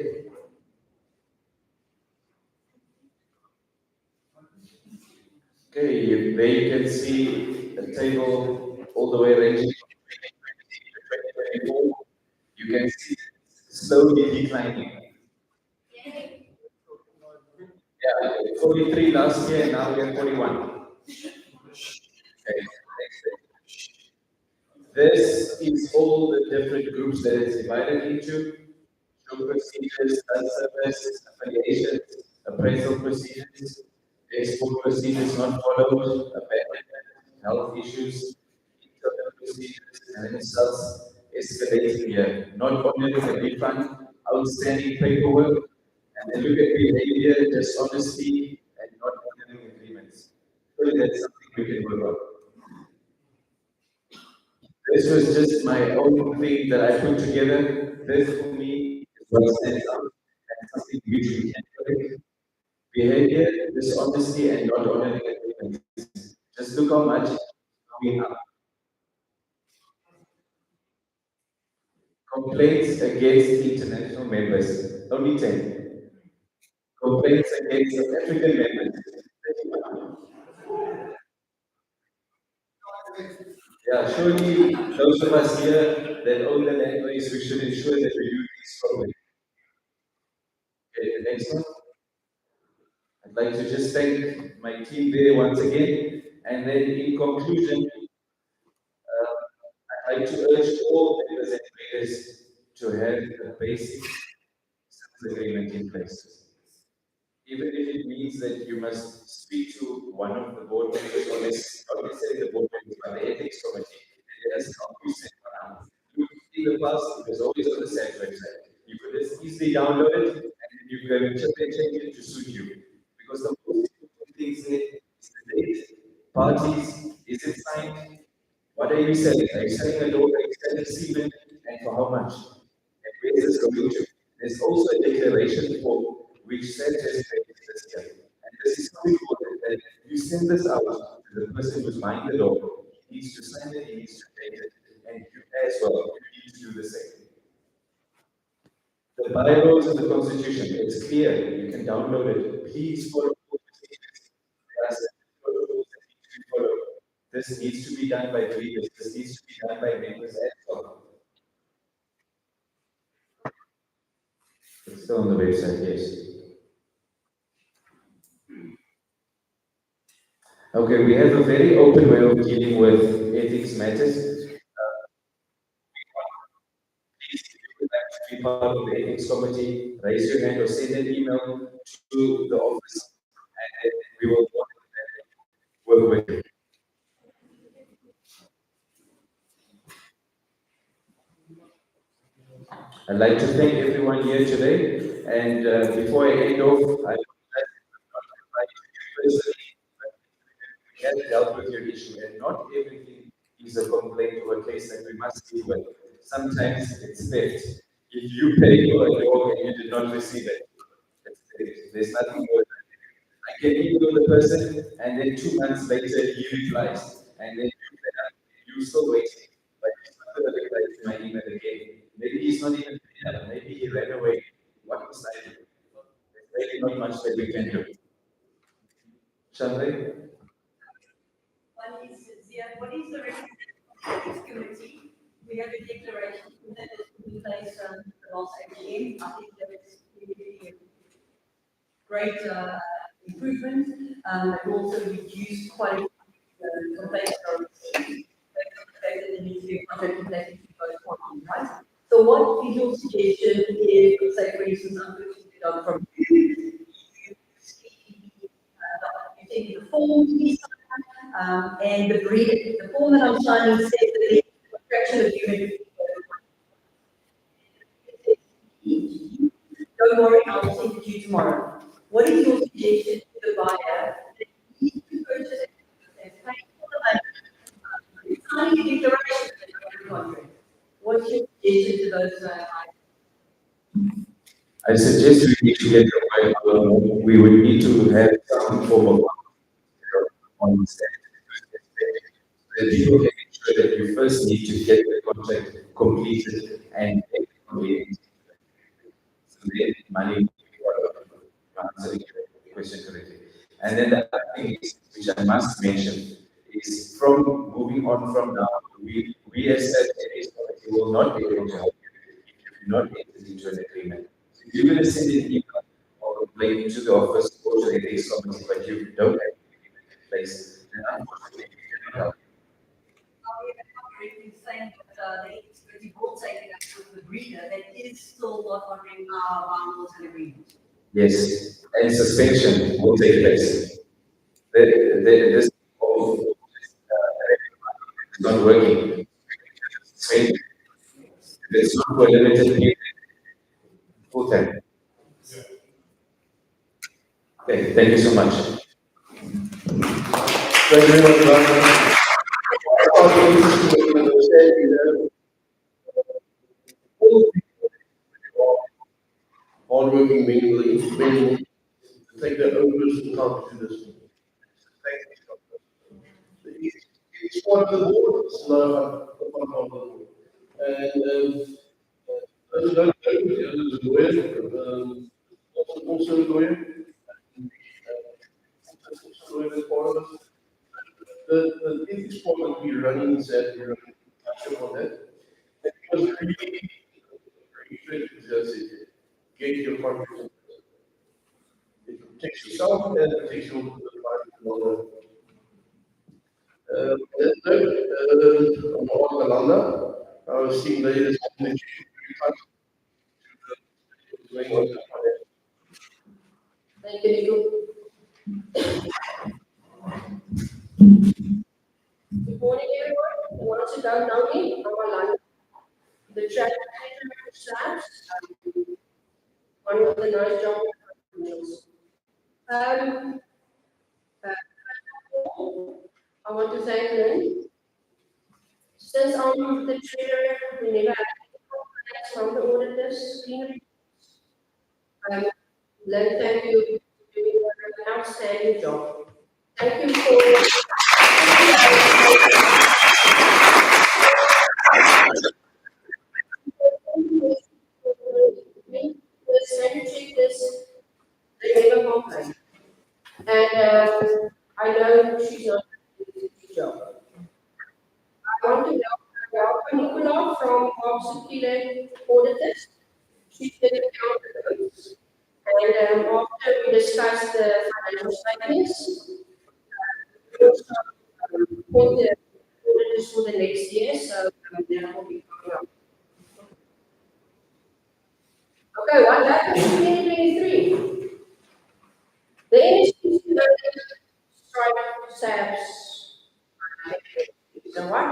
Speaker 14: Okay, there you can see a table all the way ranging from 2024. You can see slowly declining. Yeah, 43 last year, and now we are 41. Okay, next. This is all the different groups that it's divided into. Show procedures, service, affiliations, appraisal procedures, export procedures not followed, abandonment, health issues, internal procedures, and it starts escalating here. Not honoring the refund, outstanding paperwork, and then look at behavior, dishonesty, and not honoring agreements. So that's something we can work on. This was just my own thing that I put together. This for me is what stands out and something usually can correct. Behavior, dishonesty, and not honoring agreements. Just look how much is coming up. Complaints against international members, only 10. Complaints against South African members, 31. Yeah, surely those of us here that own the language, we should ensure that we do these properly. Okay, the next one. I'd like to just thank my team there once again. And then in conclusion, I'd like to urge all members and players to have a basic service agreement in place. Even if it means that you must speak to one of the board members, or not necessarily the board members, but the ethics committee, and let us help you send around. In the past, it was always on the Sabbs website. You could just easily download it, and then you can chip and change it to suit you. Because the most important thing is the date, parties, is it signed? What are you selling? Are you selling a dog? Are you selling semen? And for how much? And where is this going to? There's also a declaration form which says this year. And this is so important that you send this out to the person who's buying the dog. He needs to sign it, he needs to date it, and you as well, you need to do the same. The bylaws and the constitution, it's clear, you can download it. Please follow all the procedures. There are certain protocols that need to be followed. this needs to be done by breeders, this needs to be done by members and so on. It's still on the website, yes. Okay, we have a very open way of dealing with ethics matters. Please, if you would like to be part of the ethics committee, raise your hand or send an email to the office, and then we will work with you. I'd like to thank everyone here today, and before I end off, I would like to personally, we have dealt with your issue, and not everything is a complaint or a case that we must deal with. Sometimes it's theft. If you pay for a dog and you did not receive it, it's theft. There's nothing more. I can email the person, and then 2 months later he replies, and then you still waiting, but he's not going to reply to my email again. Maybe he's not even there. Maybe he ran away. What was I do? There's really not much that we can do. Chandra?
Speaker 3: What is the ethics committee? We have a declaration that has been in place the last AGM. I think that it's really a great improvement. It also reduced quality complaints from the fact that there needs to be a contract in place between both parties, right? So what is your suggestion if, say, for instance, I'm looking it up from you, you take the form to be signed, and the form that I'm signing says that the contractual agreement. Don't worry, I will send it to you tomorrow. What is your suggestion to the buyer that needs to purchase it and pay for the money? Signing a declaration of the contract. What's your suggestion to those items?
Speaker 14: I suggest we need to get the right, we would need to have some form of understanding. The people can ensure that you first need to get the contract completed and completed. So then money will be answering the question correctly. And then the other thing is, which I must mention, is from moving on from now, we as a committee will not be able to help you if you do not enter into an agreement. So if you're going to send an email or complaint to the office or to the ethics committee, but you don't have an agreement in place, then unfortunately you cannot help.
Speaker 3: Saying that the ethics committee will take it up with the breeder that is still not honoring our bylaws and agreements.
Speaker 14: Yes, and suspension will take place. This is not working. It's not for a limited period. Full time. Okay, thank you so much.
Speaker 1: Thank you very much. Hardworking men to take their own personal time to do this. Thank you. It's part of the board, it's not a part of the board. And those who don't know, the other is a lawyer, also a lawyer. Also a lawyer as part of it. The ethics part we're running is that we're running touch on that. And it was really interesting to get your contribution. It protects yourself and it protects your private. I'm Orlando. I was seeing leaders in the
Speaker 15: Thank you, Nico. Good morning, everyone. I want to go down in London. The track manager of Sabbs, one of the nice jobs. I want to thank Lynn. Since I'm the treasurer, we never had any from the auditors. Lynn, thank you for doing an outstanding job. Thank you for the secretary this they never complain. And I know she's not doing a good job. I want to welcome Nicola from Oxford Auditors. She's the accountant. And after we discussed the financial statements, we also appoint the auditors for the next year, so that will be coming up. Okay, what happened in 2023? The NHS strike Sabbs. So what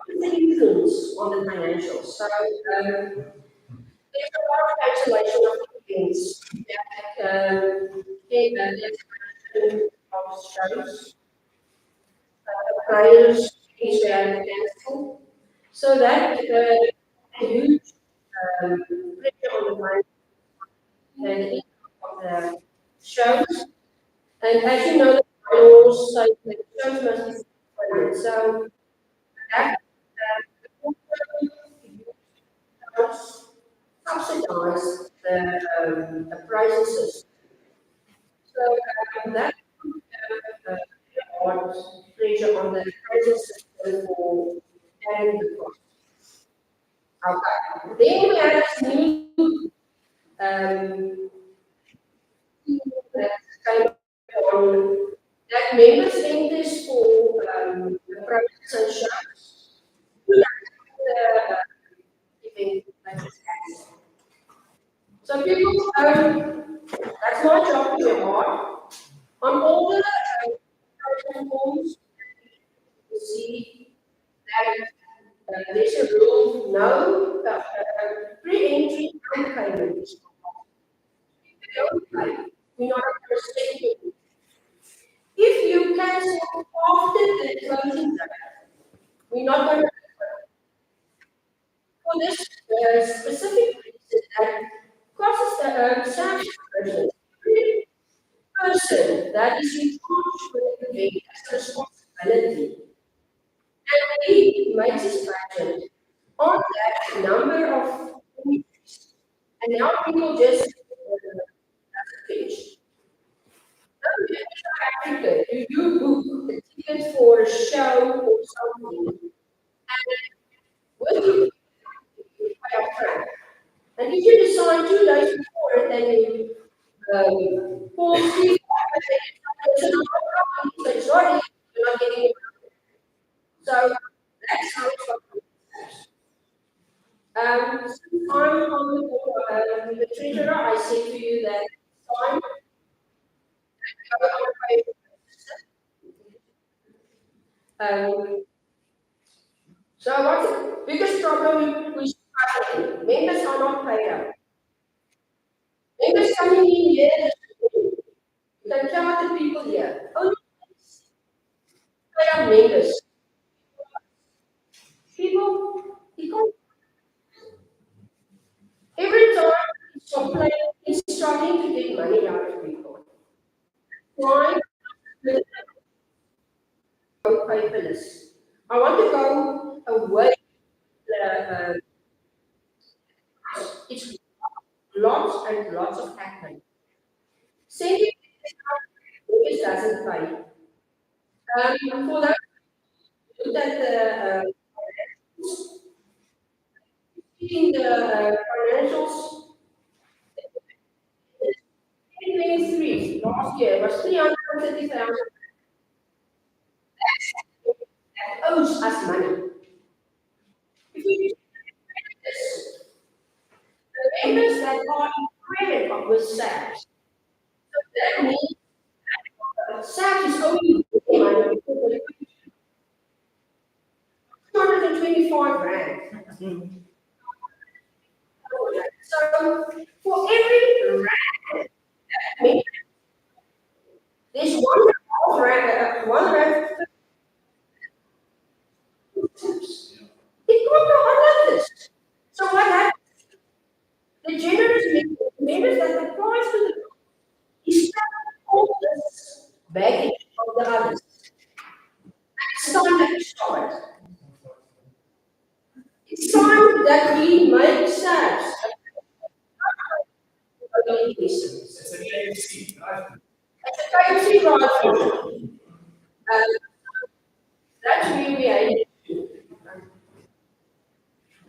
Speaker 15: is the influence on the financials? So there's a lot of cancellation of events of shows. Trials is cancelled. So that huge pressure on the mind and the income of the shows. And as you know, the rules say that shows must be funded. So that subsidize the pricing system. So that on pressure on the pricing system for carrying the cost. Okay. Then we have this new that's kind of on that member centers for the prices and shops. The event like this. So people, that's my job to your heart. On all the forms, you see that there's a rule, no pre-entry and payment. If you don't pay, you're not proceeding. If you cancel after the closing date, we're not going to for this specific reason that crosses the sanction version. Person that is in charge with the event has a responsibility. And he makes his budget on that number of entries. And now people just that's a pitch. Now, in South Africa, you book a ticket for a show or something, and with you pay upfront. And if you decide 2 days before it, then you call Steve and say, sorry, you're not getting it. So that's how it's works. Since I'm on the board, the treasurer, I say to you that it's time to go on a so what's the biggest problem we have? Members are not paid up. Members coming in here, you can count the people here. Only pay up members. People, you can't. Every time he's complaining, he's struggling to get money out of people. Why? Go paperless. I want to go away. It's lots and lots of admin. Sending this doesn't pay. For that, look at the in the financials. 2023 last year was 330,000. That owes us money. If you this, the members that are in credit with Sabbs, so that means Sabbs is only money because 225 rand. So for every rand, there's 1 rand, 1 rand. It got to all of this. So what happens? The generous members that applies to the is stuck all this baggage of the others. It's time that we start. It's time that we make Sabbs. It's a KFC, right? It's a KFC, right? That's where we are.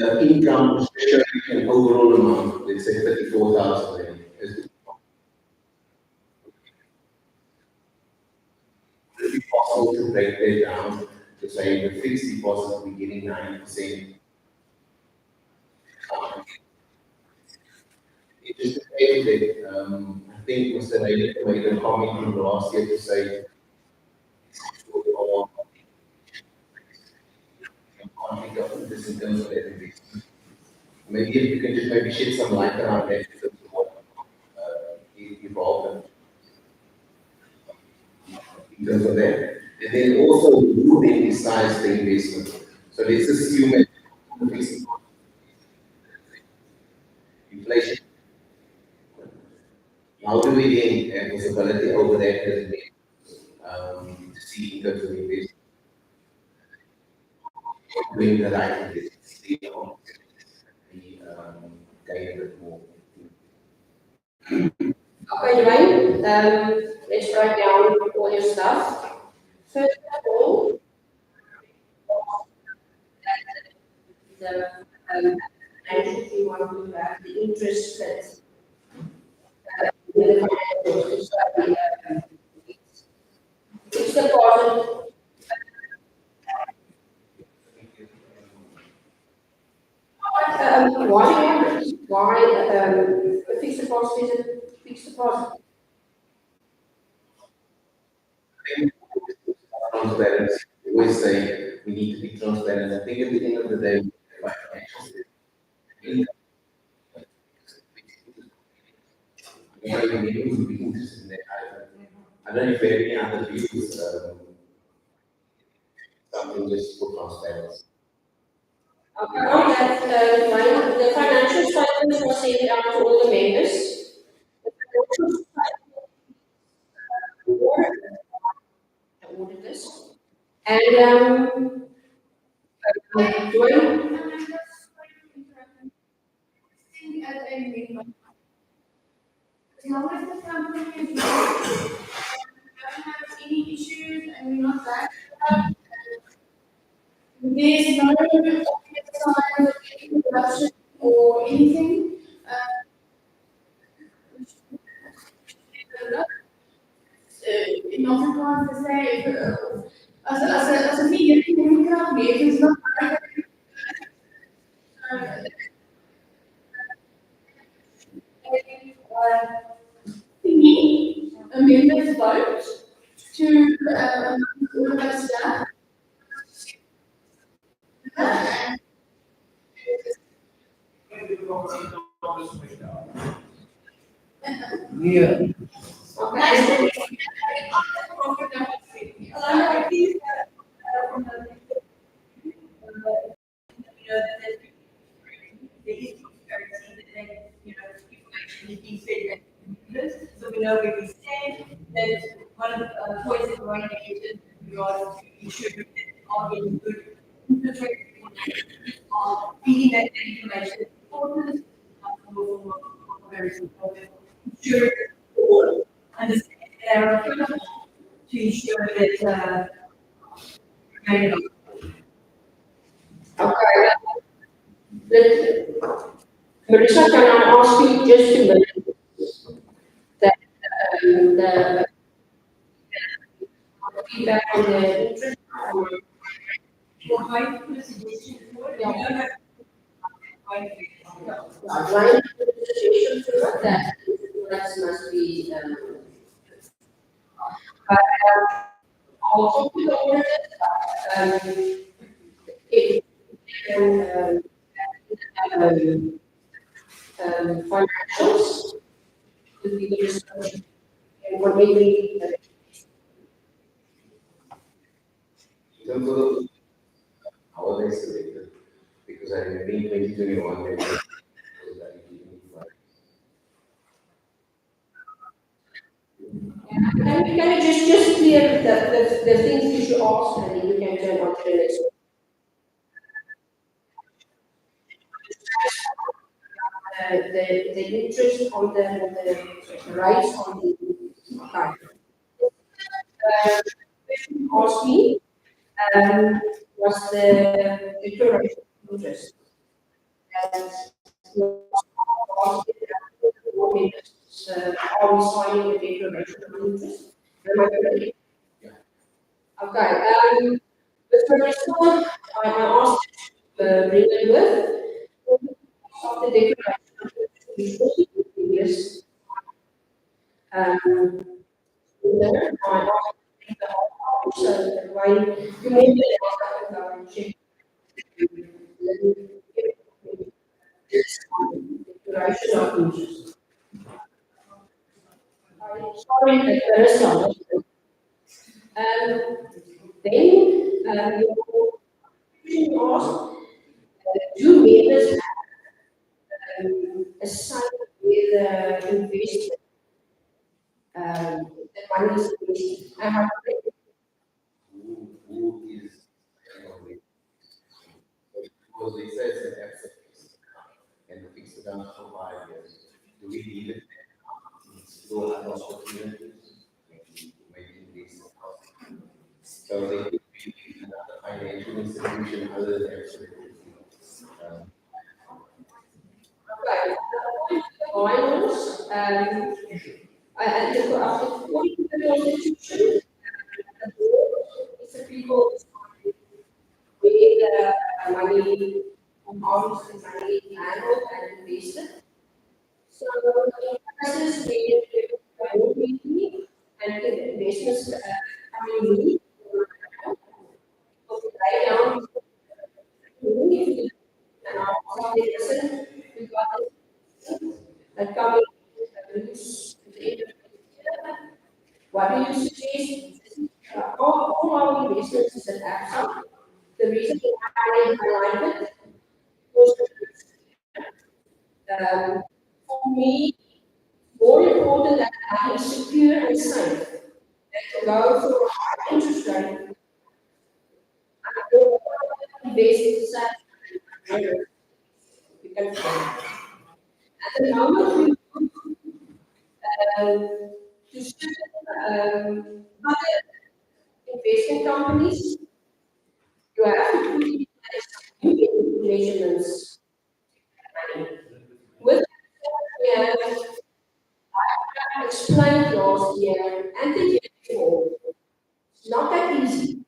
Speaker 6: the income sharing and overall amount, let's say 34,000. Is it possible to break that down to say the fixed deposit we're getting 90%? It is the case that I think Mr. Naylor made a comment from last year to say conflict of interest in terms of everything. Maybe if you can just maybe shed some light around that in terms of what evolved in terms of that. And then also who then decides the investment. So let's assume that inflation. How do we then have visibility over that as to see in terms of investment? Doing the right investment, you know, gain a bit more.
Speaker 15: Okay, Dwayne, let's write down all your stuff. First of all, the financial you want to have the interest that in the financial, so fixed deposit. Why a fixed deposit is a fixed deposit?
Speaker 6: Transparency. We always say we need to be transparent. I think at the end of the day, we would be interested in that. I don't know if you have any other views, something just for transparency.
Speaker 15: On that, the financial statements were sent out to all the members. The financial statements the auditors. And Dwayne,
Speaker 10: As a member, as long as the company is don't have any issues and we're not that, there's no obvious signs of any corruption or anything. In Afrikaans to say, as a media, you can be, if it's not thingy, a member's vote to all of us staff.
Speaker 1: Yeah.
Speaker 3: So we know where we stand, that one of the points that we're indicated regards to ensure that are getting good interest rates, are feeding that information important, very important, ensure all understand that they are accountable to ensure that,
Speaker 15: okay, Marissa, can I ask you just a minute that the feedback on the interest?
Speaker 3: Well, I put a suggestion forward, we don't have.
Speaker 15: Line suggestion to that must be but also to the auditors, it can financials would be the discussion and what we need.
Speaker 6: In terms of how are they selected? Because I remember in 2021, they were
Speaker 15: Can you just clear the things you should ask and then you can turn on to the next one. The interest on the rights on the card. Question asked me was the declaration of interest. that are we signing the declaration of interest? Am I correct? Okay, with Marissa, I asked to bring it with of the declaration of interest, yes. Then I asked to bring the whole so that when you made it, I can check. Declaration of interest. Sorry, Marissa. Then, you asked, do members have a sign with investment, the money is invested? I have read.
Speaker 6: Who is, because it says an asset fixed account, and the fixed account for 5 years. Do we leave it there? Still have opportunities, making these accounts. So they could be another financial institution other than asset.
Speaker 15: Right. Finance, and according to the constitution, the board is a people with money, obviously money handled and invested. So the process made by board meeting and the investments coming in. So write down and also the person we got that coming what do you suggest? All our investments is an absent. The reason why I highlighted was for me, more important that I am secure and safe than to go for a high interest rate. I don't want to invest in such you can find. At the moment, to certain other investment companies, you have to put in place measurements. With I explained last year and the year before, it's not that easy to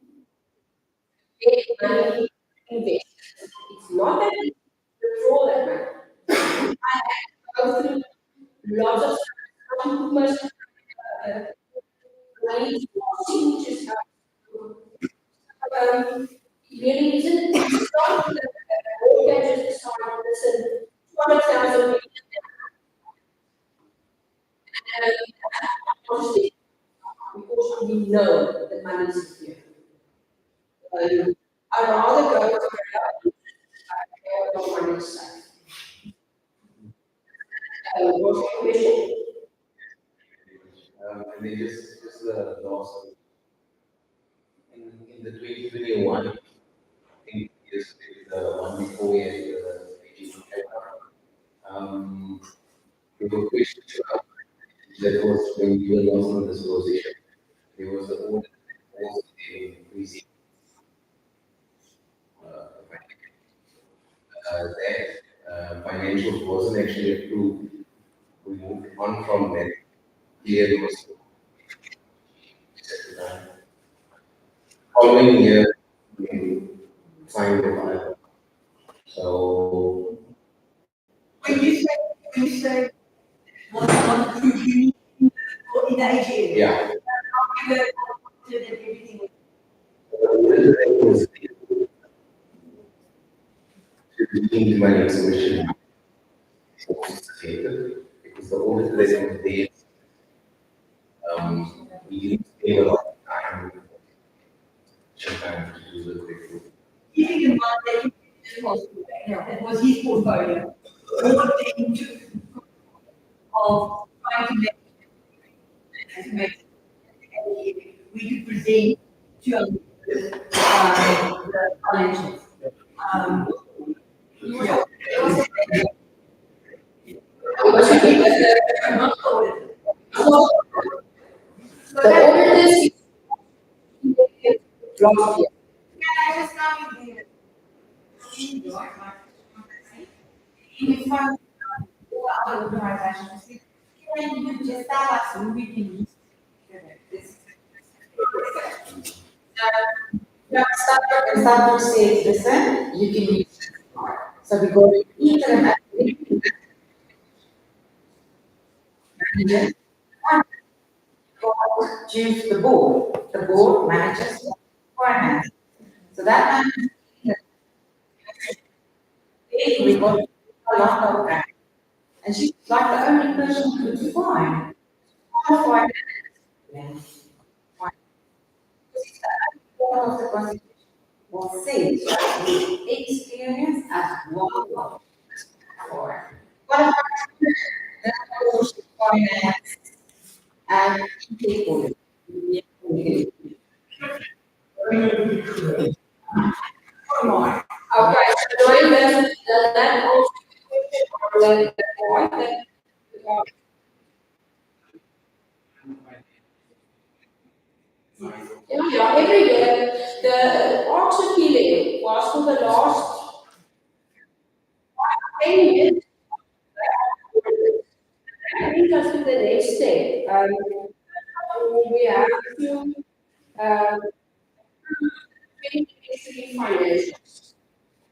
Speaker 15: get money invested. It's not that easy to draw that money. I had to go through lots of most money signatures. Really isn't it's not that all can just decide, listen, 200,000 honestly, because we know that money is here. I'd rather go to the money side. What's your question?
Speaker 6: And then just the last, in the 2021, I think is the one before we had the AGM. There were questions that was when you were lost on this position. There was the audit that was increasing that financials wasn't actually approved. We moved on from that. Clear was following year we signed the file. So
Speaker 3: when you say what's not approved, you mean in the AGM?
Speaker 6: yeah.
Speaker 3: Everything
Speaker 6: Into my next question. Because the audit that was there, we didn't spend a lot of time to do the quick.
Speaker 3: keeping in mind that it was that was his portfolio. All of the into of trying to make we could present to the financials.
Speaker 15: The auditors last year.
Speaker 7: we find all other organizations, can you just tell us who we can use? This. Starbucks says, listen, you can use this card. So we go to interim activity. Choose the board. The board manages finance. So that means we got a lot of that. And she's like the only person who could find qualified. Part of the constitution was said, experience as one for qualified finance and people.
Speaker 15: Okay, so doing that also the point that yeah, every year the auction killing was for the last 10 years. That brings us to the next step. We have to um, 2023 financials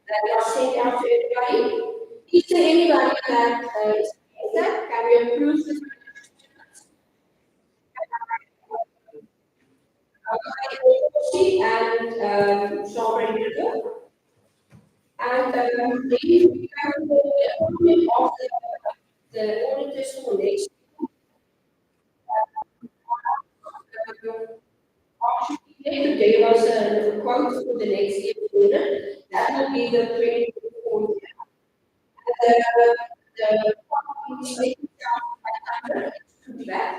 Speaker 15: that are sent out to everybody. Is there anybody that is against that? Can we approve the and Sean Ritter? And then we have the appointment of the auditors for next year. They gave us a quote for the next year's audit. That will be the 2024 year. The that.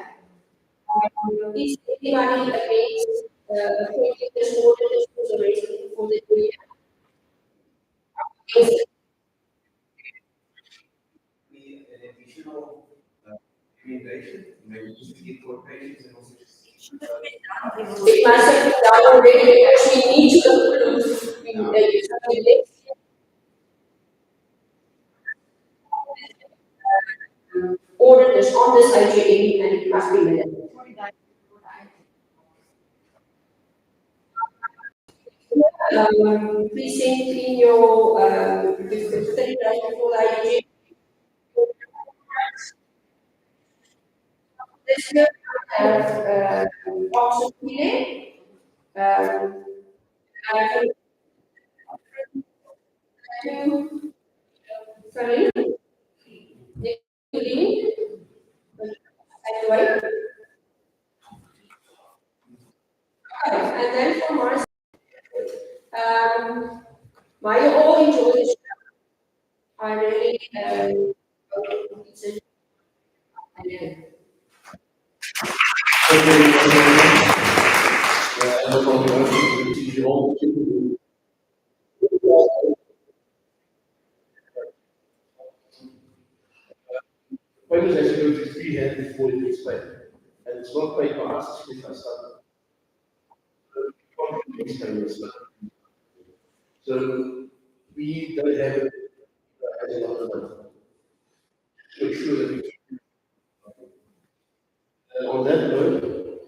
Speaker 15: Is anybody against appointing this auditors for the rest for the year? Yes.
Speaker 6: An additional recommendation, maybe just to get more patients and also just.
Speaker 15: It must have been done already, because we need to approve in the next auditors on this AGM, and it must be minutes. Please send in your, the 30 days before the AGM. This year, we have, option here. I think, sorry, anyway. And then for my, my all enjoy this. I really, it's a,
Speaker 1: Payments has to go to freehand before it gets paid. And it's not paid by us, it's paid by someone. So we don't have it as an option. Make sure that we on that note,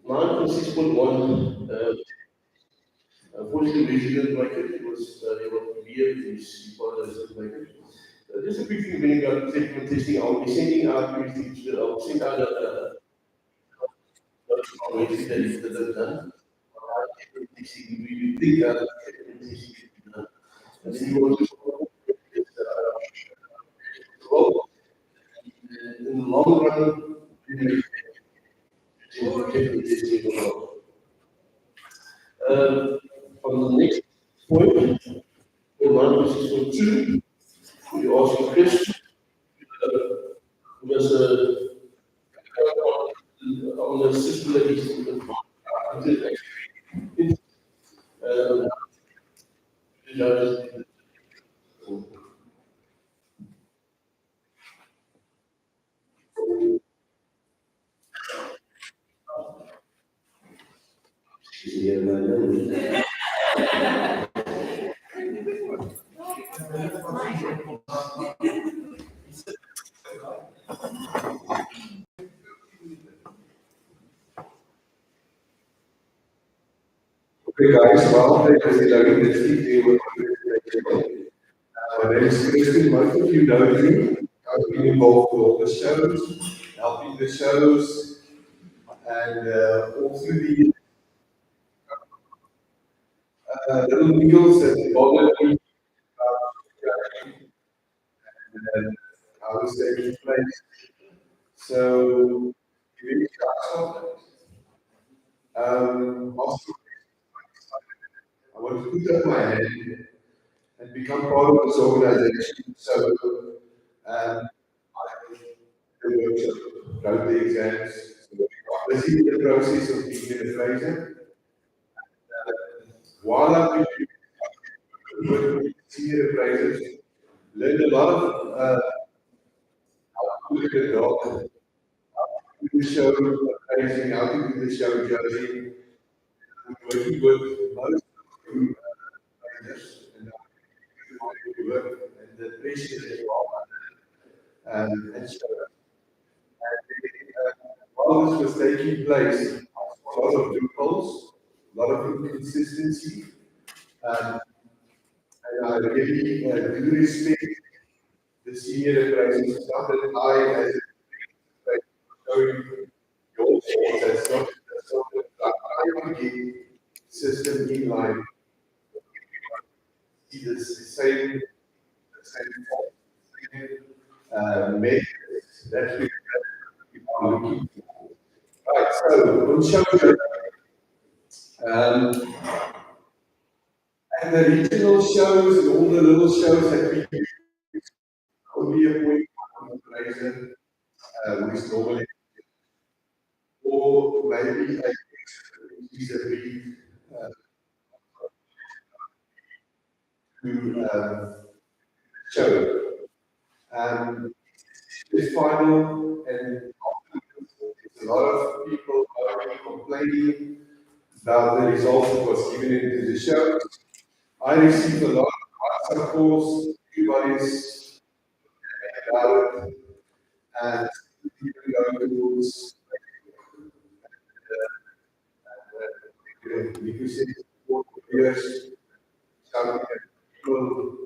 Speaker 1: 9.6.1, unfortunately, we didn't make it because there were is part of the make it. Just a quick thing when you got treatment testing, I'll be sending out I'll send out a notice that is done. We think that and then you want to well, in the long run, on the next point, in 1.6.2, you ask a question. There's on the system that is
Speaker 12: Okay, guys, well, there's a lovely district here. My name is Christian. Most of you know me. I've been involved with all the shows, helping the shows, and all through the little meals that bother me and how is taking place. So, really also, I want to put up my hand and become part of this organization. So, I wrote the exams. So I'm busy in the process of being an appraiser. While I've been working with senior appraisers, learned a lot of how to look at the dog, how to do the show appraising, how to do the show judging. I'm working with most of you appraisers and how to work and the pressure that you are and show. While this was taking place, a lot of loopholes, a lot of inconsistency, and I really do respect the senior appraisers. It's not that I, as a showing your things, that's not I want to get the system in line. See the same methods. That's what we are looking for. Right, so on show and the regional shows and all the little shows that we do, only appoint one appraiser, who is normally, or maybe a breed to show. It's final, and there's a lot of people already complaining about the results that was given into the show. I received a lot of WhatsApp calls, everybody's about it, and even going towards because it's 4 years, some people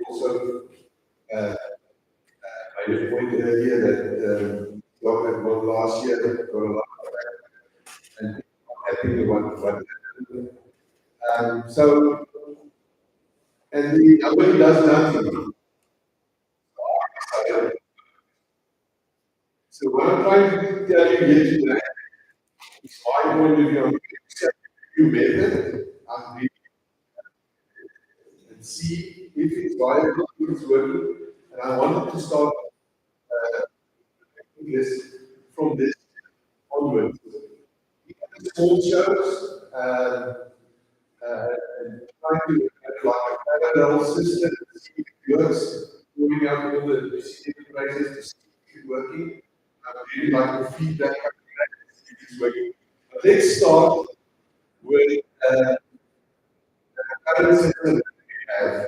Speaker 12: also made a point earlier that one last year that got a lot of that, and I'm happy with what so, and the other does nothing. So what I'm trying to tell you here today is my point of view on the new method. I'm reading and see if it's viable, if it's working, and I wanted to start this from this onwards. Small shows, and trying to have like a parallel system to see if it works, moving out all the senior prices to see if it's working. I really like the feedback to see if it's working. But let's start with the current system that we have.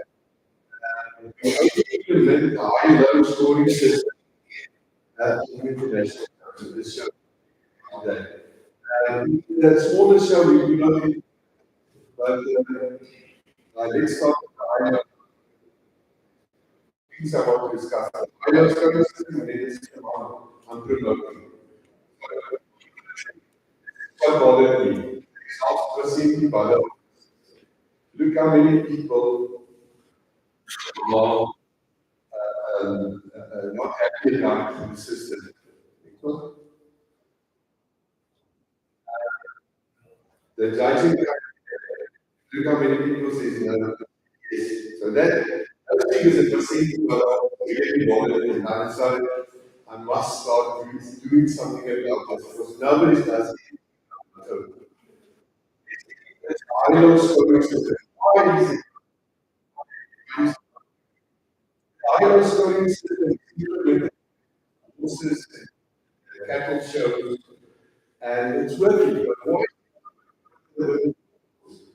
Speaker 12: We only implement a high-low scoring system in international terms of this show today. That smaller show we do not need, but let's start with the high-low things I want to discuss. High-low scoring system and then the system I'm promoting. What bothered me? Results were simply bothered. Look how many people are not happy about the system. The judging, look how many people say no. Yes. So that, I think is a percentage of really bothered and I decided I must start doing something about this because nobody does it. So, it's high-low scoring system. Why is it? High-low scoring system is implemented horses and cattle shows, and it's working. But why?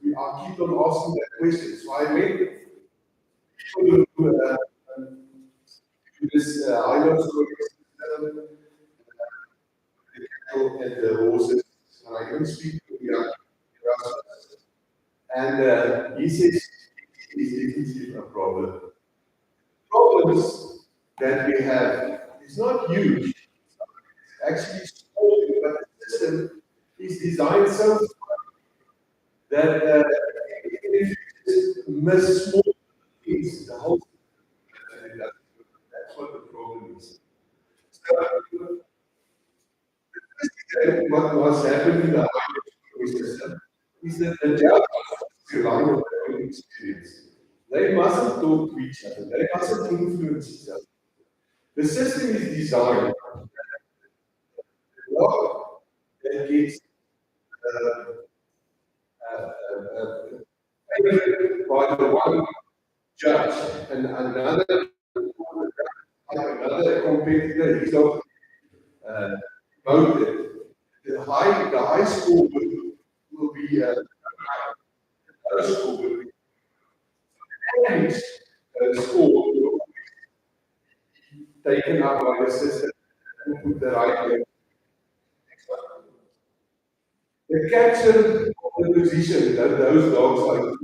Speaker 12: We are keep on asking that question. So I made people who this high-low scoring system, the cattle and the horses, and I can speak to the And he says, is a problem. Problems that we have is not huge, it's actually small, but the system is designed so that if you miss small things, the whole system, that's what the problem is. So, what was happening in the system is that the judges rely on their own experience. They mustn't talk to each other, they mustn't influence each other. The system is designed the law that gets favored by the one judge and another competitor is not voted. The high score will be low score will be average score will be taken up by the system and put the right way. The capture of the position that those dogs are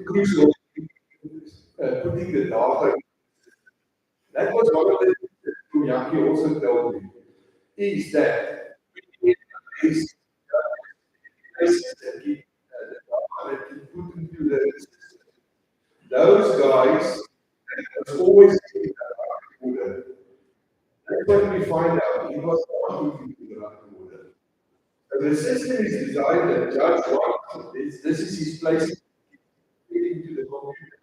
Speaker 12: crucial putting the data. That was one of the things that Kunyaki also told me, is that we need places that keep the data that you put into the system. Those guys was always in the right order. That's when we find out he was not put into the right order. So the system is designed that Judge One, this is his place into the computer.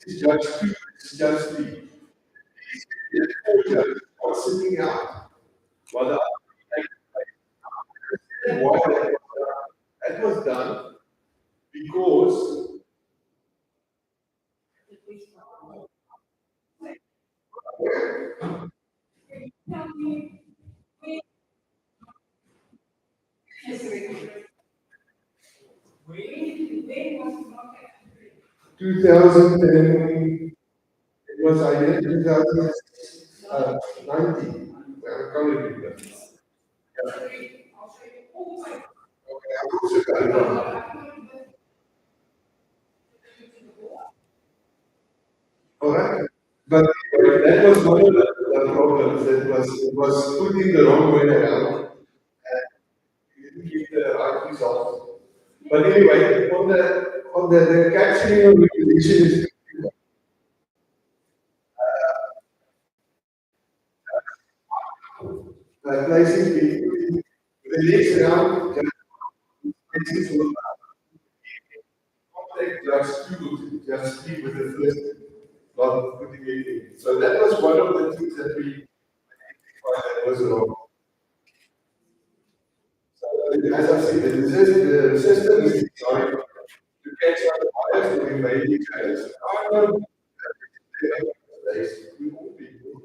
Speaker 12: This is Judge 2, this is Judge 3. The four judges are sitting out while the other take place. Why that was done? Because 2000 and it was either 2019. I can't remember. Okay, I also got it wrong. All right, but that was one of the problems that was put in the wrong way around and didn't give the right result. But anyway, on the capturing of regulation is placing people the next round just contact just two, just three with the first not putting it in. So that was one of the things that we identified that was wrong. So as I said, the system is designed to catch up the bias to be made in case. I know we all people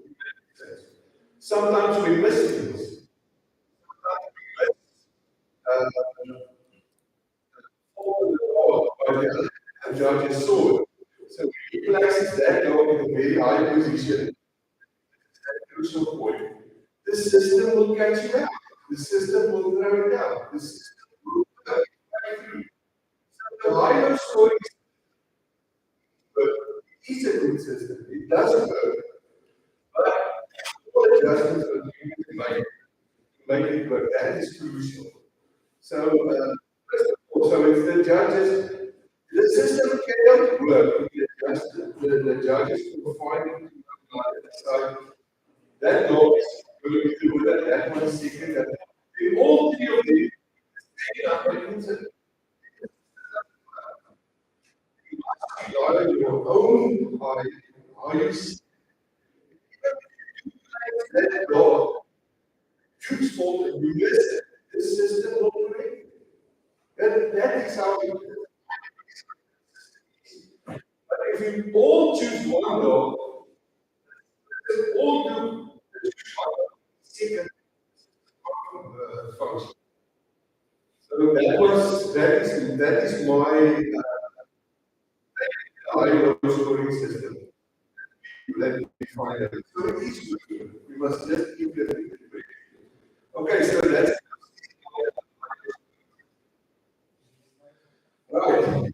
Speaker 12: sometimes we miss things. Sometimes we miss follow the law by the judge's sword. So he places that dog in a very high position at crucial point. The system will catch it out. The system will throw it down. The system will throw it back through. So the higher scoring is a good system. It doesn't work. But all adjustments are needed to make it work. That is crucial. So, first of all, so it's the judges. The system cannot work if the judges will find so that law is going to do that one second. That in all three of them, taking up mechanism, you must rely on your own eyes. That law, choose fault and you miss it. The system will correct it. That is how it is. But if you all choose one law, all do second function. So that is my IO scoring system. Let me find out. So it is good. We must just implement it. Okay, so that's right.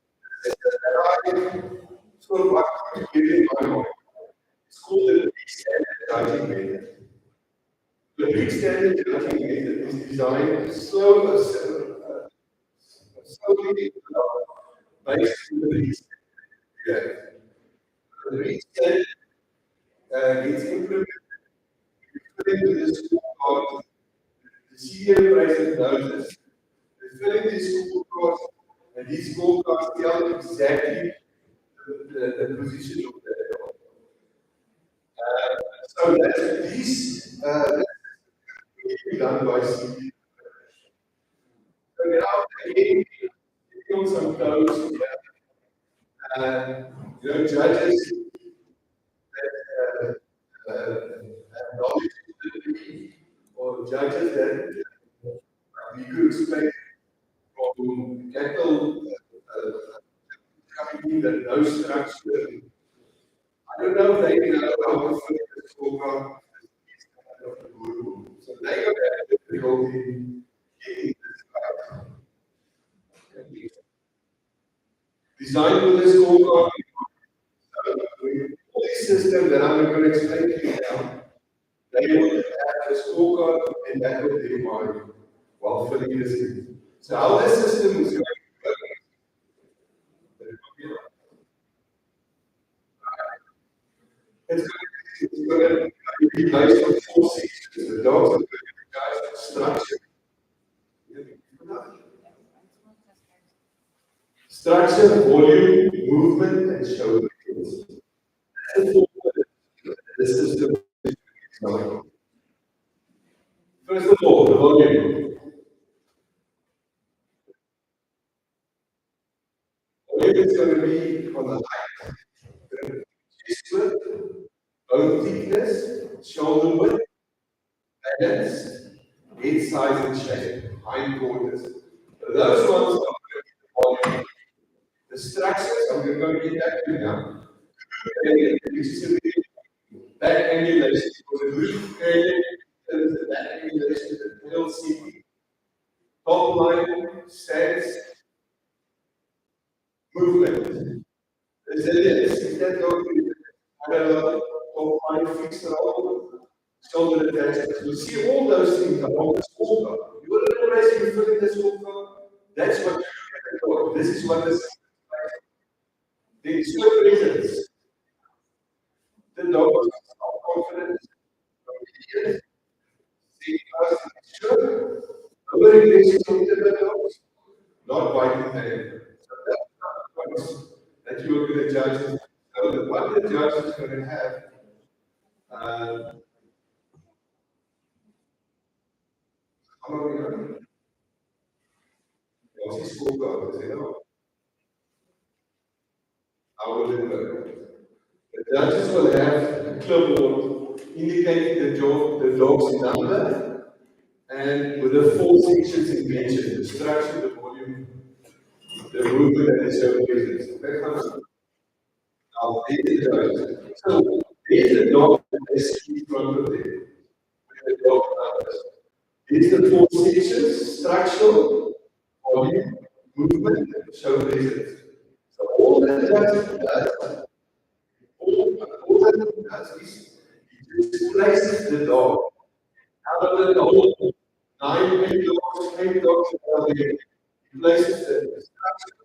Speaker 12: big standard judging method is designed slowly based on the reach standard. The reach standard gets implemented according to the scorecard. The CEO raises notice. They fill in these scorecards, and these scorecards tell exactly the position of the dog. So that's these done by CEO. So now again, on some codes here. Judges that have knowledge or judges that we could expect from cattle company that knows structure. I don't know if they know how to fit the scorecard. So they got that difficulty getting this right. Design with this scorecard. All these systems that I'm going to explain to you now, they will have a scorecard and that will be mine while filling this in. So how this system is going to work. It's going to be based on 4 sections. The dogs are going to be guys structure. Structure, volume, movement, and show. The system is going. First of all, the volume. Volume is going to be on the height. Chest width, bone thickness, shoulder width, balance, head size and shape, hind quarters. Those ones are going to be the volume. The structures, I'm going to get back to now. Back angulation, because the roof area is the back angulation, the tail seeking. Top line, stance, movement. Resilience, if that dog is parallel, top line, fixed roll, shoulder attachment. You see all those things along the scorecard. You will realize you fill in the scorecard. That's what you get. This is what this is. The external reasons. The dog is confident, obedient, safe person, sure. Over-regulation of the dogs, not biting them. So that's not the points that you are going to judge. So what the judge is going to have, how are we going? What's his scorecard? Does he know? How will it work? The judges will have a clipboard indicating the dog's number and with the 4 sections in mentioned, the structure, the volume, the movement, and the show presence. Now, there's the judges. So, there's the dog that is in front of them with the dog numbers. These the 4 sections, structural, volume, movement, and show presence. So, all the judges does. All that does is he just places the dog out of the whole 9 8 dogs, 8 dogs are there. He places the structure.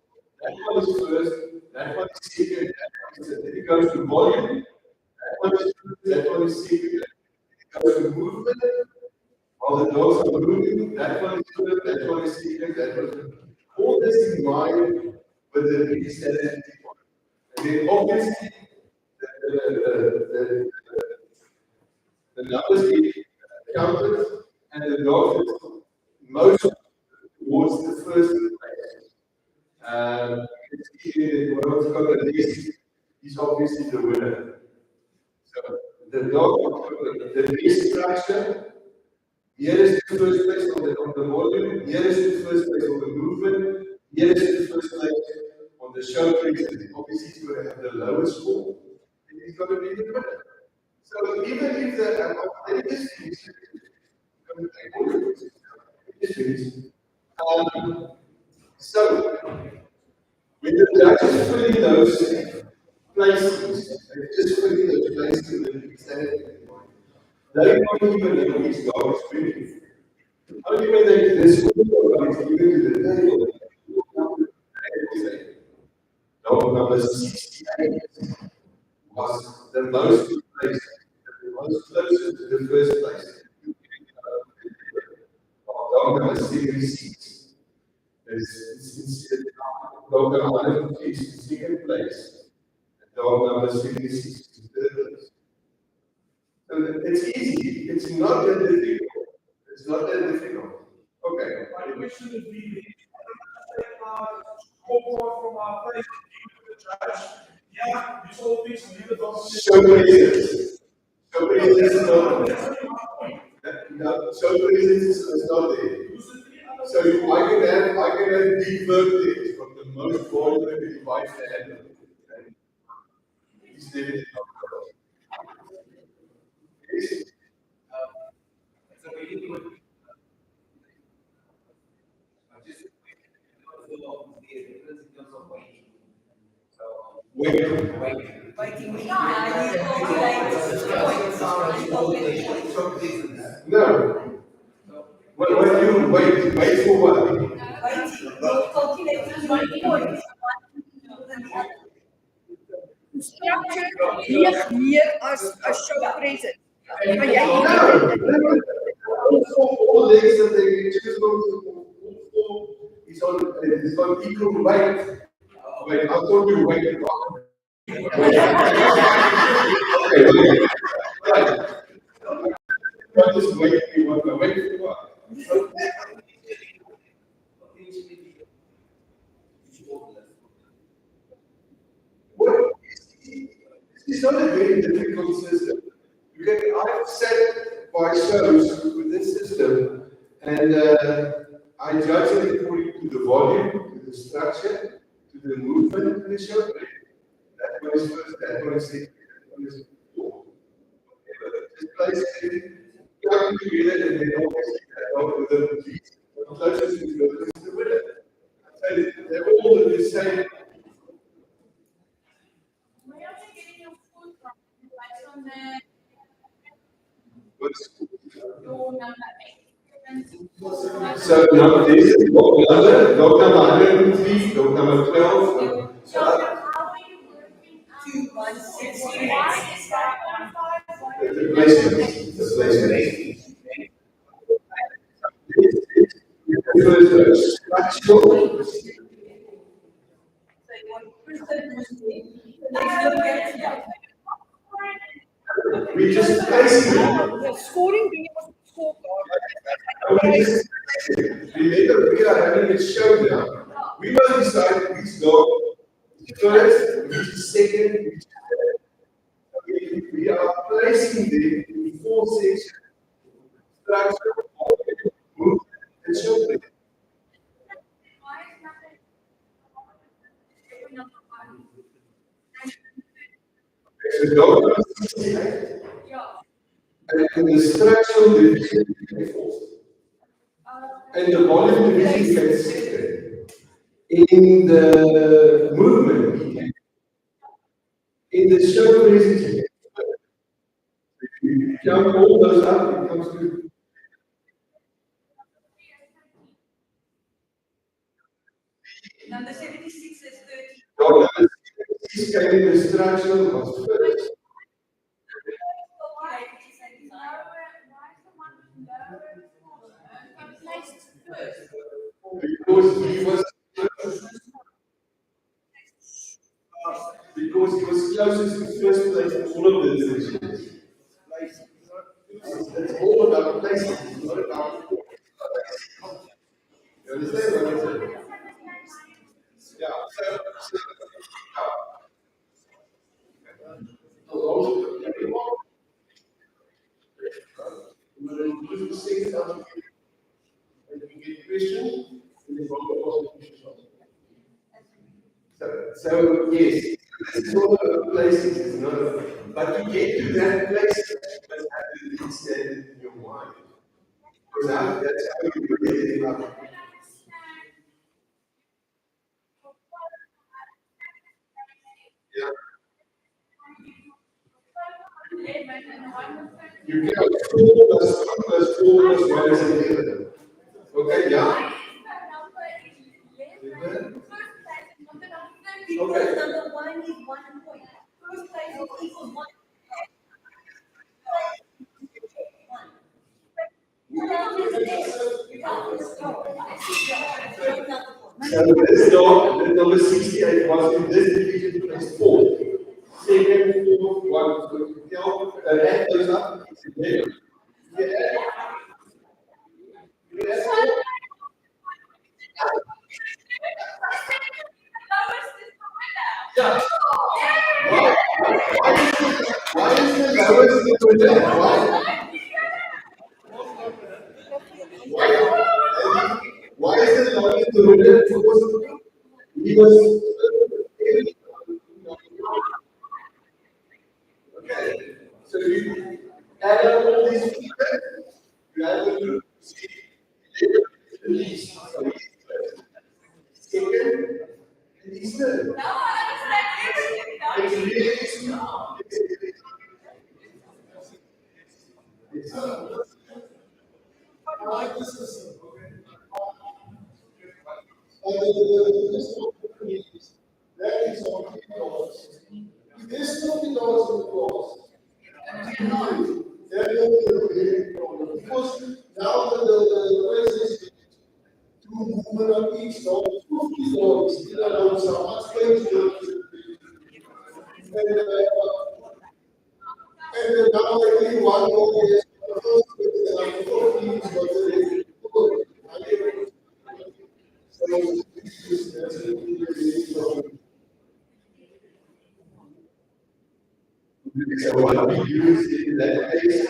Speaker 12: That one is first, that one is second, that one is third. Then it goes to volume, that one is first, that one is second. It goes to movement, while the dogs are moving, that one is third, that one is second, that one is third. All this in mind with the reset. And then obviously the numbers get counted and the dog is most towards the first place. What's got the least is obviously the winner. So the dog, the least structure, nearest to first place on the volume, nearest to first place on the movement, nearest to first place on the show presence. Obviously, he's going to have the lowest score. And he's going to be the winner. So even if the so when the judges fill in those places, they just fill in those places in the standard. They don't even know which dog is drinking. Only when they this dog is given to the table, dog number 68 was the most placed, the most closest to the first place. Dog number 76 is dog number 150 is in second place, and dog number 76 is in third place. So it's easy, it's not that difficult. It's not that difficult. Okay.
Speaker 2: My question would be, scorecard from our place to the judge. Yeah, you saw things, leave it on.
Speaker 12: So reasons. So reasons not no, so reasons is not there. So I can have big verdicts from the most vulnerable device to handle. Is there yes.
Speaker 16: So we would just the difference in terms of weight. So
Speaker 3: Waiting.
Speaker 12: No. When you wait for what?
Speaker 9: Structure weeg meer as 'n show present. Maar jy
Speaker 12: all legs that they choose is on equal weight. Wait, I thought you waited wrong. Okay, right. Not just wait, you want to wait for what? This is not a very difficult system. I've sat by shows with this system, and I judge it according to the volume, to the structure, to the movement of the show. That one is first, that one is second, that one is fourth. Just place it, plug them together, and then obviously that out with the closest to the winner. They're all the same. So now this is dog number 103, dog number 12. So
Speaker 3: How are you working out? 2, 1, 6, 3.
Speaker 12: the placement. Structural. We just place it.
Speaker 9: the scoring being was scorecard.
Speaker 12: Remember, we are having a showdown. We must decide which dog is first, which is second, which is third. We are placing them in 4 sections. Structure, movement, and show play. So dog number 68. And the structural division is fourth. And the volume division can second. In the movement, in the show presentation, if you count all those up, it comes to
Speaker 3: Number 76 is 30.
Speaker 12: dog number 6 came in the structural was first. Because he was closest to first place in all of the divisions. It's all about placing, it's not about. You understand what I'm saying? Yeah. So yes, this is all about places, it's not about, but you get to that place, you must have to understand it in your mind. Because that's how you get it up. Yeah. You cannot 4 plus 1 is 11. Okay, yeah?
Speaker 3: Because number 1 is 1 point. First place is equals 1.
Speaker 12: So this dog, the number 68 was in this division place 4. Second, 4, 1. So you know, add those up, it's 11. Yeah. Why is the lowest in the winner? Why is the lowest in the winner? Because he was. Okay. So you add up all these people, you add them to see the least. So he's first. Second, and he's third. It's really
Speaker 5: I like this system. That is on $50. If there's $50 in the clause, that will be a big problem. Because now the price is to movement of each dog, $50. You don't know how much claims you and then now I think one more is the first is like 14 is what it is.
Speaker 12: So what we use in that case,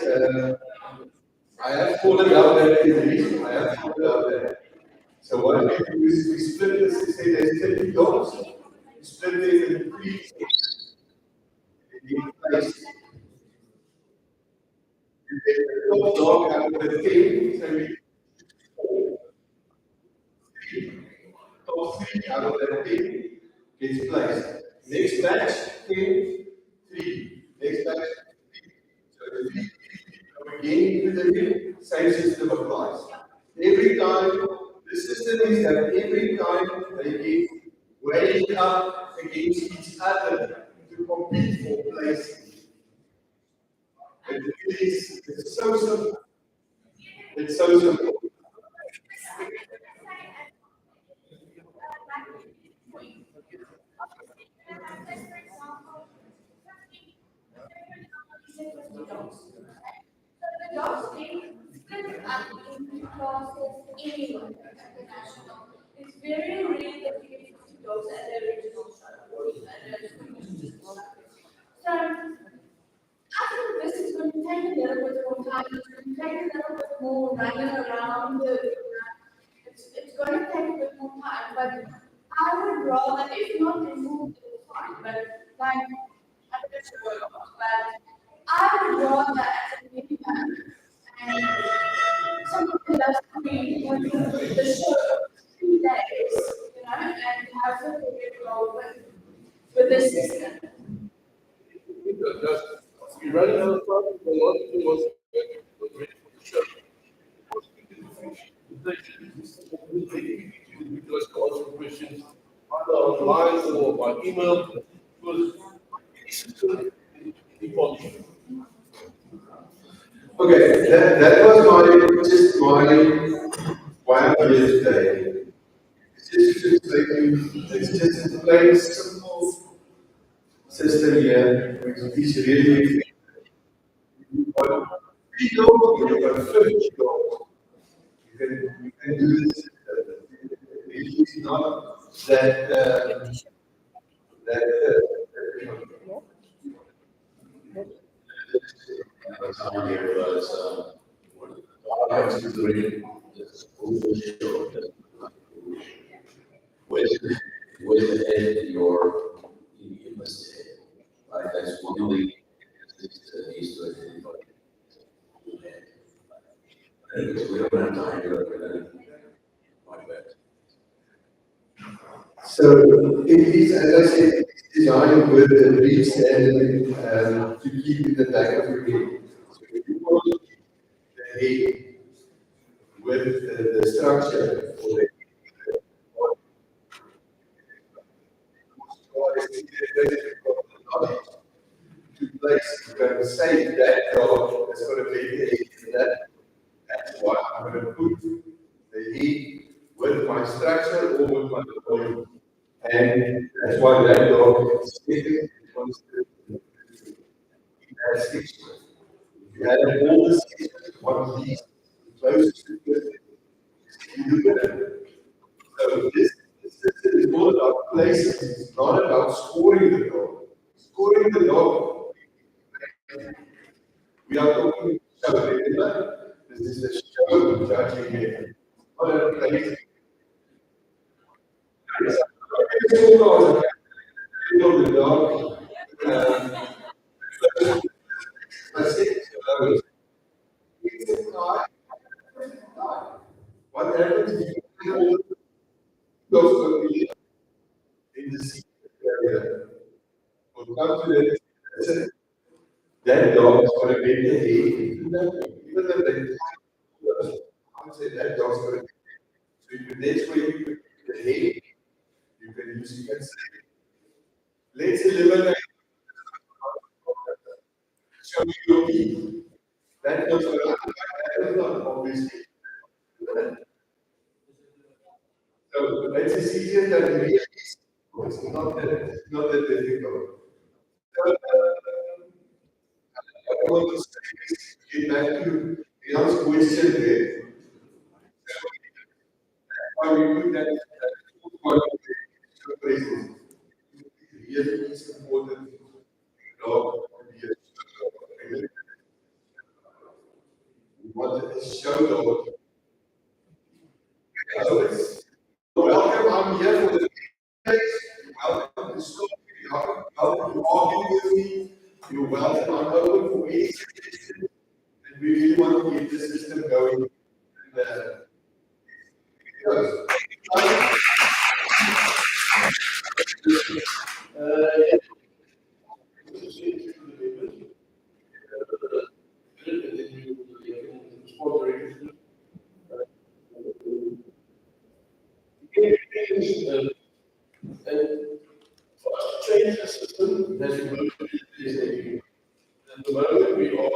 Speaker 12: I have followed out that theory. I have followed out that. So what we do is we split this, say there's 30 dogs, we split it in 3 steps. In place. You take the top dog out of the team, so we top 3 out of that team gets placed. Next batch, 10, 3. Next batch, 3. So the 3 come again into the ring, same system applies. Every time, the system is that every time they get weighing up against each other to compete for placing. And it's so simple. It's so simple.
Speaker 10: The dogs being split up into classes anyway at the national. It's very rare that you get 50 dogs at the regional structure and a regional structure. So I think this is going to take a little bit more time. It's going to take a little bit more running around it's going to take a bit more time, but I would rather, if not remove it, fine, but like, I'm not sure, but I would rather as a minimum, and something that's free when the show 3 days, you know, and have something to go with the system.
Speaker 1: You're running out of time, a lot of people was ready for the show. Because to answer questions either online or by email, because
Speaker 12: Okay, that was why I'm here today. It's just to explain, it's just a plain simple system here, which is really effective. You've got 3 dogs, you've got 50 dogs. You can do this. It's not that
Speaker 17: Here was I have to read this show with your mistake. Like that's one lead needs to identify. Anyways, we don't have time to go over that. My bad.
Speaker 12: So it is, as I said, it's designed with the breed standard to keep in the back of your head. So if you want to keep the head with the structure for the to place, you're going to say that dog has got a better head than that. That's why I'm going to put the head with my structure or with my body. And that's why that dog is better. It has stitches. If you have all the stitches, one of these, closest to it, you look at it. So this is all about places. It's not about scoring the dog. Scoring the dog. We are talking show regular. This is a show judging here. Not a place. The dog. I said, what happens if you all those familiar in the secret area? Will come to the that dog is going to be the head, even though they I would say that dog's going to be. So you can, that's where you put the head, you can use, you can say, let's eliminate show you your teeth. That dog's going to that is not obviously. So that's as easier than it really is. It's not that difficult. So, I want to say, get back to Jan's question there. Why we put that places. Really is important dog to be a we want to show dog. So it's welcome, I'm here for the days. Welcome to stop. Welcome to argue with me. You're welcome. I'm open for any suggestions. And we really want to get the system going. And, change the system that we will is at the moment we are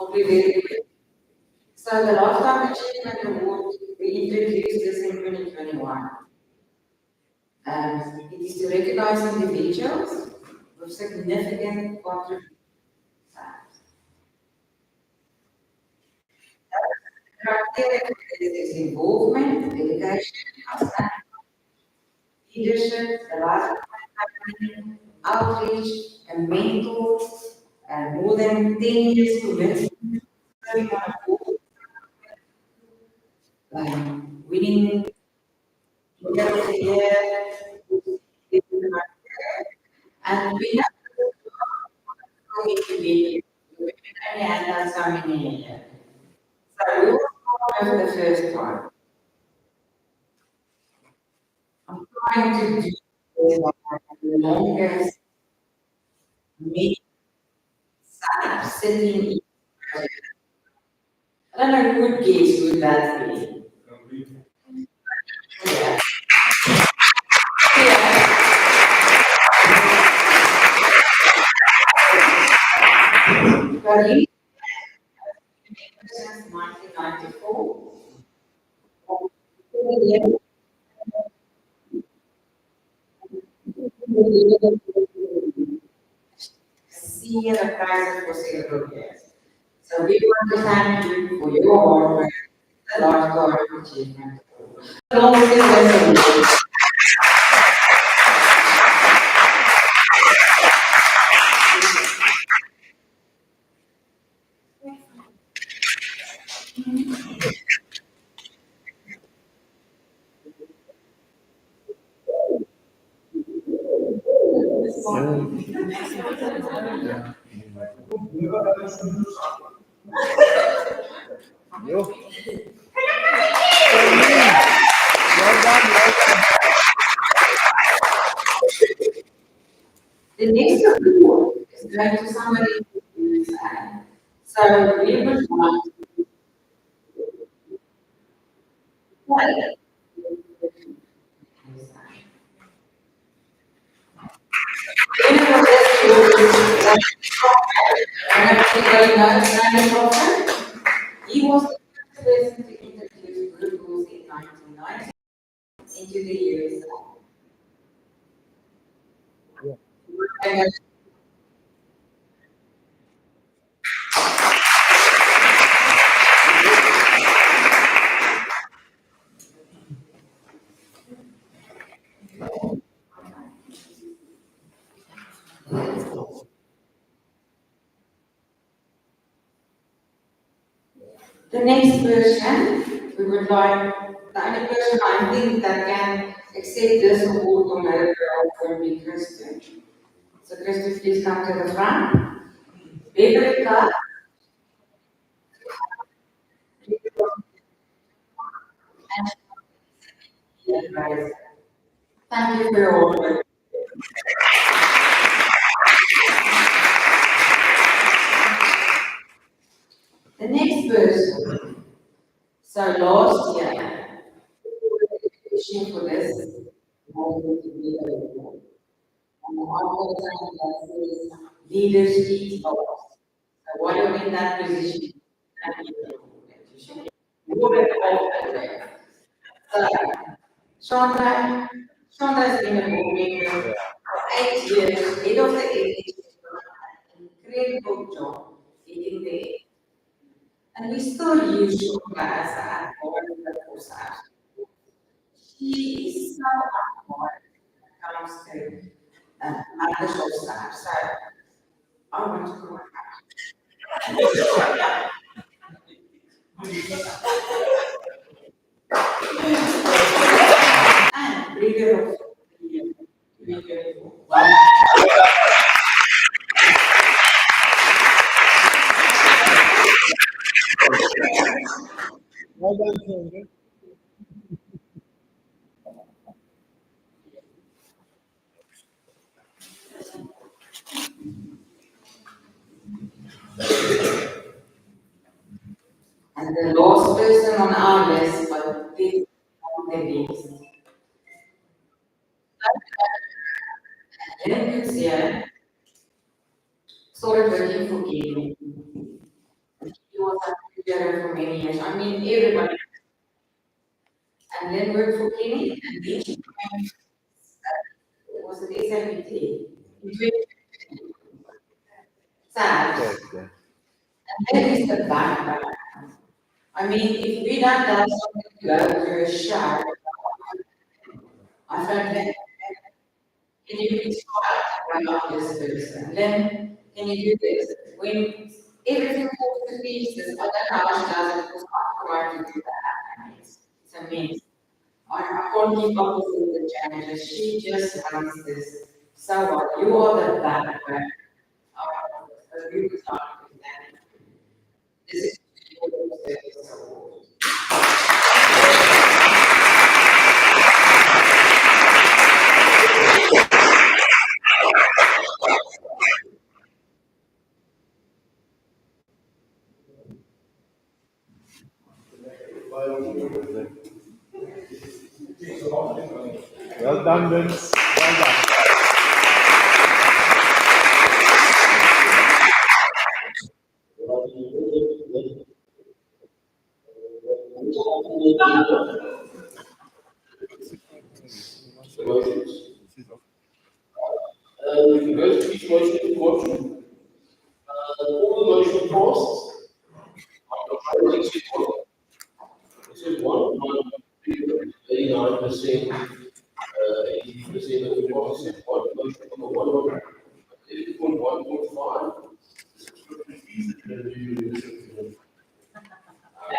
Speaker 7: I'll be very quick. So the last time achievement award, we introduced this in 2021. It is to recognize individuals with significant contributions. Criteria for this is involvement, dedication, outstanding leadership, the right happening, outreach, and mentor, and more than 10 years commitment. Winning Leader of the Year, and we have to go into the only had so many years. So we will start with the first one. I'm trying to do the longest meet Sabbs sitting in. I don't know who would guess who that be. Yeah. But he since 1994. see the prices for several years. So we want to thank you for your hard work, a large part of achievement. Along with this resolution, the next report is going to somebody who is so we would want he was the first person to introduce group rules in 1990 into the USA. The next person, we would like, the only person I think that can accept this award on her would be Kristen. So Kristen, please come to the front. Beverly Clark. And thank you for your work. The next person, so last year, the petition for this was to be available. And after the time that says leaders lead dogs. So what are we in that position? So, Chandra's been a board member for 8 years, head of the ethics, incredible job getting there. And we still use Chandra as an advisor for Sabbs. She is so hard when it comes to matters of Sabbs. So I want to go and leader of the
Speaker 2: Well done, Sandra.
Speaker 7: And the last person on our list, but this on the list. Then it's here, sort of working for Gary. He was a teacher for many years. I mean, everybody. And then worked for Kenny, and then she was at SMBT. Sad. And then is the background. I mean, if we don't have something to go to a shower, I found that. Can you please go out this person? Then can you do this? When everything falls to pieces, I don't know how she does it because I'm trying to do that. It's amazing. I can't keep up with the challenges. She just runs this. So what? You are the background. We would start with that. This is
Speaker 2: Well done, Vince. Well done.
Speaker 1: 89%, 80% of the policy, 1.1, 1.5.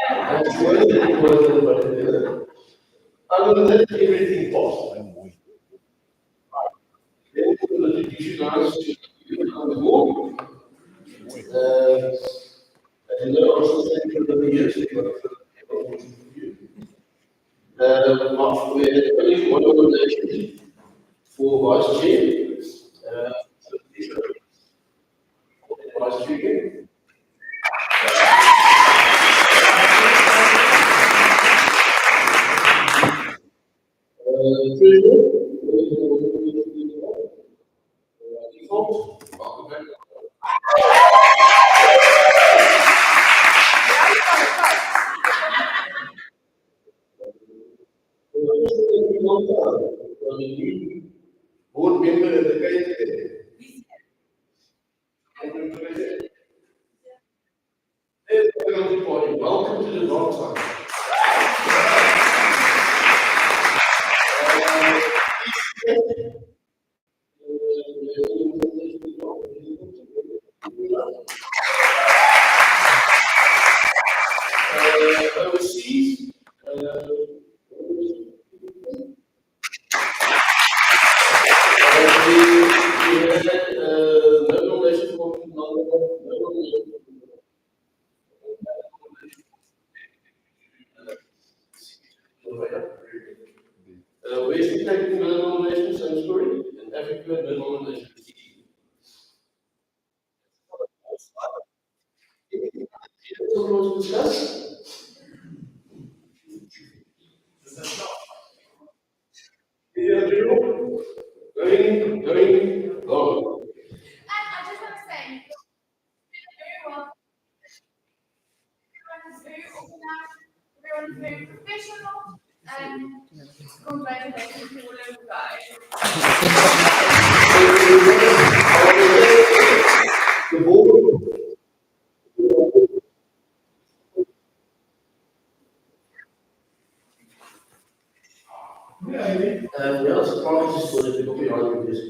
Speaker 1: That's one of the important. Other than that, everything possible. Then the institutionalized on the board. And there are also things that we use. We had only one nomination for vice chair. So vice chair. Board member of the welcome to the dark side. Overseas, West African nomination, same story, and African nomination. Someone to discuss? Yeah, Drew. Going, go.
Speaker 10: I just want to say, very well. Everyone is very organized, everyone is very professional, and congratulations to all of you guys.
Speaker 1: The board. Yeah, it's probably just going to be behind this.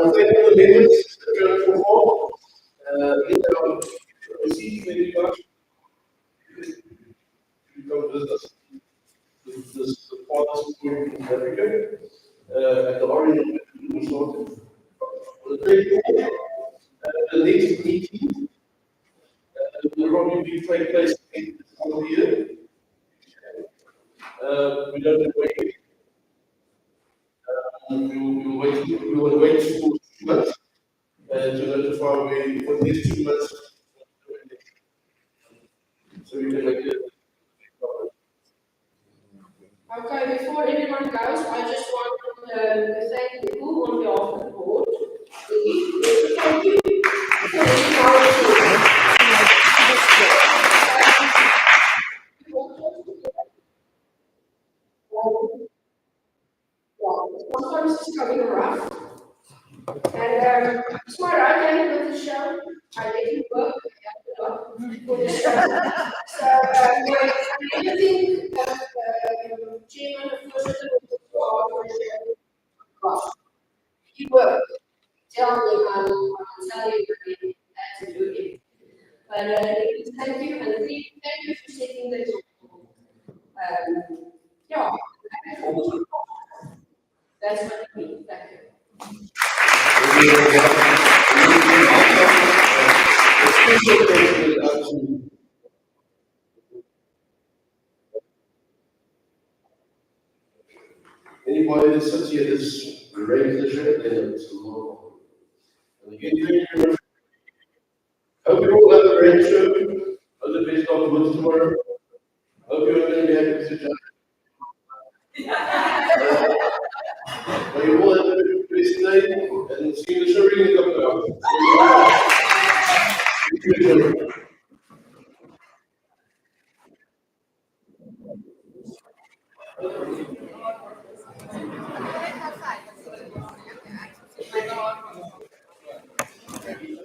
Speaker 1: We'll take all the members that are for all. Receive maybe come visit us. This partners in Africa, at the Orient Resort. The next meeting will probably take place in the year. We don't wait. We will wait for 2 months to notify we for these 2 months. So we can make it.
Speaker 15: Okay, before everyone goes, I just want to thank you on behalf of the board. Thank you. Sometimes it's coming rough. And it's my right hand with the show. I let you work for the show. So, everything Chairman of course, he worked. Tell me, I'll tell you how to do it. But thank you, and thank you for setting the yeah. That's what I mean. Thank you.
Speaker 1: Anybody that sits here is raised the shirt, then it's a lot. And again, hope you all have a great show. All the best afterwards tomorrow. Hope you're going to be happy with each other. May you all have a great day and see you in the show in a couple of hours. Thank you.